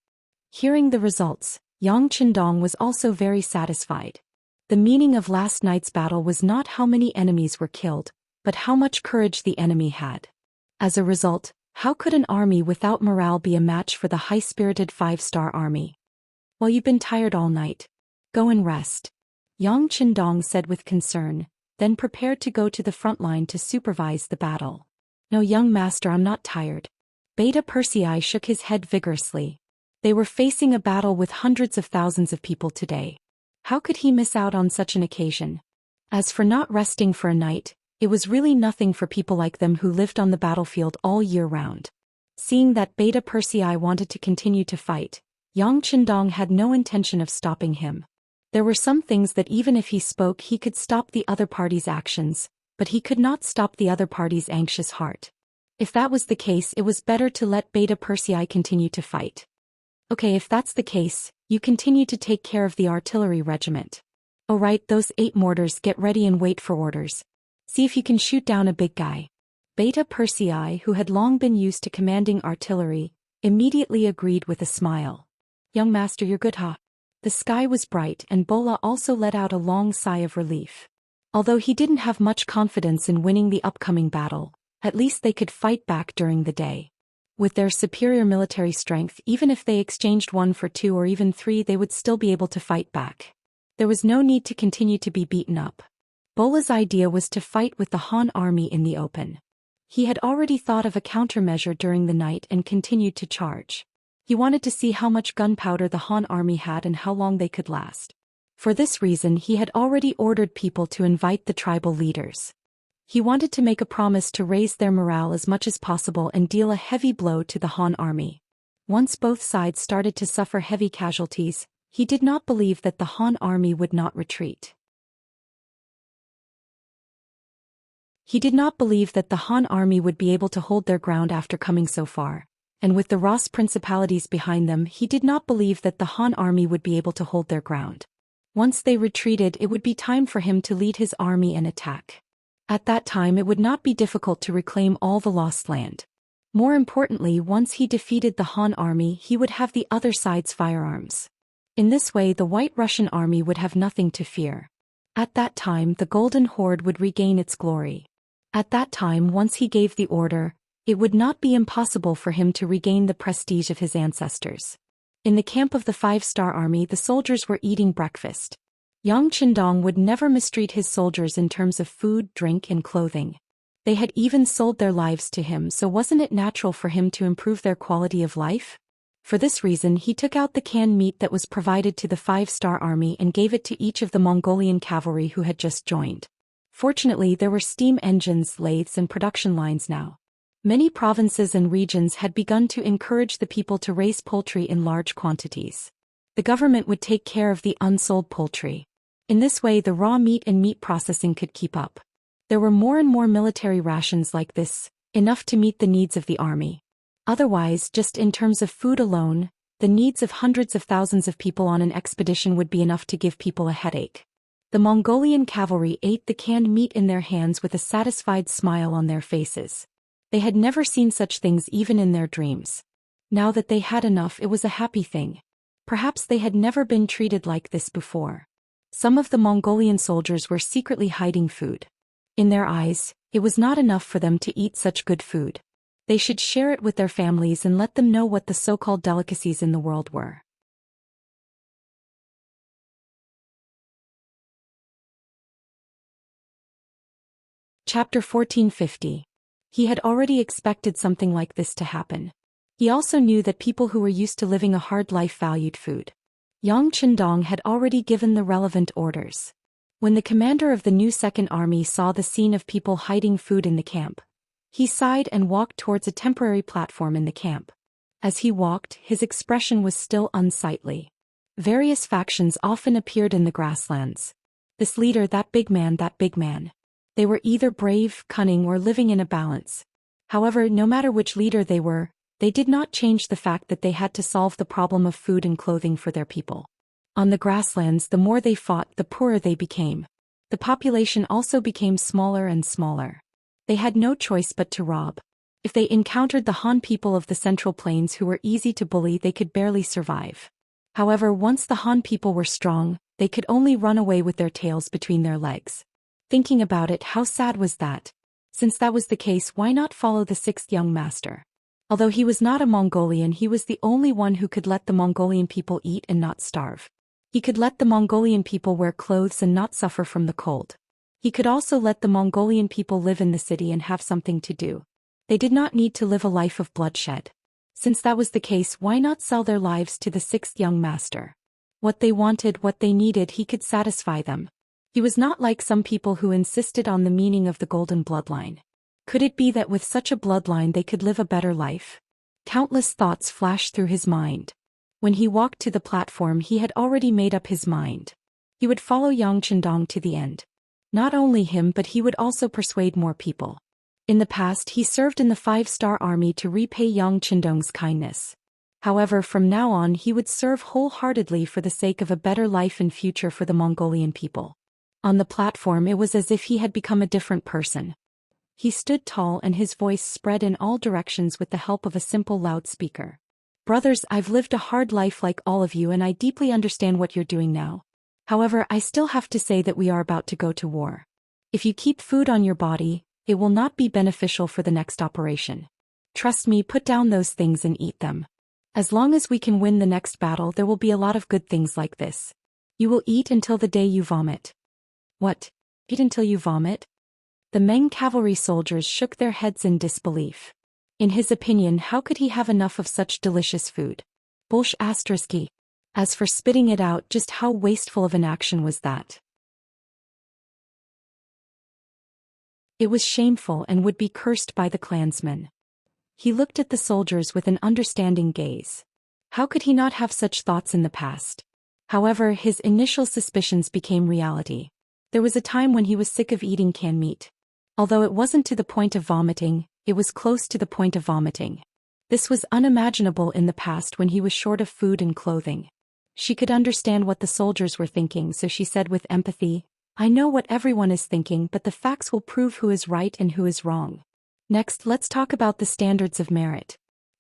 Hearing the results, Yang Qindong was also very satisfied. The meaning of last night's battle was not how many enemies were killed, but how much courage the enemy had. As a result, how could an army without morale be a match for the high-spirited 5-star army? "Well, you've been tired all night. Go and rest," Yang Qindong said with concern, then prepared to go to the front line to supervise the battle. "No, young master, I'm not tired." Beta Persei shook his head vigorously. They were facing a battle with hundreds of thousands of people today. How could he miss out on such an occasion? As for not resting for a night, it was really nothing for people like them who lived on the battlefield all year round. Seeing that Beta Persei wanted to continue to fight, Yang Qindong had no intention of stopping him. There were some things that even if he spoke he could stop the other party's actions, but he could not stop the other party's anxious heart. If that was the case, it was better to let Beta Persei continue to fight. "Okay, if that's the case, you continue to take care of the artillery regiment. Oh right, those 8 mortars, get ready and wait for orders. See if you can shoot down a big guy." Beta Persei, who had long been used to commanding artillery, immediately agreed with a smile. "Young master, you're good, huh?" The sky was bright and Bola also let out a long sigh of relief. Although he didn't have much confidence in winning the upcoming battle, at least they could fight back during the day. With their superior military strength, even if they exchanged 1 for 2 or even 3, they would still be able to fight back. There was no need to continue to be beaten up. Bola's idea was to fight with the Han army in the open. He had already thought of a countermeasure during the night and continued to charge. He wanted to see how much gunpowder the Han army had and how long they could last. For this reason he had already ordered people to invite the tribal leaders. He wanted to make a promise to raise their morale as much as possible and deal a heavy blow to the Han army. Once both sides started to suffer heavy casualties, he did not believe that the Han army would not retreat. He did not believe that the Han army would be able to hold their ground after coming so far, and with the Ross principalities behind them he did not believe that the Han army would be able to hold their ground. Once they retreated it would be time for him to lead his army and attack. At that time it would not be difficult to reclaim all the lost land. More importantly, once he defeated the Han army he would have the other side's firearms. In this way the White Russian army would have nothing to fear. At that time the Golden Horde would regain its glory. At that time once he gave the order, it would not be impossible for him to regain the prestige of his ancestors. In the camp of the 5-star army the soldiers were eating breakfast. Yang Qindong would never mistreat his soldiers in terms of food, drink and clothing. They had even sold their lives to him, so wasn't it natural for him to improve their quality of life? For this reason he took out the canned meat that was provided to the 5-star army and gave it to each of the Mongolian cavalry who had just joined. Fortunately there were steam engines, lathes and production lines now. Many provinces and regions had begun to encourage the people to raise poultry in large quantities. The government would take care of the unsold poultry. In this way the raw meat and meat processing could keep up. There were more and more military rations like this, enough to meet the needs of the army. Otherwise, just in terms of food alone, the needs of hundreds of thousands of people on an expedition would be enough to give people a headache. The Mongolian cavalry ate the canned meat in their hands with a satisfied smile on their faces. They had never seen such things even in their dreams. Now that they had enough it was a happy thing. Perhaps they had never been treated like this before. Some of the Mongolian soldiers were secretly hiding food. In their eyes, it was not enough for them to eat such good food. They should share it with their families and let them know what the so-called delicacies in the world were. Chapter 1450. He had already expected something like this to happen. He also knew that people who were used to living a hard life valued food. Yang Qindong had already given the relevant orders. When the commander of the new Second Army saw the scene of people hiding food in the camp, he sighed and walked towards a temporary platform in the camp. As he walked, his expression was still unsightly. Various factions often appeared in the grasslands. This leader, that big man, that big man. They were either brave, cunning or living in a balance. However, no matter which leader they were, they did not change the fact that they had to solve the problem of food and clothing for their people. On the grasslands, the more they fought, the poorer they became. The population also became smaller and smaller. They had no choice but to rob. If they encountered the Han people of the Central Plains who were easy to bully, they could barely survive. However, once the Han people were strong, they could only run away with their tails between their legs. Thinking about it, how sad was that? Since that was the case, why not follow the 6th young master? Although he was not a Mongolian, he was the only one who could let the Mongolian people eat and not starve. He could let the Mongolian people wear clothes and not suffer from the cold. He could also let the Mongolian people live in the city and have something to do. They did not need to live a life of bloodshed. Since that was the case, why not sell their lives to the 6th young master? What they wanted, what they needed, he could satisfy them. He was not like some people who insisted on the meaning of the golden bloodline. Could it be that with such a bloodline they could live a better life? Countless thoughts flashed through his mind. When he walked to the platform he had already made up his mind. He would follow Yang Qindong to the end. Not only him, but he would also persuade more people. In the past he served in the 5-star army to repay Yang Qindong's kindness. However, from now on he would serve wholeheartedly for the sake of a better life and future for the Mongolian people. On the platform it was as if he had become a different person. He stood tall and his voice spread in all directions with the help of a simple loudspeaker. Brothers, I've lived a hard life like all of you and I deeply understand what you're doing now. However, I still have to say that we are about to go to war. If you keep food on your body, it will not be beneficial for the next operation. Trust me, put down those things and eat them. As long as we can win the next battle, there will be a lot of good things like this. You will eat until the day you vomit. What? Eat until you vomit? The Meng cavalry soldiers shook their heads in disbelief. In his opinion, how could he have enough of such delicious food? Bolsh**. As for spitting it out, just how wasteful of an action was that? It was shameful and would be cursed by the clansmen. He looked at the soldiers with an understanding gaze. How could he not have such thoughts in the past? However, his initial suspicions became reality. There was a time when he was sick of eating canned meat. Although it wasn't to the point of vomiting, it was close to the point of vomiting. This was unimaginable in the past when he was short of food and clothing. She could understand what the soldiers were thinking, so she said with empathy, "I know what everyone is thinking, but the facts will prove who is right and who is wrong. Next, let's talk about the standards of merit.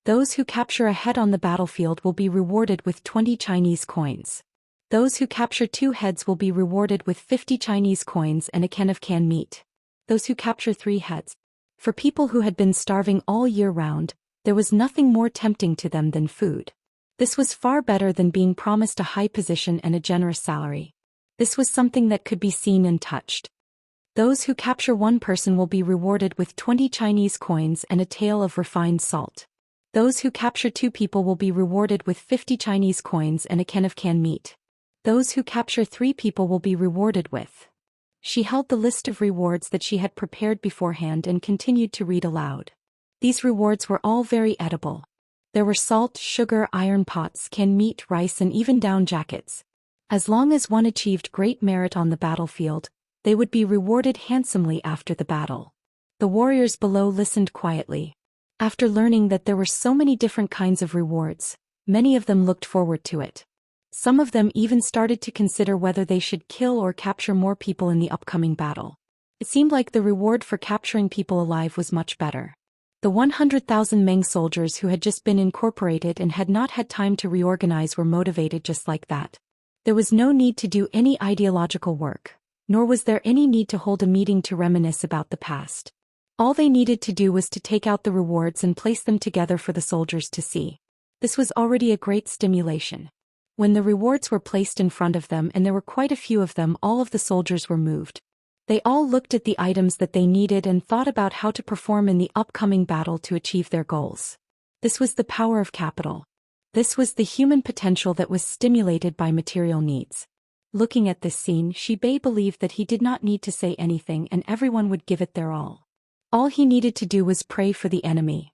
Those who capture a head on the battlefield will be rewarded with 20 Chinese coins. Those who capture 2 heads will be rewarded with 50 Chinese coins and a can of canned meat. Those who capture 3 heads." For people who had been starving all year round, there was nothing more tempting to them than food. This was far better than being promised a high position and a generous salary. This was something that could be seen and touched. Those who capture 1 person will be rewarded with 20 Chinese coins and a tael of refined salt. Those who capture 2 people will be rewarded with 50 Chinese coins and a can of canned meat. Those who capture 3 people will be rewarded with. She held the list of rewards that she had prepared beforehand and continued to read aloud. These rewards were all very edible. There were salt, sugar, iron pots, canned meat, rice, and even down jackets. As long as one achieved great merit on the battlefield, they would be rewarded handsomely after the battle. The warriors below listened quietly. After learning that there were so many different kinds of rewards, many of them looked forward to it. Some of them even started to consider whether they should kill or capture more people in the upcoming battle. It seemed like the reward for capturing people alive was much better. The 100,000 Meng soldiers who had just been incorporated and had not had time to reorganize were motivated just like that. There was no need to do any ideological work, nor was there any need to hold a meeting to reminisce about the past. All they needed to do was to take out the rewards and place them together for the soldiers to see. This was already a great stimulation. When the rewards were placed in front of them, and there were quite a few of them, all of the soldiers were moved. They all looked at the items that they needed and thought about how to perform in the upcoming battle to achieve their goals. This was the power of capital. This was the human potential that was stimulated by material needs. Looking at this scene, Shibei believed that he did not need to say anything and everyone would give it their all. All he needed to do was pray for the enemy.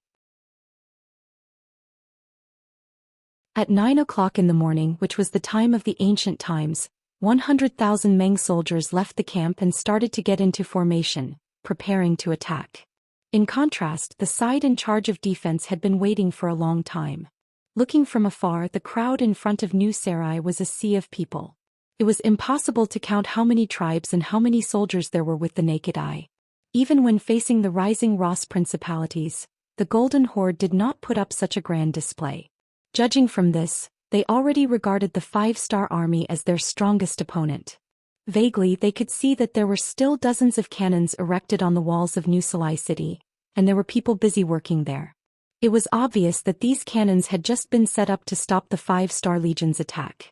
At 9 o'clock in the morning, which was the time of the ancient times, 100,000 Meng soldiers left the camp and started to get into formation, preparing to attack. In contrast, the side in charge of defense had been waiting for a long time. Looking from afar, the crowd in front of New Sarai was a sea of people. It was impossible to count how many tribes and how many soldiers there were with the naked eye. Even when facing the rising Ross principalities, the Golden Horde did not put up such a grand display. Judging from this, they already regarded the 5-star army as their strongest opponent. Vaguely, they could see that there were still dozens of cannons erected on the walls of New Salai City, and there were people busy working there. It was obvious that these cannons had just been set up to stop the 5-star Legion's attack.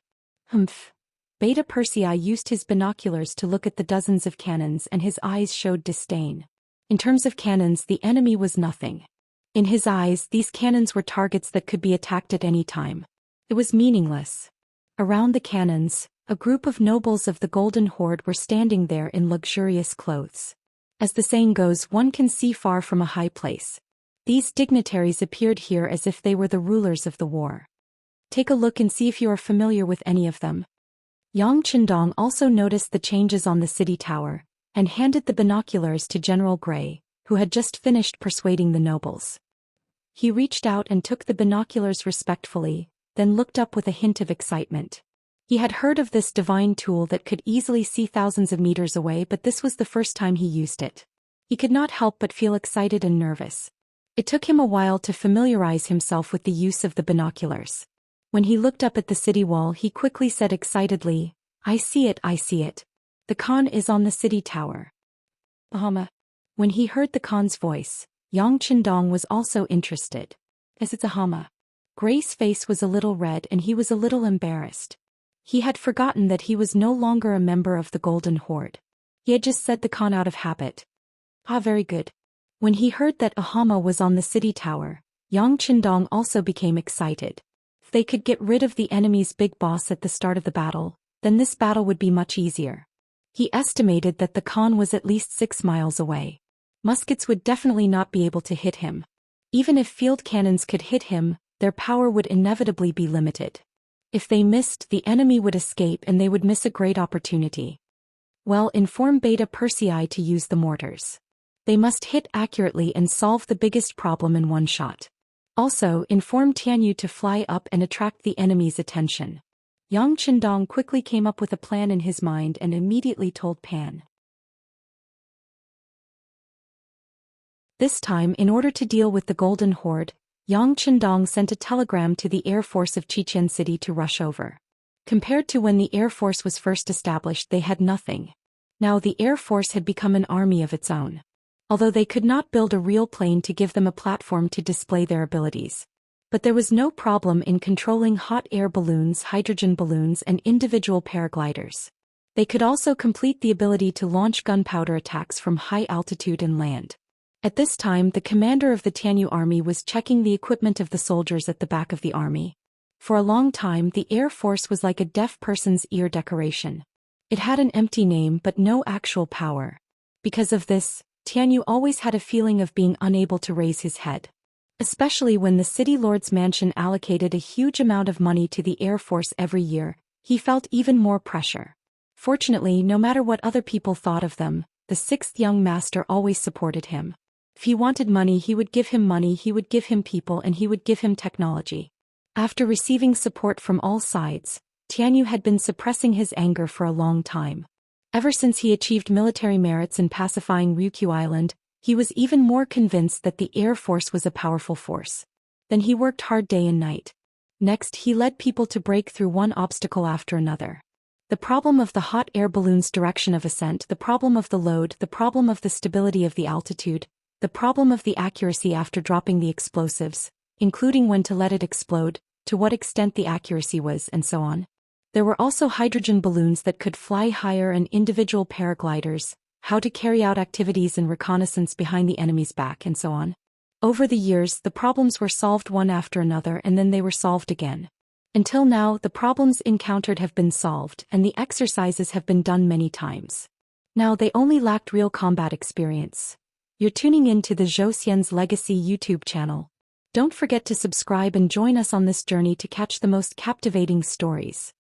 Humph. Beta Persei used his binoculars to look at the dozens of cannons and his eyes showed disdain. In terms of cannons, the enemy was nothing. In his eyes, these cannons were targets that could be attacked at any time. It was meaningless. Around the cannons, a group of nobles of the Golden Horde were standing there in luxurious clothes. As the saying goes, one can see far from a high place. These dignitaries appeared here as if they were the rulers of the war. Take a look and see if you are familiar with any of them. Yang Qindong also noticed the changes on the city tower, and handed the binoculars to General Gray, who had just finished persuading the nobles. He reached out and took the binoculars respectfully, then looked up with a hint of excitement. He had heard of this divine tool that could easily see thousands of meters away, but this was the first time he used it. He could not help but feel excited and nervous. It took him a while to familiarize himself with the use of the binoculars. When he looked up at the city wall, he quickly said excitedly, I see it, I see it. The Khan is on the city tower. Bahama. When he heard the Khan's voice, Yang Qindong was also interested. As it's a Hama. Gray's face was a little red and he was a little embarrassed. He had forgotten that he was no longer a member of the Golden Horde. He had just said the Khan out of habit. Ah, very good. When he heard that Ahama was on the city tower, Yang Qindong also became excited. If they could get rid of the enemy's big boss at the start of the battle, then this battle would be much easier. He estimated that the Khan was at least 6 miles away. Muskets would definitely not be able to hit him. Even if field cannons could hit him, their power would inevitably be limited. If they missed, the enemy would escape and they would miss a great opportunity. Well, inform Beta Persei to use the mortars. They must hit accurately and solve the biggest problem in one shot. Also, inform Tianyu to fly up and attract the enemy's attention. Yang Qindong quickly came up with a plan in his mind and immediately told Pan. This time, in order to deal with the Golden Horde, Yang Qindong sent a telegram to the Air Force of Xichen City to rush over. Compared to when the Air Force was first established, they had nothing. Now the Air Force had become an army of its own. Although they could not build a real plane to give them a platform to display their abilities. But there was no problem in controlling hot air balloons, hydrogen balloons, and individual paragliders. They could also complete the ability to launch gunpowder attacks from high altitude and land. At this time, the commander of the Tianyu army was checking the equipment of the soldiers at the back of the army. For a long time, the Air Force was like a deaf person's ear decoration. It had an empty name but no actual power. Because of this, Tianyu always had a feeling of being unable to raise his head. Especially when the city lord's mansion allocated a huge amount of money to the Air Force every year, he felt even more pressure. Fortunately, no matter what other people thought of them, the 6th young master always supported him. If he wanted money, he would give him money, he would give him people, and he would give him technology. After receiving support from all sides, Tianyu had been suppressing his anger for a long time. Ever since he achieved military merits in pacifying Ryukyu Island, he was even more convinced that the Air Force was a powerful force. Then he worked hard day and night. Next, he led people to break through one obstacle after another. The problem of the hot air balloon's direction of ascent, the problem of the load, the problem of the stability of the altitude, the problem of the accuracy after dropping the explosives, including when to let it explode, to what extent the accuracy was, and so on. There were also hydrogen balloons that could fly higher and individual paragliders, how to carry out activities and reconnaissance behind the enemy's back, and so on. Over the years, the problems were solved one after another and then they were solved again. Until now, the problems encountered have been solved and the exercises have been done many times. Now they only lacked real combat experience. You're tuning in to the Zhou Xian's Legacy YouTube channel. Don't forget to subscribe and join us on this journey to catch the most captivating stories.